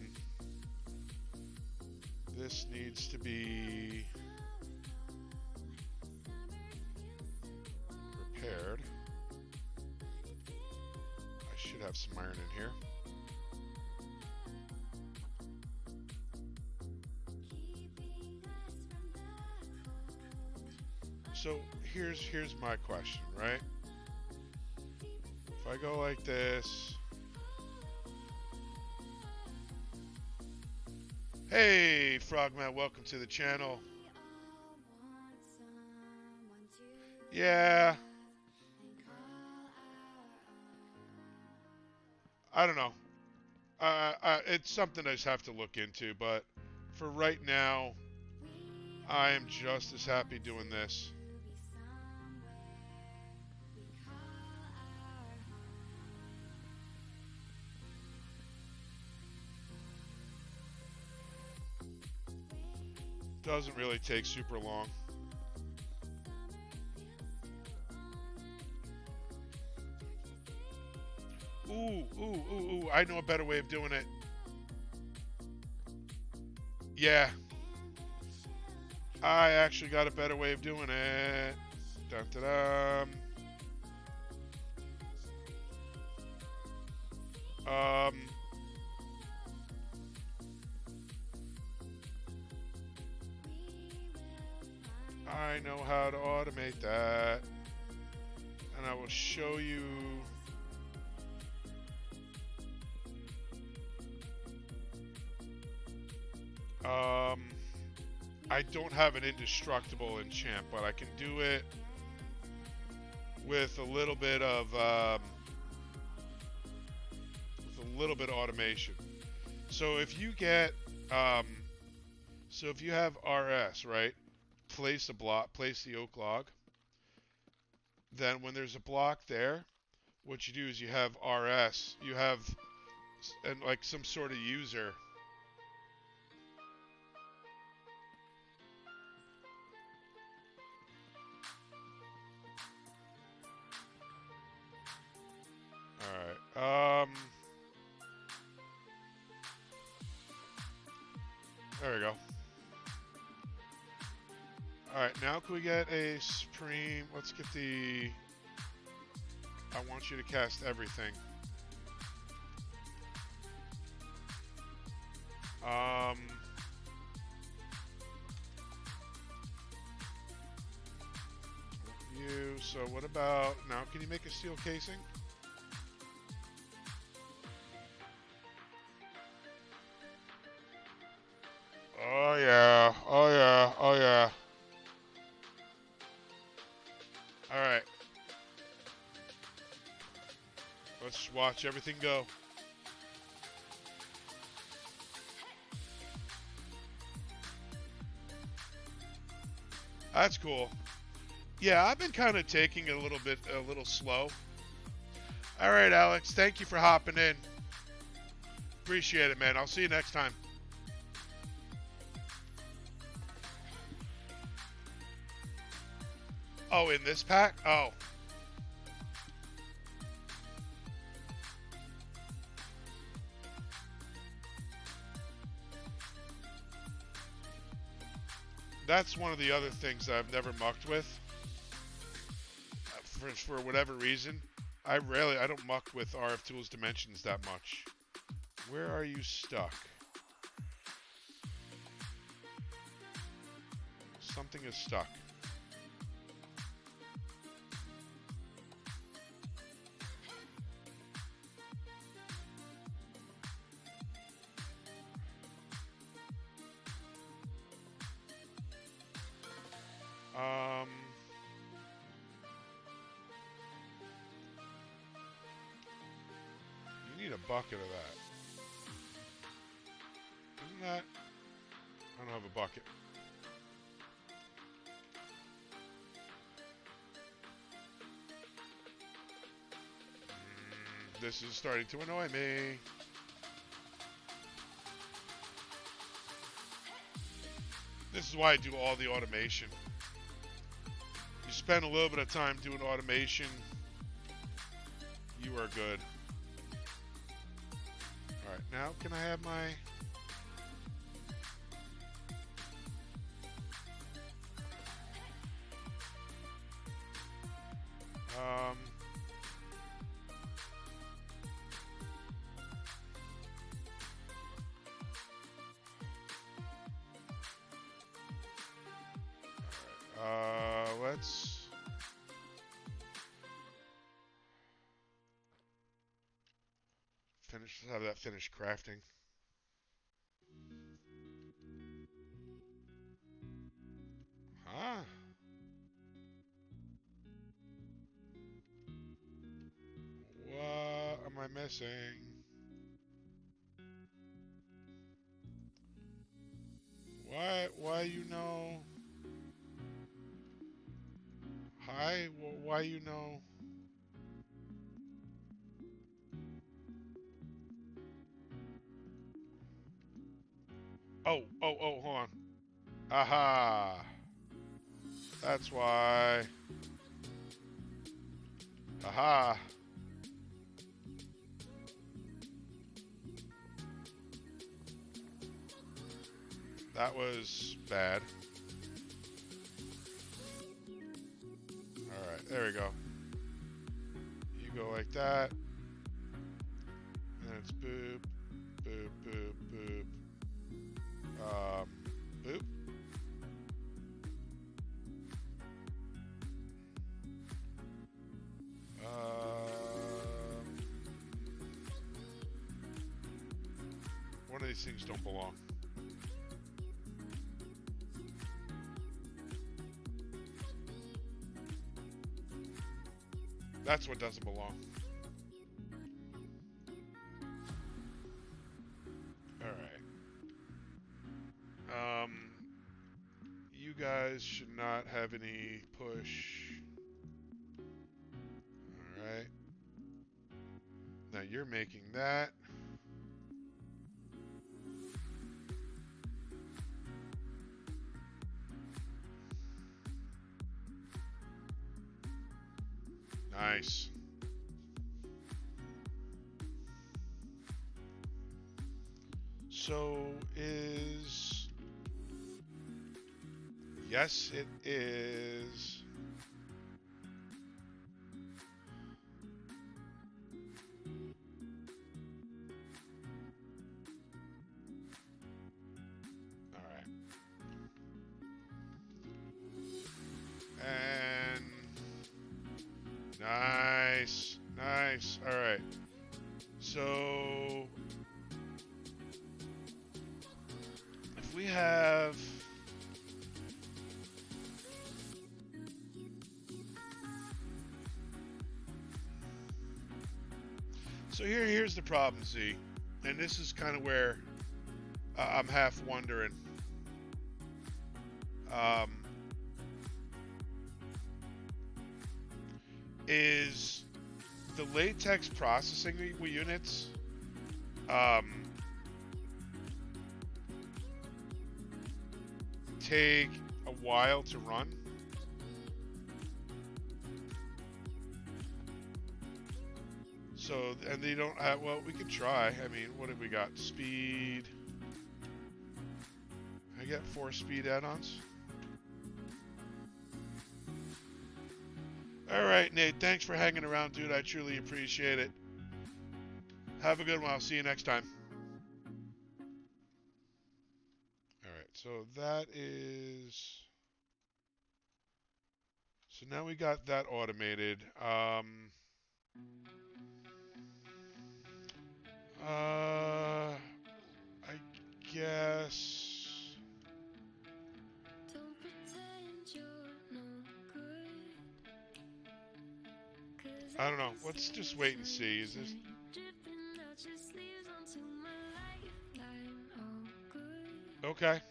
this needs to be repaired. I should have some iron in here. So here's my question, right? If I go like this. Hey, Frogman, welcome to the channel. Yeah. I don't know. It's something I just have to look into, but for right now, I am just as happy doing this. Doesn't really take super long. Ooh, I know a better way of doing it. Yeah, I actually got a better way of doing it. Dun, dun, dun. I know how to automate that, and I will show you. I don't have an indestructible enchant, but I can do it with a little bit of automation. So if you get so if you have RS, right? Place the oak log. Then when there's a block there, what you do is you have RS, you have and like some sort of user. All right. There we go. All right. Now can we get a supreme? Let's get the. I want you to cast everything. You. So what about now? Can you make a steel casing? Oh yeah. Oh yeah. Oh yeah. All right. Let's watch everything go. That's cool. Yeah, I've been kind of taking it a little slow. All right, Alex. Thank you for hopping in. Appreciate it, man. I'll see you next time. Oh, in this pack? Oh. That's one of the other things that I've never mucked with. For whatever reason, I don't muck with RF Tools Dimensions that much. Where are you stuck? Something is stuck. You need a bucket of that. Isn't that? I don't have a bucket. This is starting to annoy me. This is why I do all the automation. You spend a little bit of time doing automation, you are good. Alright, now can I have my... let's... have that finished crafting. Huh? What am I missing? Why you know? Hi, why you know? Oh, hold on. Aha! That's why. Aha! That was bad. Alright, there we go. You go like that. And it's boop, boop, boop, boop. Boop. One of these things don't belong. That's what doesn't belong. Alright. You guys should not have any push. Alright. Now you're making that. Nice. So is... Yes, it is. All right. And nice, nice. All right. So if we have here's the problem, Z, and this is kind of where I'm half wondering. Is the latex processing units take a while to run? So, and they don't have, well, we could try. I mean, what have we got? Speed. I get 4 speed add-ons. All right, Nate, thanks for hanging around, dude. I truly appreciate it. Have a good one. I'll see you next time. All right, so that is... So now we got that automated. I guess... Don't pretend you're no good. I don't know. Let's just wait and see. Is this... Okay.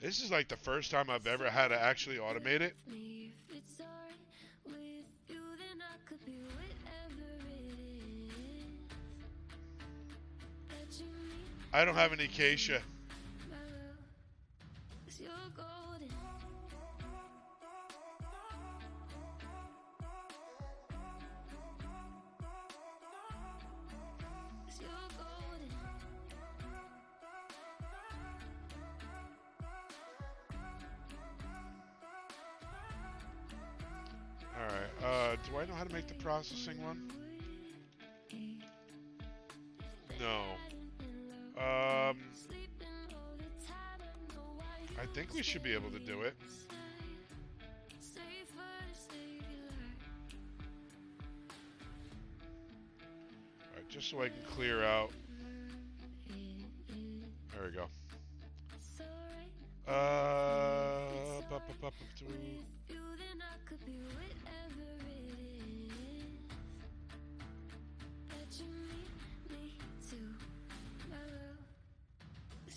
This is like the first time I've ever had to actually automate it. I don't have any acacia. Alright, do I know how to make the processing one? No. I think we should be able to do it. Alright, just so I can clear out. There we go.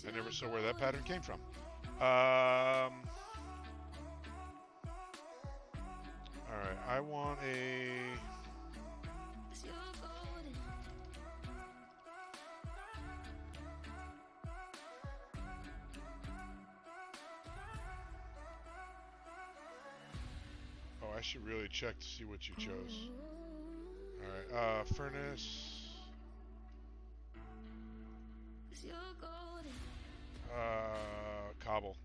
I never saw where that pattern came from. Alright, I want a... Oh, I should really check to see what you chose. Alright, furnace. Cobble.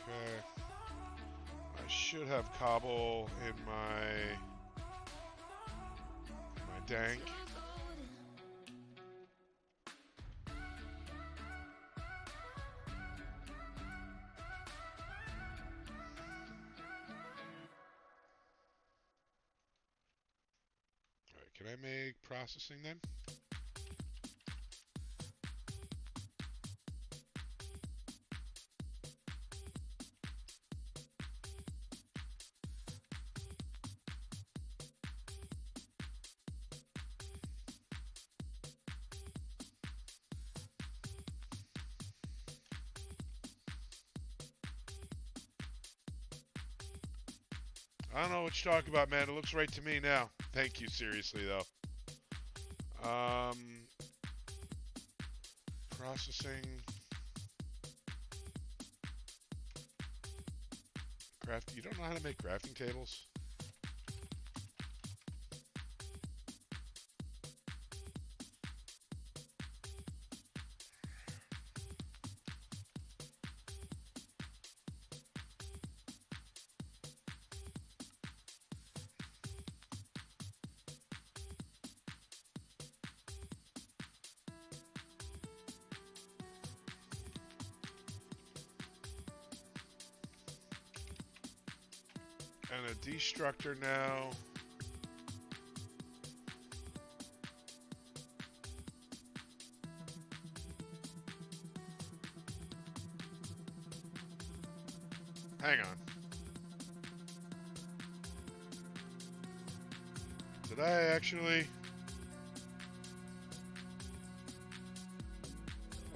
Okay. I should have cobble in my dank. Alright, can I make processing then? I don't know what you're talking about, man. It looks right to me now. Thank you, seriously, though. Processing. Craft. You don't know how to make crafting tables? And a destructor now. Hang on. Did I actually?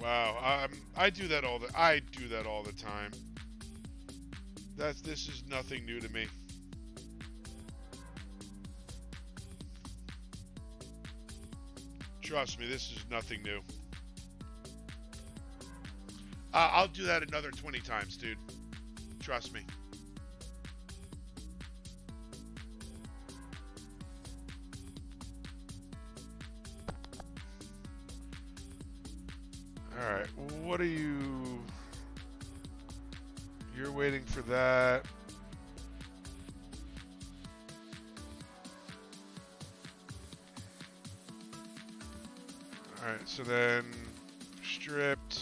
Wow, I do that all the time. This is nothing new to me. Trust me, this is nothing new. I'll do that another 20 times, dude. Trust me. Alright, what are you... You're waiting for that. Alright, so then... Stripped.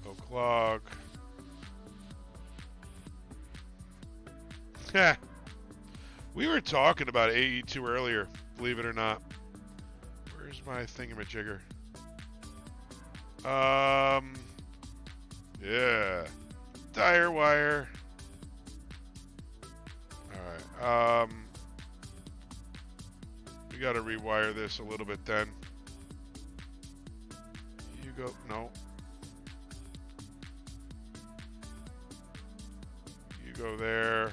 Oak log. Yeah. We were talking about AE2 earlier, believe it or not. Where's my thingamajigger? Yeah. Dire wire. Alright, we gotta rewire this a little bit then. You go, no. You go there.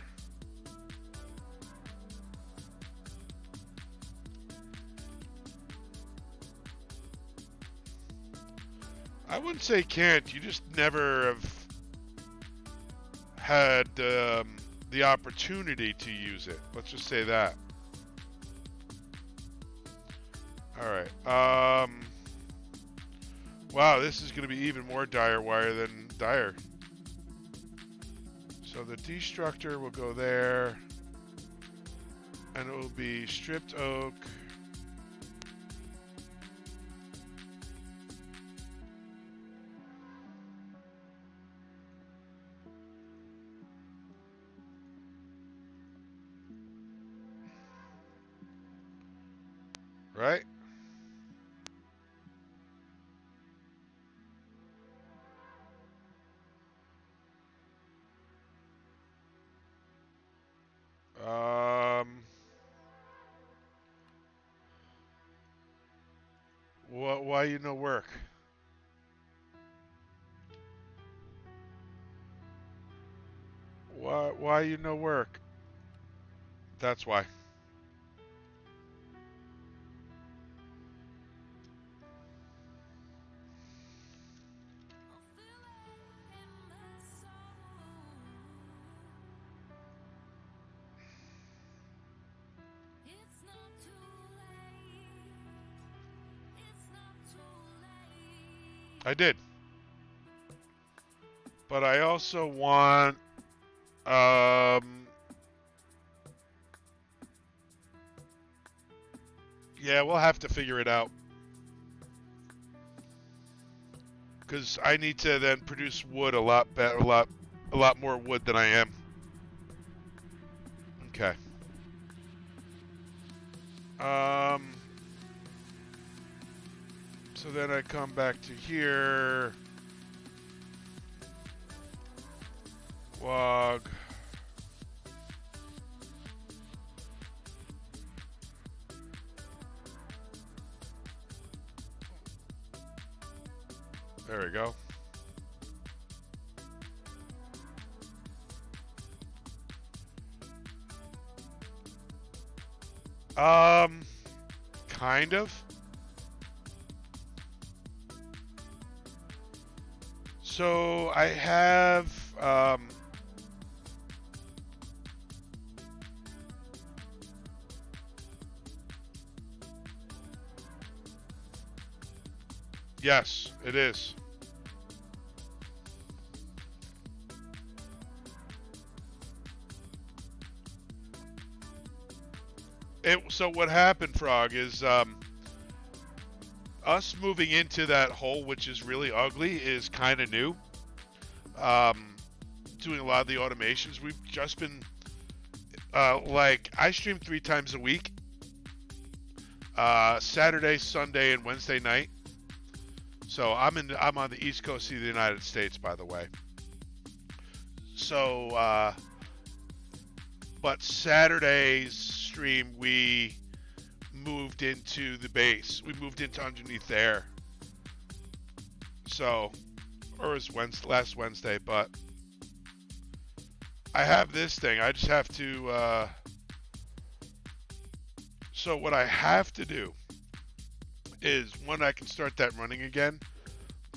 I wouldn't say can't. You just never have had the opportunity to use it. Let's just say that. Alright. Wow, this is going to be even more dire wire than dire. So the destructor will go there. And it will be stripped oak. Right? why you no work? Why you no work? That's why. I did. But I also want yeah, we'll have to figure it out. Cuz I need to then produce wood a lot better, a lot more wood than I am. Okay. So then I come back to here. Log. There we go. Kind of. So I have, yes, it is. So what happened, Frog, is us moving into that hole, which is really ugly, is kind of new. Doing a lot of the automations. We've just been, like, I stream 3 times a week. Saturday, Sunday, and Wednesday night. So I'm on the East Coast of the United States, by the way. So, but Saturday's stream, we moved into the base. We moved into underneath there. So, or it was last Wednesday, but I have this thing. I just have to, so what I have to do is, when I can start that running again,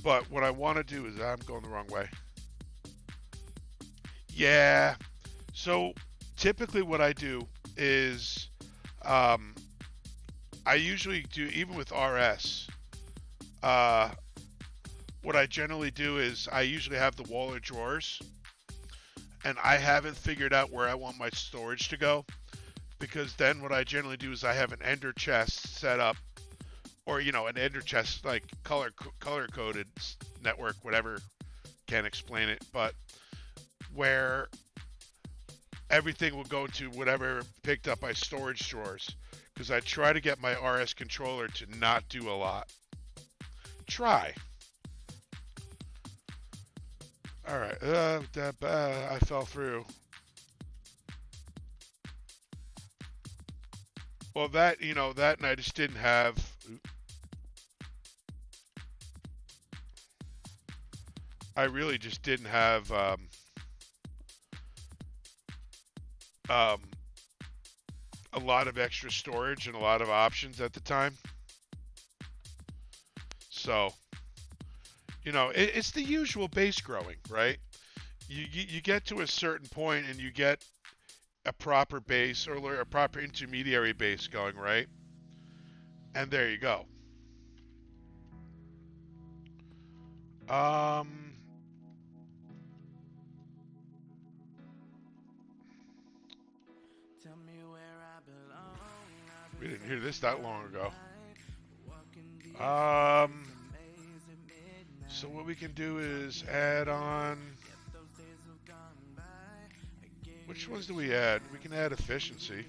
but what I want to do is, I'm going the wrong way. Yeah. So typically what I do is, I usually do, even with RS, what I generally do is I usually have the wall of drawers, and I haven't figured out where I want my storage to go, because then what I generally do is I have an ender chest set up, or, you know, an ender chest, like color coded network, whatever, can't explain it, but where everything will go to whatever picked up my storage drawers, because I try to get my RS controller to not do a lot. Try. All right. I fell through. Well, that, you know, that, and I just didn't have. I really just didn't have a lot of extra storage and a lot of options at the time. So, you know, it's the usual base growing, right? You get to a certain point and you get a proper base, or a proper intermediary base going, right? And there you go. We didn't hear this that long ago. So what we can do is add on. Which ones do we add? We can add efficiency.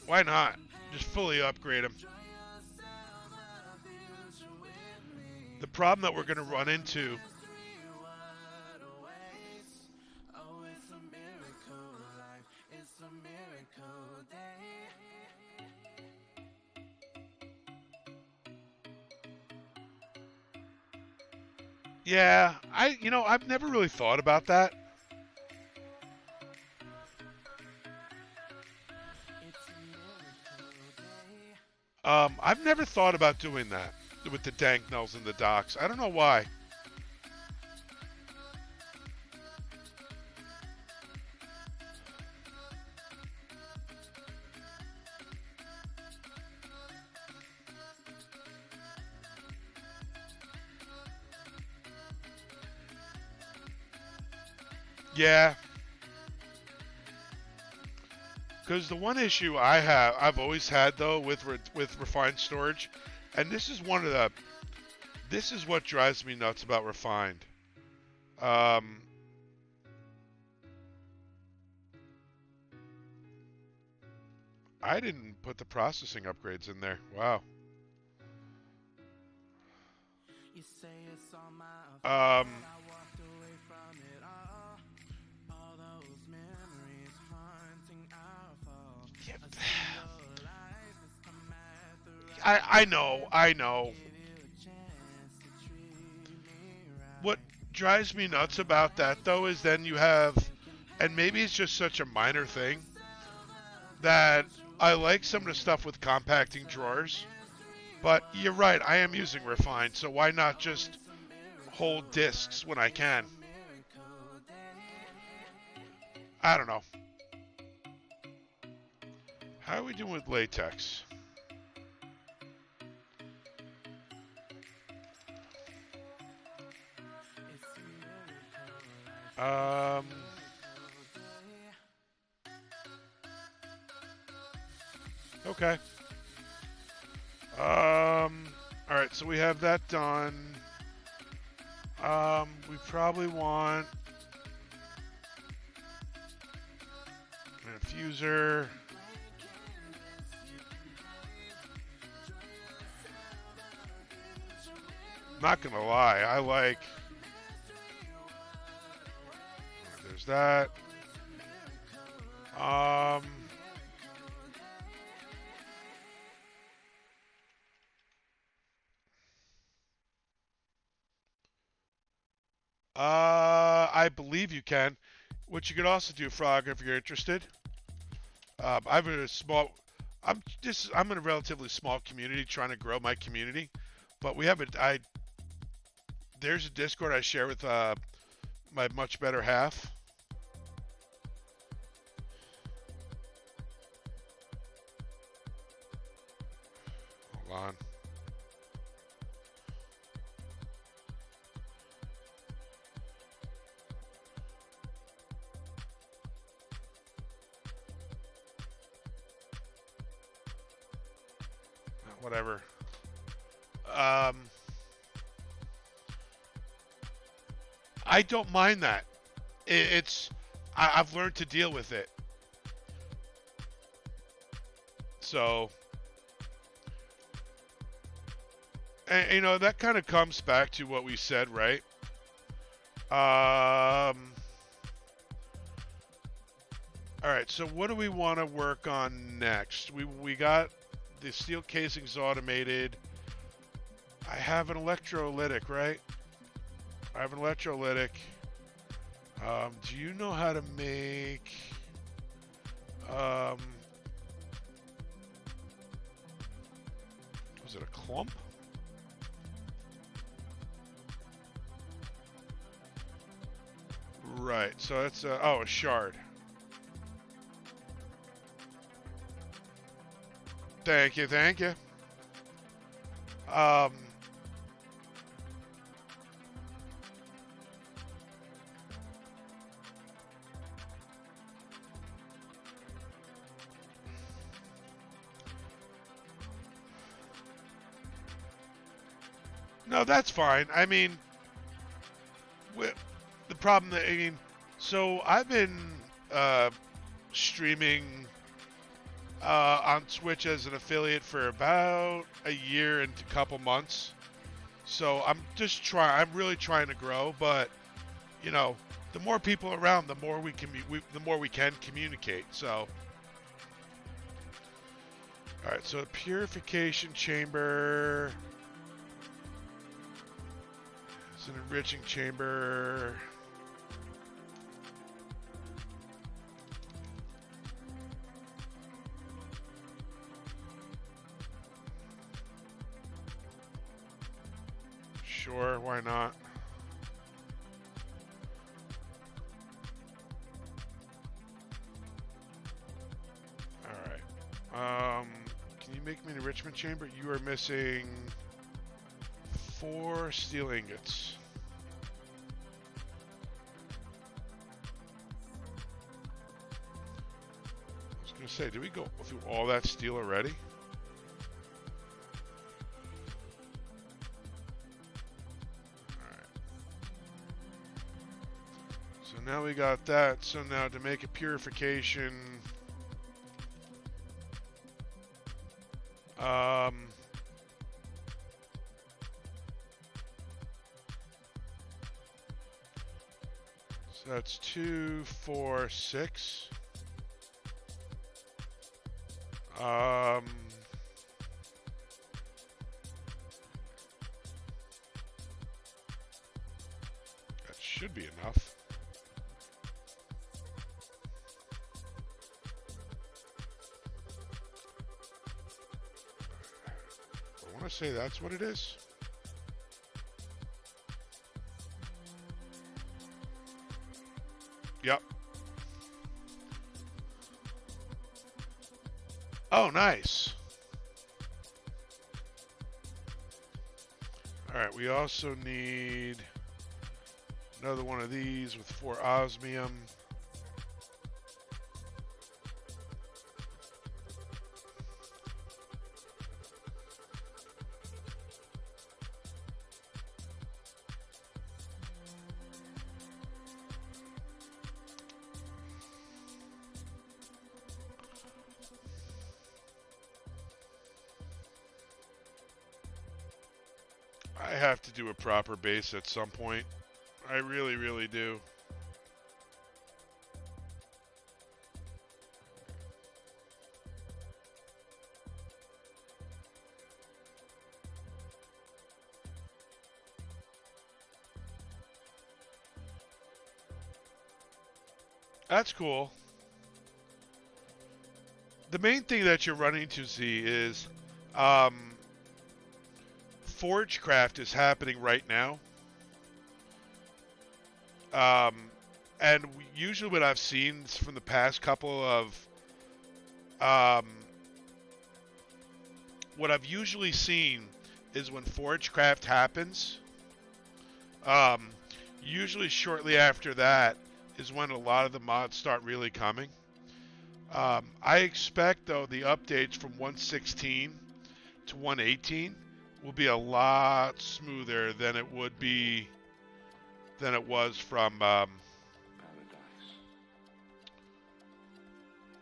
Why not? Just fully upgrade them. The problem that we're going to run into. Yeah, I've never really thought about that. I've never thought about doing that with the dank nulls and the docks. I don't know why. Yeah, because the one issue I've always had though with refined storage, and this is what drives me nuts about refined. Um, I didn't put the processing upgrades in there. Wow. You say it's all my fault. Um, I walked away from it all those memories haunting our fall. yeah, A single life has come at the I right know, time. I know. Give you a chance to treat me What right. drives me nuts about that though is then you have, and maybe it's just such a minor thing that I like some of the stuff with compacting drawers. But you're right, I am using refined, so why not just hold discs when I can? I don't know. How are we doing with latex? Um, okay. All right, so we have that done. We probably want an infuser. Not gonna lie, I like. There's that. Um, I believe you can. What you could also do, Frog, if you're interested. I have a small. I'm in a relatively small community, trying to grow my community, but we have a. I there's a Discord I share with my much better half. Hold on. Whatever. Um, I don't mind that. It's I've learned to deal with it. So, and, that kind of comes back to what we said, right? All right. So, what do we want to work on next? We got the steel casings automated. I have an electrolytic, right? I have an electrolytic. Do you know how to make? Was it a clump? Right. So that's a shard. Thank you. Thank you. Um, no, that's fine. I mean, the problem that so I've been uh, streaming on Twitch as an affiliate for about a year and a couple months. So I'm really trying to grow, but the more people around, the more the more we can communicate. So, all right. So purification chamber. Is It's an enriching chamber. Sure, why not? Alright. Can you make me an enrichment chamber? You are missing 4 steel ingots. I was gonna say, did we go through all that steel already? Now we got that, so now to make a purification, so that's 2, 4, 6. That should be enough. I want to say that's what it is. Yep. Oh, nice. All right, we also need another one of these with 4 osmium. I have to do a proper base at some point. I really, really do. That's cool. The main thing that you're running to see is Forgecraft is happening right now. And usually what I've seen from the past couple of what I've usually seen is when Forgecraft happens, usually shortly after that is when a lot of the mods start really coming. I expect, though, the updates from 1.16 to 1.18 will be a lot smoother than it was from. Are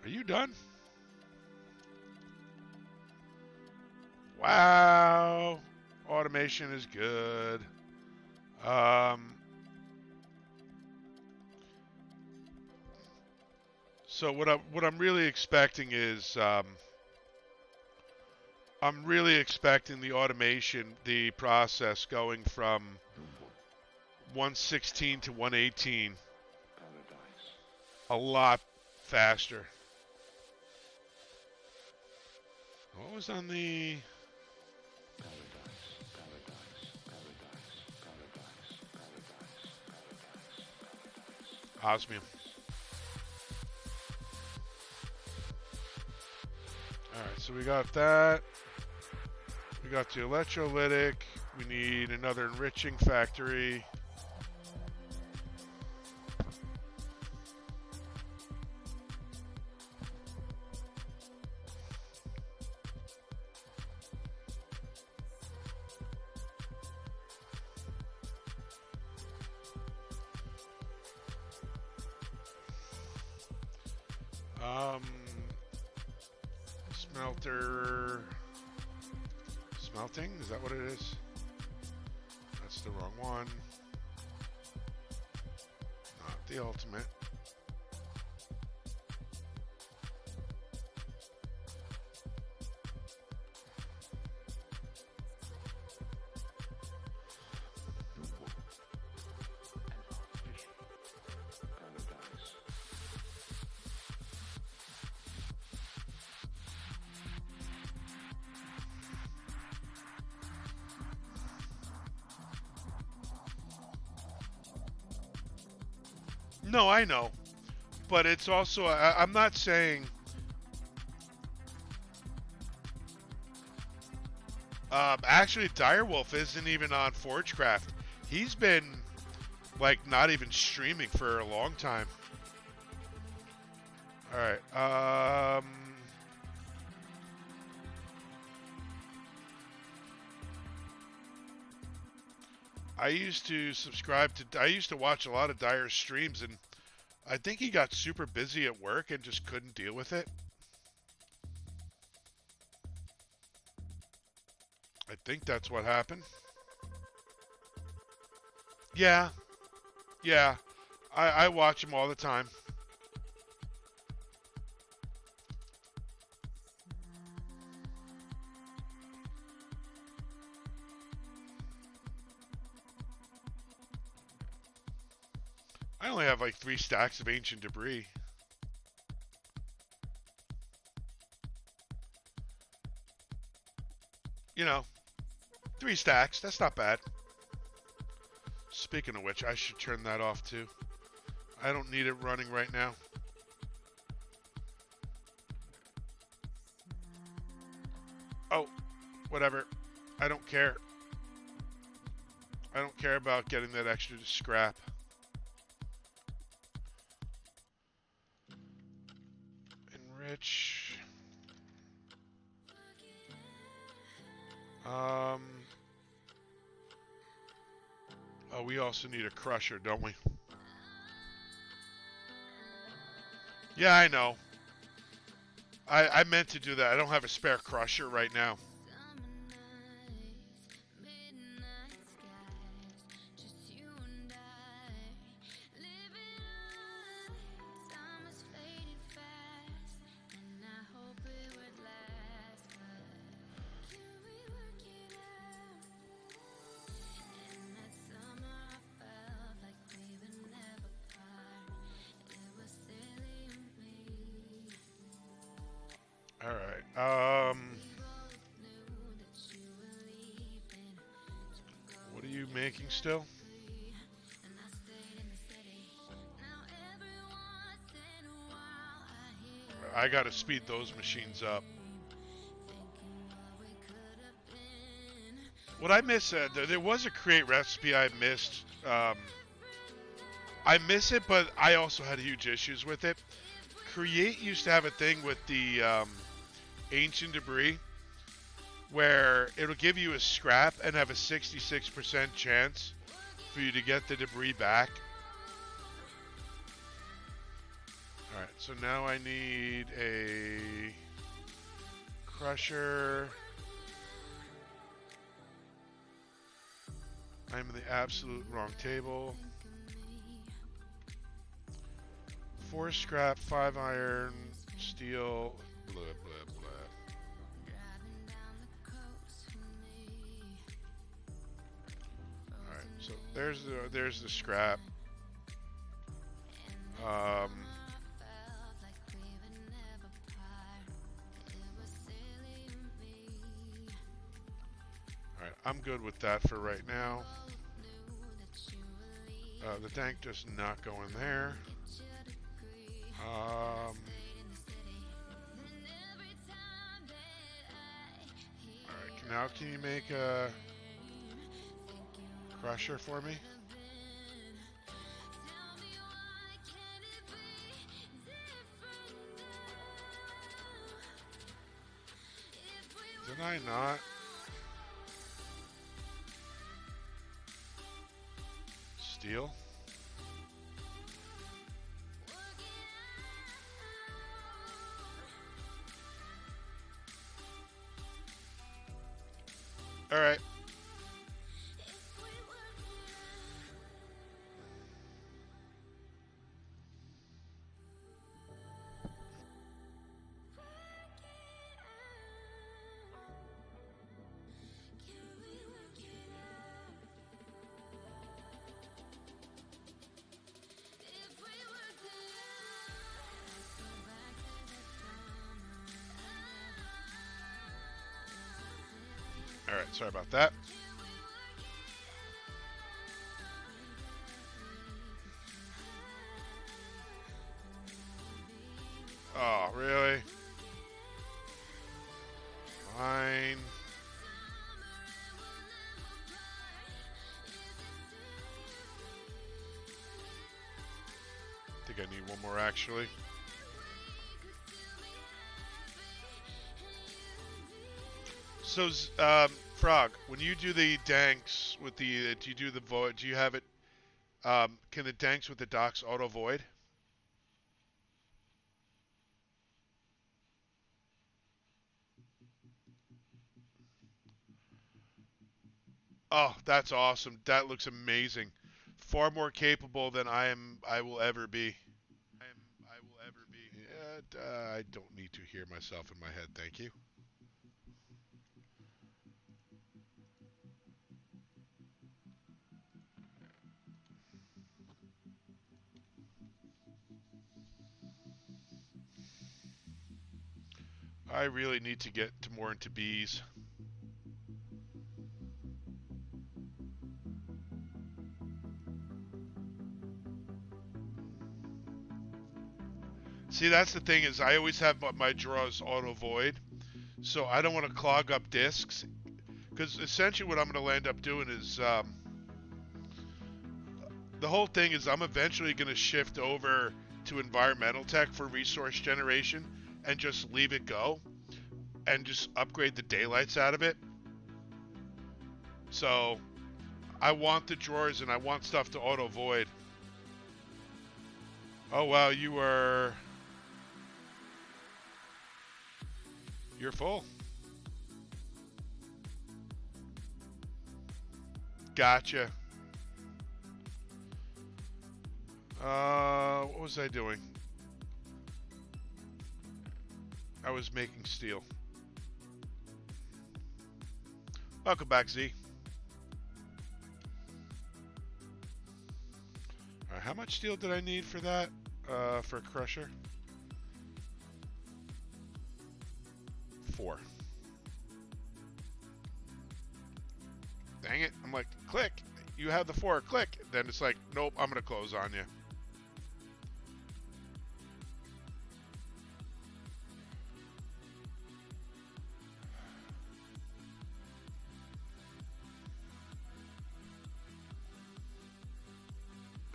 you done? Wow, automation is good. So what I'm really expecting is I'm really expecting the automation, the process going from 1.16 to 1.18 a lot faster. What was on the osmium? Alright, so we got that. We got the electrolytic. We need another enriching factory. Smelter. Smelting? Is that what it is? That's the wrong one. Not the ultimate. No, I know, but it's also I'm not saying. Actually, Direwolf isn't even on Forgecraft. He's been like not even streaming for a long time. All right. I used to subscribe to. I used to watch a lot of Dyer's streams, and I think he got super busy at work and just couldn't deal with it. I think that's what happened. Yeah, yeah. I watch him all the time. I only have like 3 stacks of ancient debris. You know, 3 stacks. That's not bad. Speaking of which, I should turn that off too. I don't need it running right now. Oh, whatever. I don't care. I don't care about getting that extra scrap. Enrich. Oh, we also need a crusher, don't we? Yeah, I know. I meant to do that. I don't have a spare crusher right now. All right. What are you making still? I gotta speed those machines up. What I miss, there was a create recipe I missed. I miss it, but I also had huge issues with it. Create used to have a thing with the ancient debris where it'll give you a scrap and have a 66% chance for you to get the debris back. Alright, so now I need a crusher. I'm in the absolute wrong table. 4 scrap, 5 iron, steel, blah, blah, blah. Alright, so there's the scrap. Alright, I'm good with that for right now. The tank does not go in there. Alright, now can you make a crusher for me? Did I not? Steel? All right. All right, sorry about that. Oh, really? Fine. I think I need one more actually. So, Frog, when you do the danks with the, do you do the void? Do you have it? Can the danks with the docks auto void? Oh, that's awesome. That looks amazing. Far more capable than I will ever be. I will ever be. Yeah, I don't need to hear myself in my head. Thank you. I really need to get to more into bees. See, that's the thing is I always have my drawers auto void, so I don't want to clog up disks. Because essentially what I'm going to end up doing is the whole thing is I'm eventually going to shift over to environmental tech for resource generation and just leave it go and just upgrade the daylights out of it. So I want the drawers and I want stuff to auto void. Oh wow, you're full. Gotcha. What was I doing? I was making steel. Welcome back, Z. Alright, how much steel did I need for that? For a crusher? 4. Dang it. I'm like, click. You have the 4. Click. Then it's like, nope, I'm going to close on you.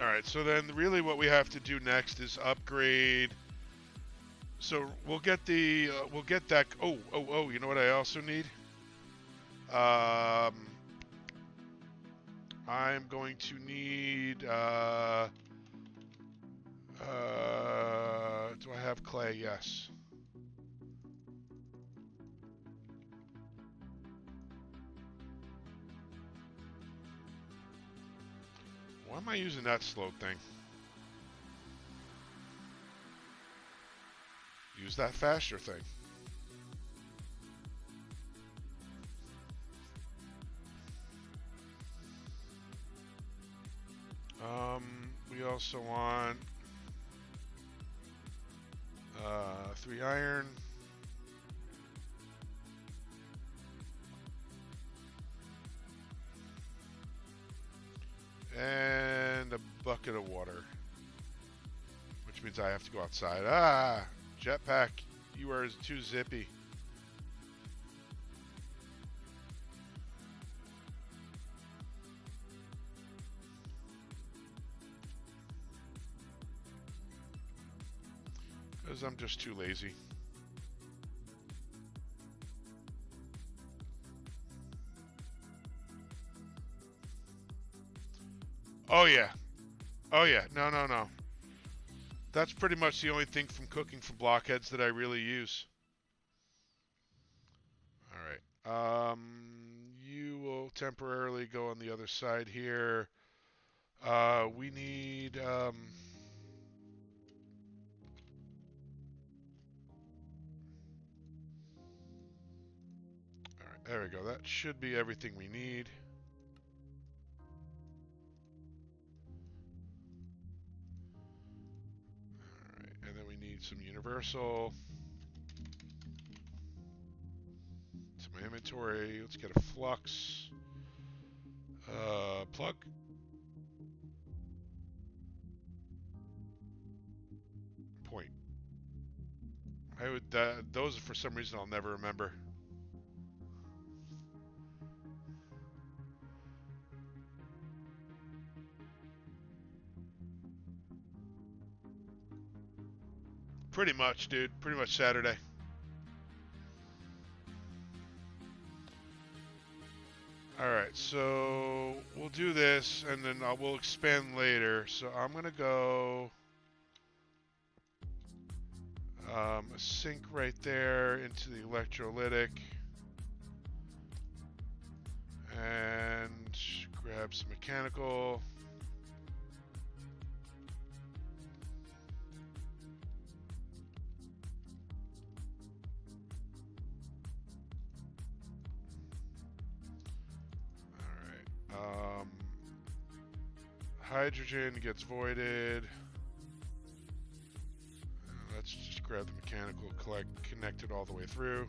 Alright, so then really what we have to do next is upgrade. So we'll get that. Oh, you know what I also need? I'm going to need, do I have clay? Yes. Why am I using that slope thing? Use that faster thing. We also want 3 iron. And a bucket of water. Which means I have to go outside. Ah! Jetpack, you are too zippy. Because I'm just too lazy. Oh yeah. Oh yeah. No. That's pretty much the only thing from cooking from blockheads that I really use. Alright. You will temporarily go on the other side here. We need, Alright, there we go. That should be everything we need. Alright, and then we need some universal. To my inventory. Let's get a flux. Plug. Point. I would. Those for some reason I'll never remember. Pretty much, dude. Pretty much Saturday. Alright, so we'll do this, and then we'll expand later. So I'm going to go a sink right there into the electrolytic. And grab some mechanical. Hydrogen gets voided. Let's just grab the mechanical, connect it all the way through.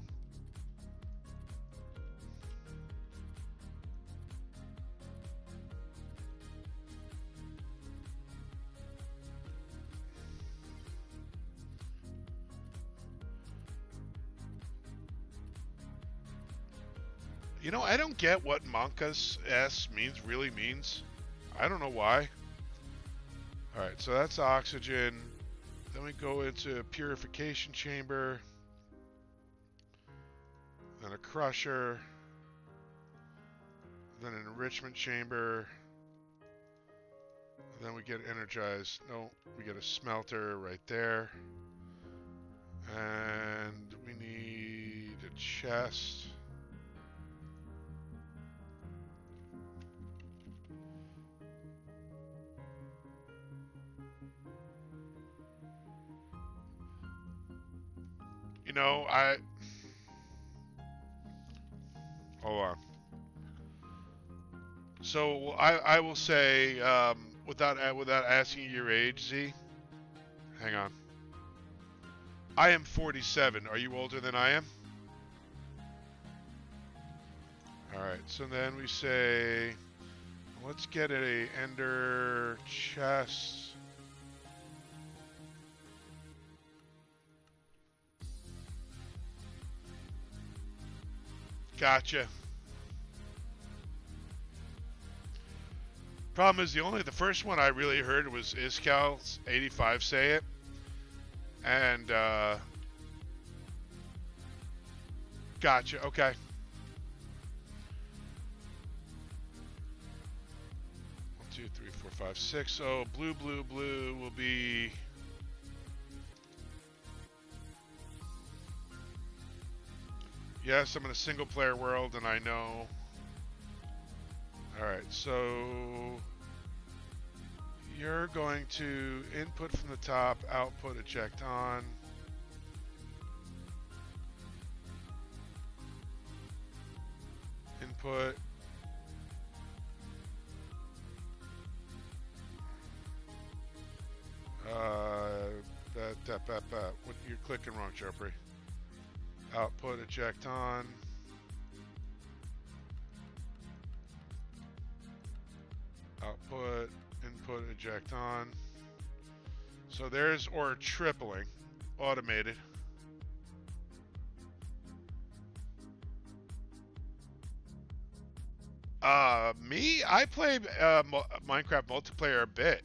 You know, I don't get what Manka's S really means. I don't know why. Alright, so that's oxygen. Then we go into a purification chamber. Then a crusher. Then an enrichment chamber. Then we get energized. No, we get a smelter right there. And we need a chest. You know, hold on. So I will say, without asking your age, Z. Hang on. I am 47. Are you older than I am? All right. So then we say, let's get a ender chest. Gotcha. Problem is, the first one I really heard was Iscal's 85 say it. And, gotcha, okay. 1, 2, 3, 4, 5, 6. So blue will be... Yes, I'm in a single player world and I know. Alright, so you're going to input from the top, output eject on. Input. What, you're clicking wrong, Jeffrey. Output eject on. Output, input eject on. So there's or tripling, automated. Me, I play Minecraft multiplayer a bit.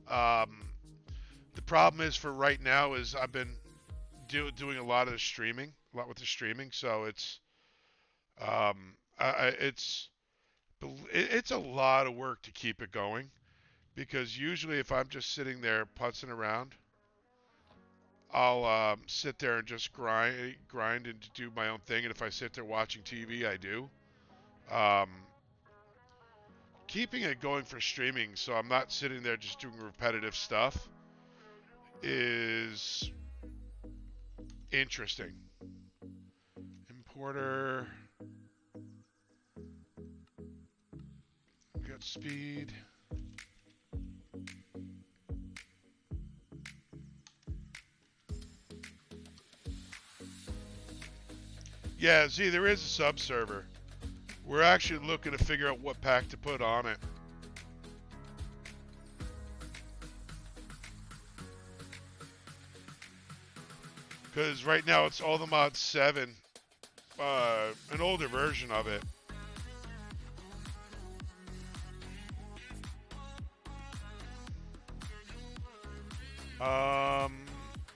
The problem is for right now is I've been doing a lot of the streaming, with the streaming, so it's it's a lot of work to keep it going, because usually if I'm just sitting there putzing around, I'll sit there and just grind and do my own thing, and if I sit there watching TV, I do. Keeping it going for streaming, so I'm not sitting there just doing repetitive stuff, is interesting. Importer. We got speed. Yeah, Z, there is a sub server. We're actually looking to figure out what pack to put on it. Because right now it's all the mod 7, an older version of it. I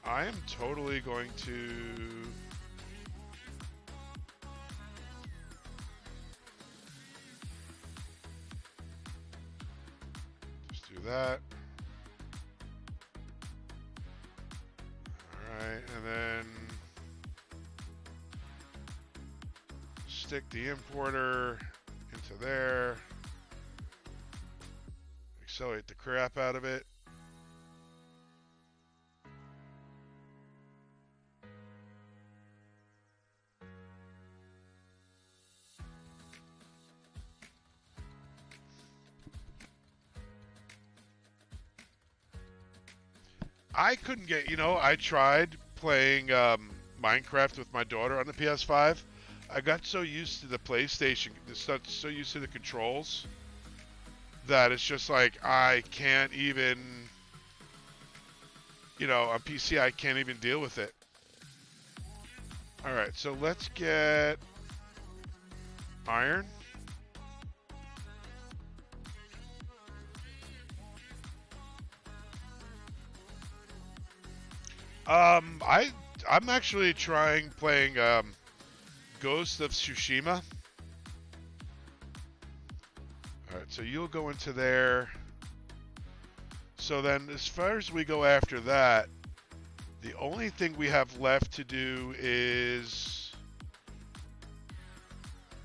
am totally going to just do that. Alright, and then stick the importer into there. Accelerate the crap out of it. I couldn't get, I tried playing Minecraft with my daughter on the PS5. I got so used to the PlayStation, so used to the controls, that it's just like I can't even, on PC I can't even deal with it. Alright, so let's get iron. I'm actually playing Ghost of Tsushima. Alright, so you'll go into there. So then as far as we go after that, the only thing we have left to do is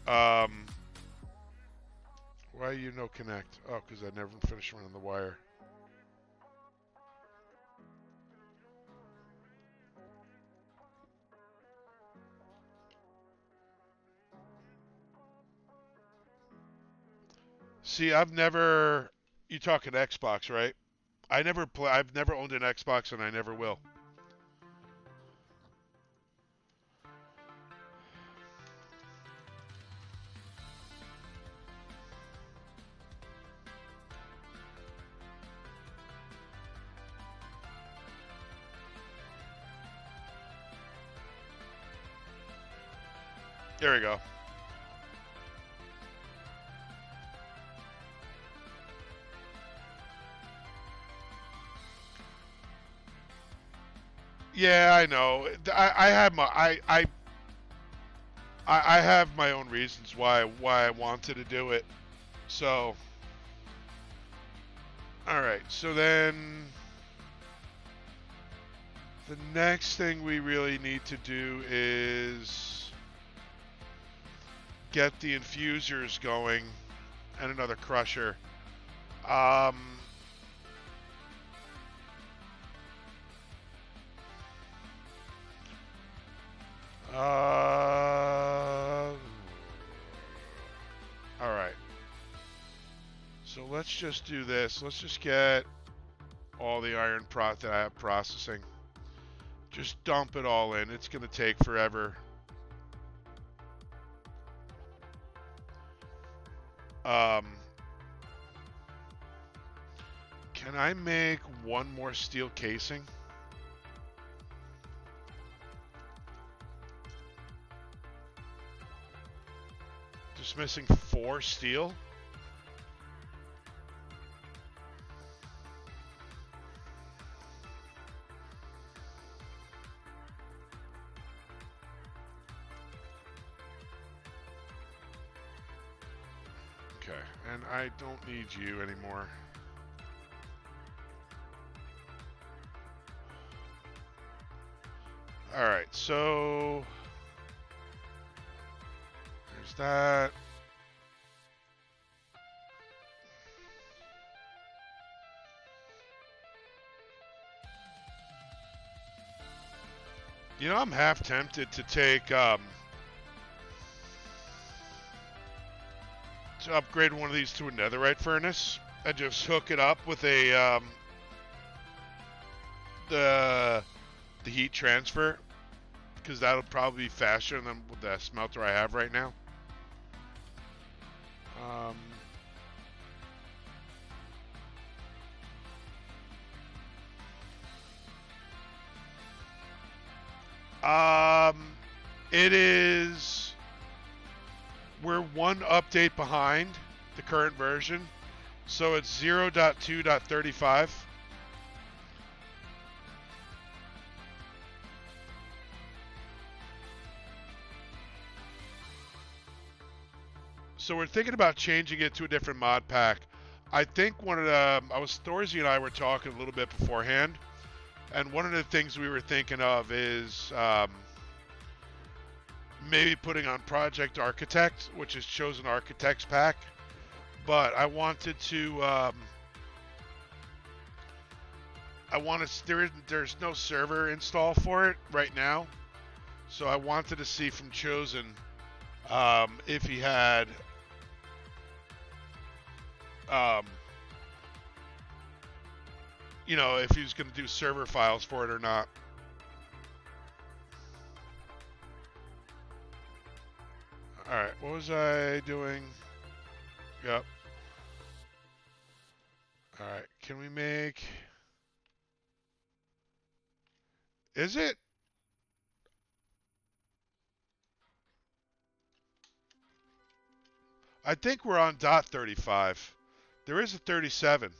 why are you no connect? Oh, because I never finished running the wire. See, you talking Xbox, right? I've never owned an Xbox and I never will. There we go. Yeah, I know. I have I have my own reasons why I wanted to do it. So, all right. So then, the next thing we really need to do is get the infusers going and another crusher. Alright. So let's just do this. Let's just get all the iron that I have processing. Just dump it all in. It's going to take forever. Can I make one more steel casing? Just missing 4 steel? Okay, and I don't need you anymore. Alright, so there's that. I'm half tempted to take to upgrade one of these to a netherite furnace and just hook it up with a the heat transfer, because that'll probably be faster than the smelter I have right now. It is. We're one update behind the current version, so it's 0.2.35. So we're thinking about changing it to a different mod pack. I think one of the Thorzy and I were talking a little bit beforehand, and one of the things we were thinking of is maybe putting on Project Architect, which is Chosen Architects pack. But I wanted to there's no server install for it right now, so I wanted to see from Chosen if he had if he was going to do server files for it or not. Alright, what was I doing? Yep. Alright, can we make... Is it? I think we're on .35. There is a 37.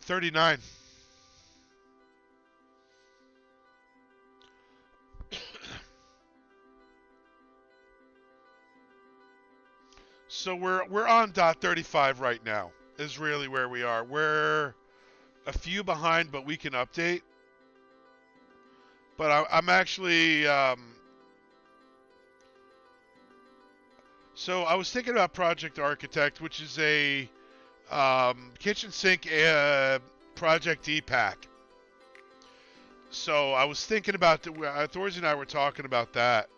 39. So we're on .35 right now. Is really where we are. We're a few behind, but we can update. But I'm actually so I was thinking about Project Architect, which is a kitchen sink Project E pack. So I was thinking about Thorzy and I were talking about that.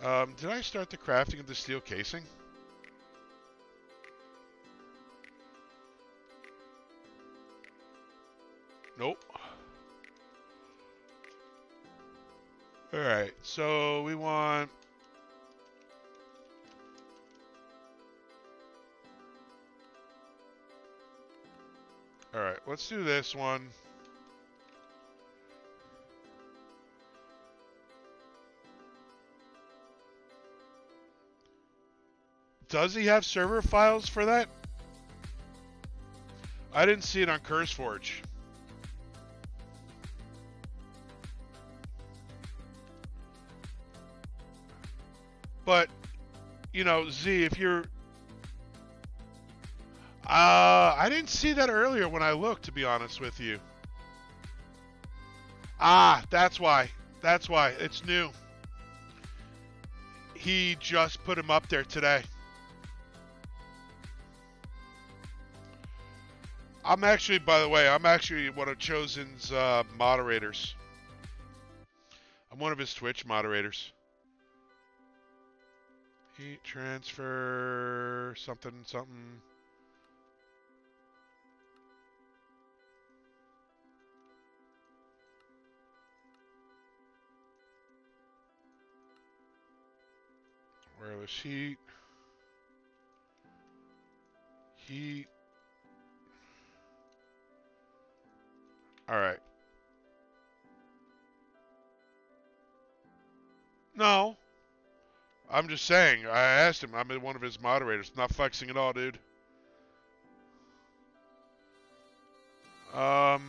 Did I start the crafting of the steel casing? Nope. Alright, so we want... Alright, let's do this one. Does he have server files for that? I didn't see it on CurseForge. But, Z, if you're... I didn't see that earlier when I looked, to be honest with you. That's why. That's why. It's new. He just put him up there today. By the way, I'm actually one of Chosen's moderators. I'm one of his Twitch moderators. Heat transfer, something. Wireless heat. All right. No. I'm just saying. I asked him. I'm one of his moderators. Not flexing at all, dude. I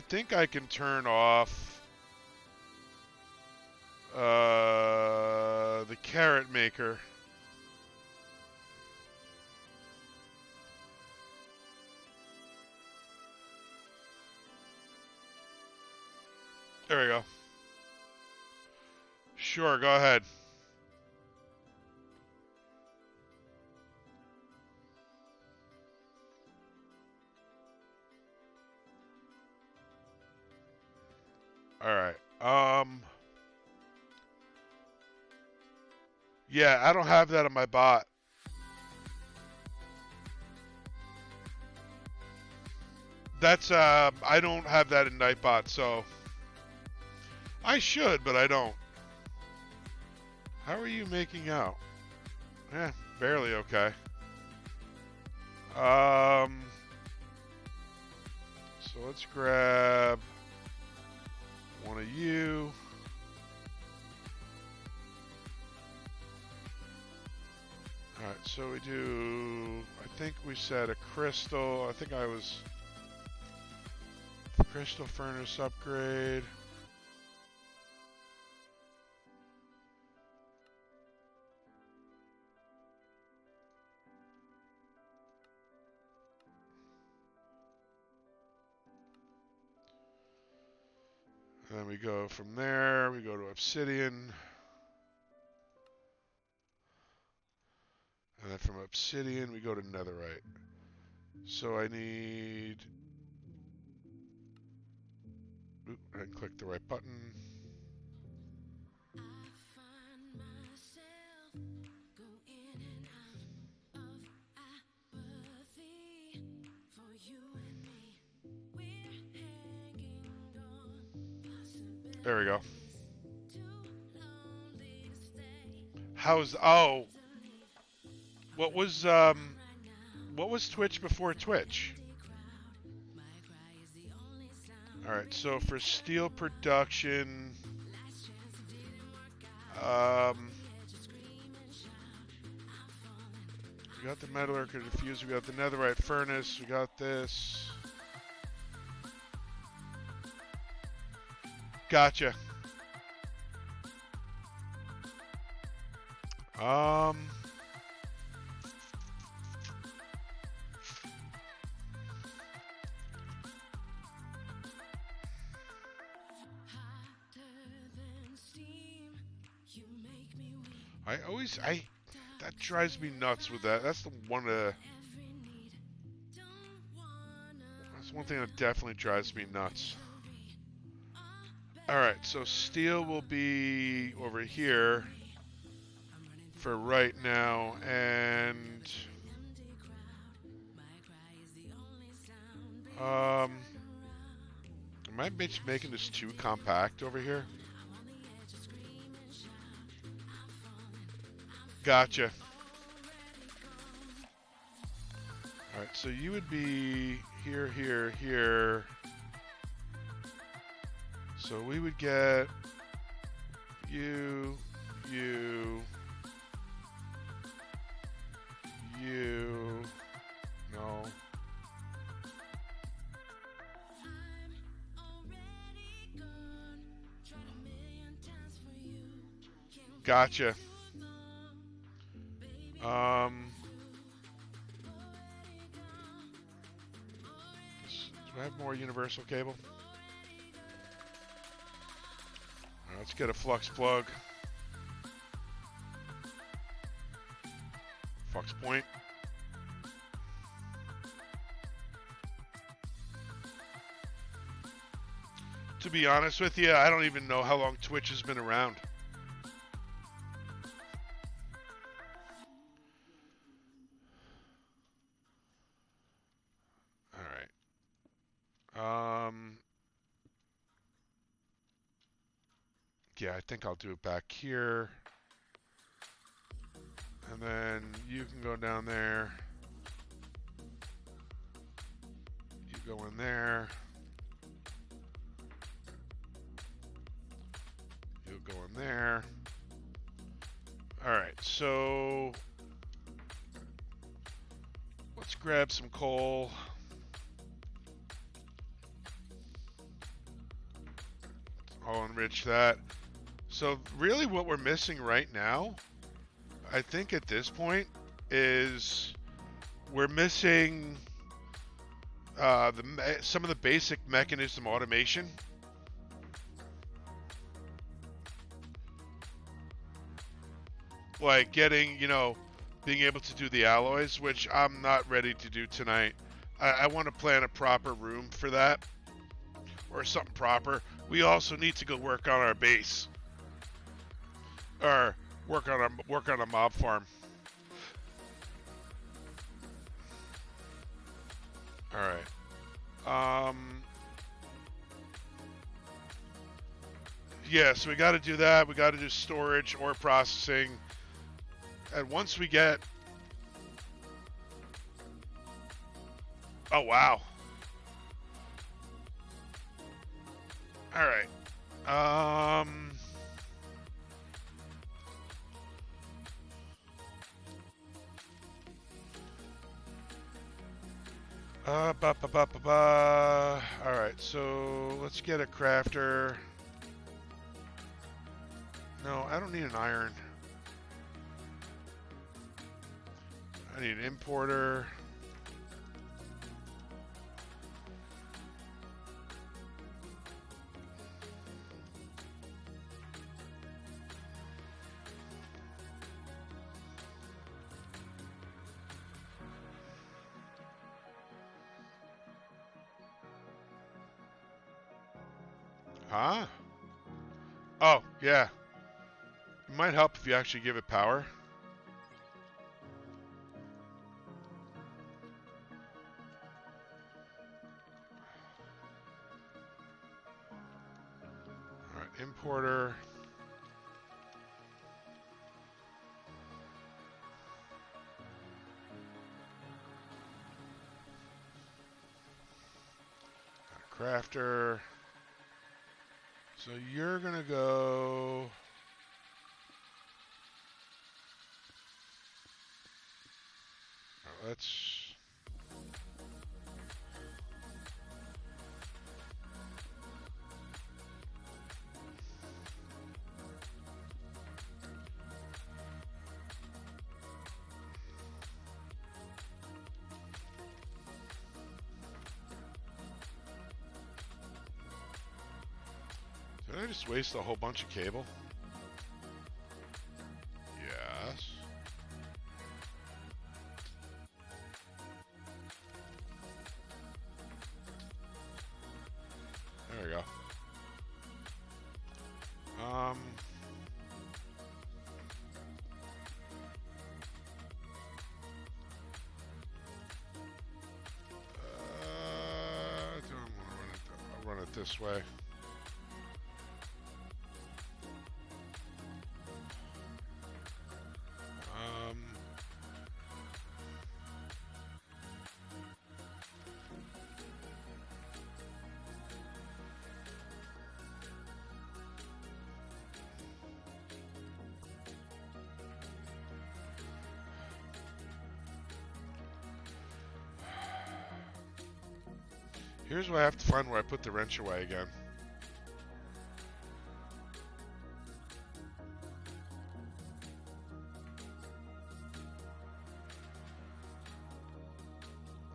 think I can turn off the carrot maker. There we go. Sure, go ahead. Alright. Yeah, I don't have that on my bot. That's, I don't have that in Nightbot, so... I should, but I don't. How are you making out? Barely okay. So let's grab so we do, I think we said a crystal. I think I was crystal furnace upgrade. And then we go from there, we go to obsidian. And then from obsidian, we go to netherite. So I need... Oop, I didn't click the right button. There we go. How's... Oh! What was Twitch before Twitch? Alright, so for steel production, we got the metalworker diffuser, we got the netherite furnace, we got this. Gotcha. That drives me nuts with that. That's one thing that definitely drives me nuts. Alright, so steel will be over here for right now, and am I making this too compact over here? Gotcha. Alright, so you would be here, here, here. So we would get you, no. Gotcha. Do I have more universal cable? Let's get a flux plug. Flux point. To be honest with you, I don't even know how long Twitch has been around. Yeah, I think I'll do it back here. And then you can go down there. You go in there. You'll go in there. Alright, so let's grab some coal. I'll enrich that. So really what we're missing right now, I think at this point, is we're missing some of the basic mechanism automation. Like getting, being able to do the alloys, which I'm not ready to do tonight. I want to plan a proper room for that, or something proper. We also need to go work on our base. Or work on a mob farm. All right. Yeah, so we got to do that. We got to do storage or processing. And once we get... Oh, wow. All right. Ba, ba, ba, ba, ba. All right, so let's get a crafter. No, I don't need an iron. I need an importer. Huh? Oh, yeah. It might help if you actually give it power. All right, importer. Crafter. So you're gonna go. Let's. Did I just waste a whole bunch of cable? Yes. There we go. Um. I don't want to run it. I'll run it this way. Here's where I have to find where I put the wrench away again.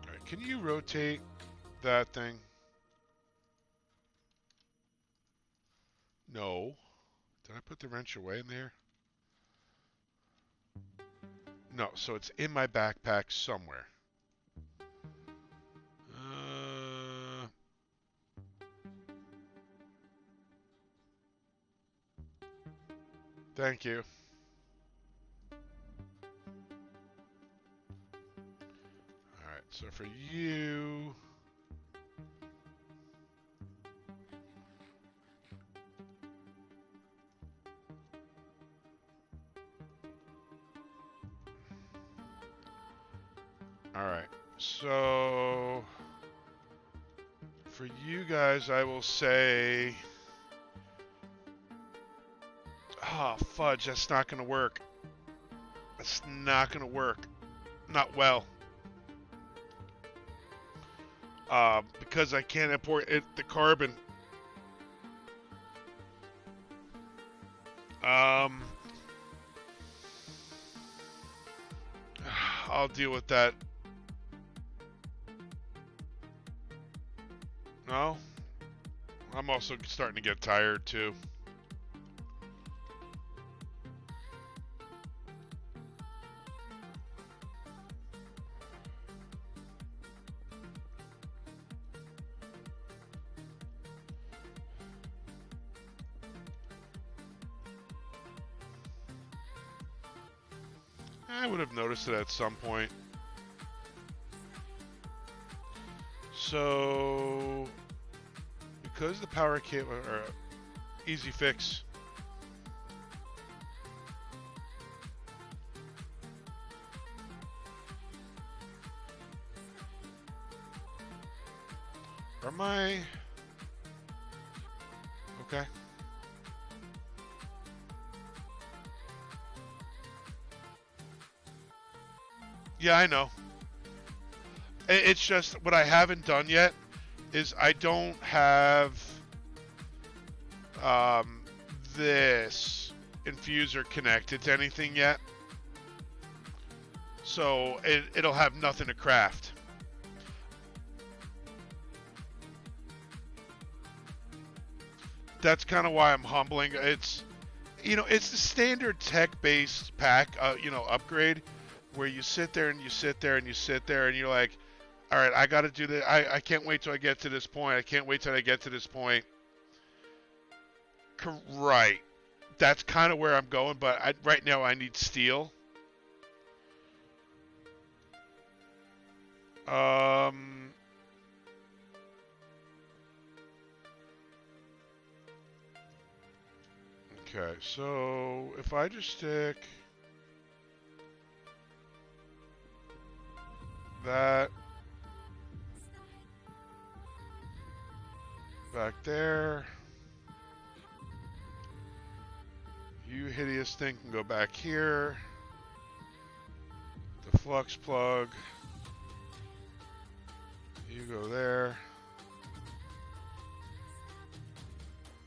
Alright, can you rotate that thing? No. Did I put the wrench away in there? No, so it's in my backpack somewhere. Thank you. Alright, so for you... Alright, so... For you guys, I will say... Oh, fudge, that's not going to work. That's not going to work. Not well. Because I can't import the carbon. I'll deal with that. No? I'm also starting to get tired, too. I would have noticed it at some point. So, because the power cable, or easy fix. Are my... Okay. Yeah, I know. It's just what I haven't done yet is I don't have um, this infuser connected to anything yet. So it'll have nothing to craft. That's kind of why I'm humbling. It's, it's the standard tech-based pack, upgrade, where you sit there and you sit there and you sit there and you're like, all right, I got to do this. I can't wait till I get to this point. I can't wait till I get to this point. Right. That's kind of where I'm going, but right now I need steel. Okay, so if I just stick that back there, you hideous thing can go back here. The flux plug, you go there.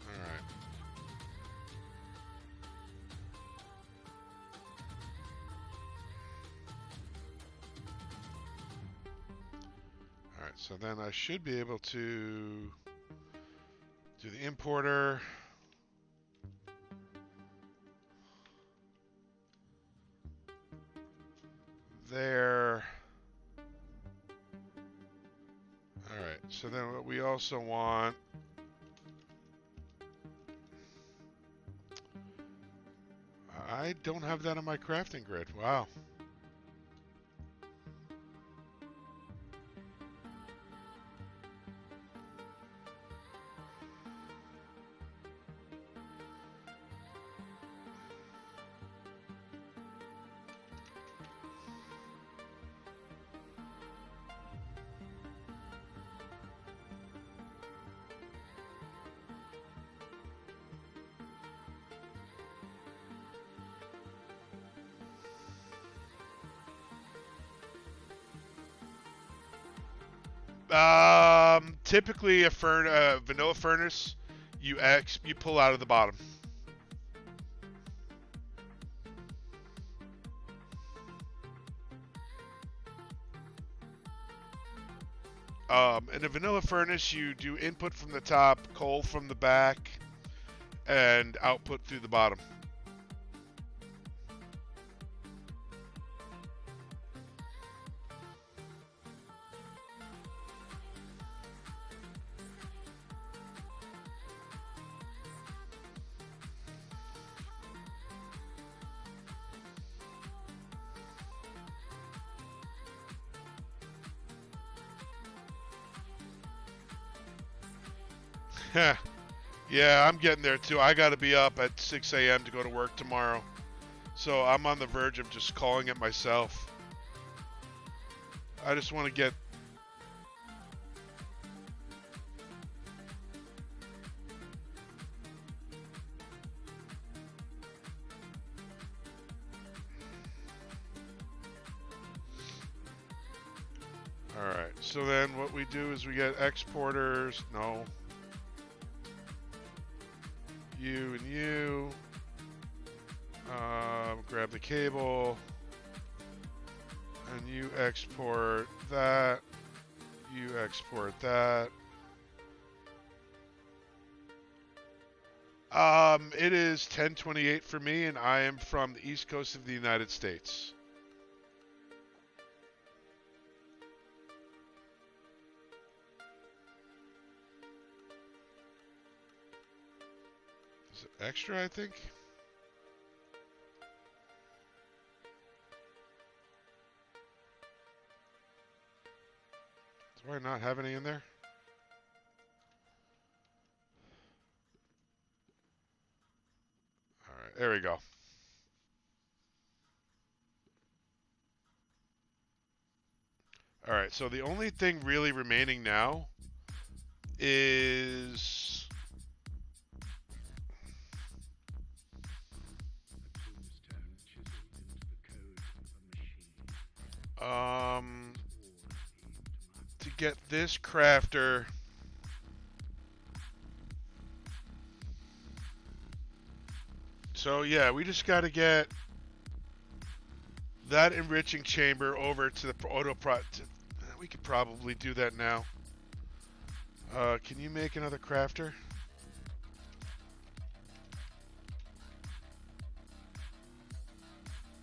Alright. Alright, so then I should be able to do the importer. There. Alright, so then what we also want, I don't have that on my crafting grid. Wow. Typically a vanilla furnace, you pull out of the bottom. In a vanilla furnace, you do input from the top, coal from the back, and output through the bottom. Yeah, I'm getting there too. I got to be up at 6 a.m. to go to work tomorrow. So I'm on the verge of just calling it myself. I just want to get... Alright, so then what we do is we get exporters. No. You and you. Grab the cable. And you export that. You export that. It is 10:28 for me, and I am from the East Coast of the United States. Is it extra, I think? Do I not have any in there? All right, there we go. All right, so the only thing really remaining now is get this crafter. So yeah, we just got to get that enriching chamber over to the auto pro. We could probably do that now. Can you make another crafter?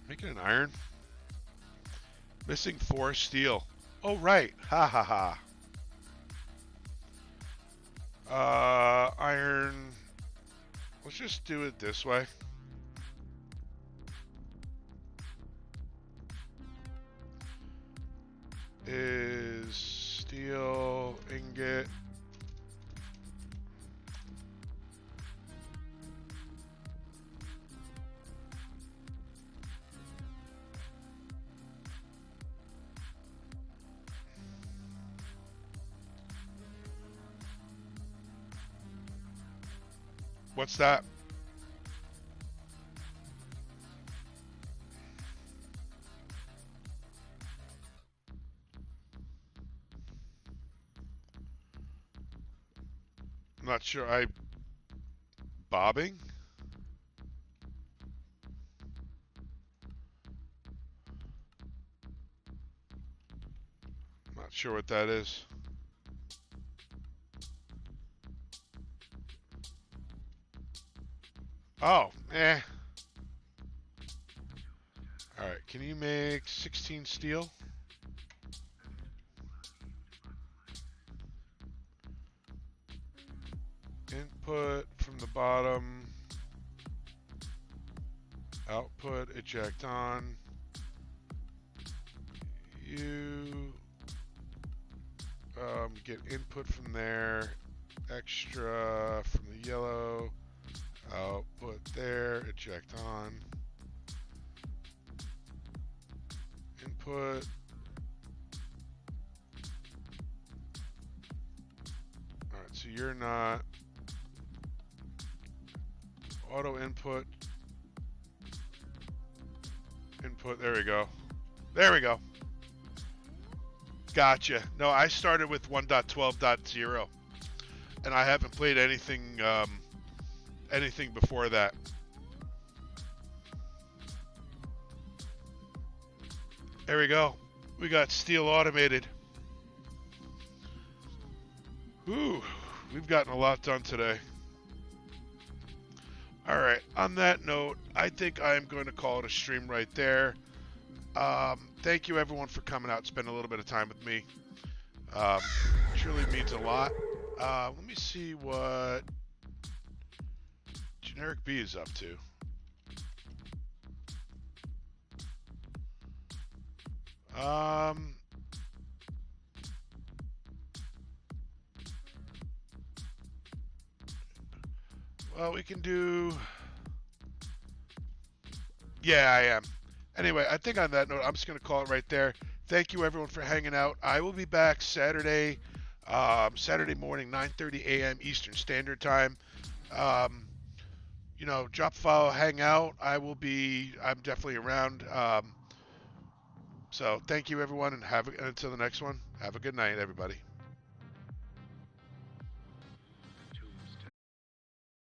Make it an iron. Missing 4 steel. Oh right. Ha ha ha. Iron. Let's just do it this way. Is steel ingot. What's that? I'm not sure. Bobbing? I'm not sure what that is. Oh, eh. Alright, can you make 16 steel? Input from the bottom. Output, eject on. You get input from there. Extra from the yellow. Output there, eject on. Input. Alright, so you're not. Auto input. Input, there we go. There we go. Gotcha. No, I started with 1.12.0 and I haven't played anything anything before that. There we go. We got steel automated. Ooh, we've gotten a lot done today. Alright, on that note, I think I'm going to call it a stream right there. Thank you everyone for coming out and spending a little bit of time with me. Truly means a lot. Let me see what Generic B is up to. Well, we can do... Yeah, I am. Anyway, I think on that note, I'm just going to call it right there. Thank you, everyone, for hanging out. I will be back Saturday morning, 9:30 a.m. Eastern Standard Time. You know, drop, follow, hang out. I'm definitely around. So thank you, everyone, and until the next one, have a good night, everybody.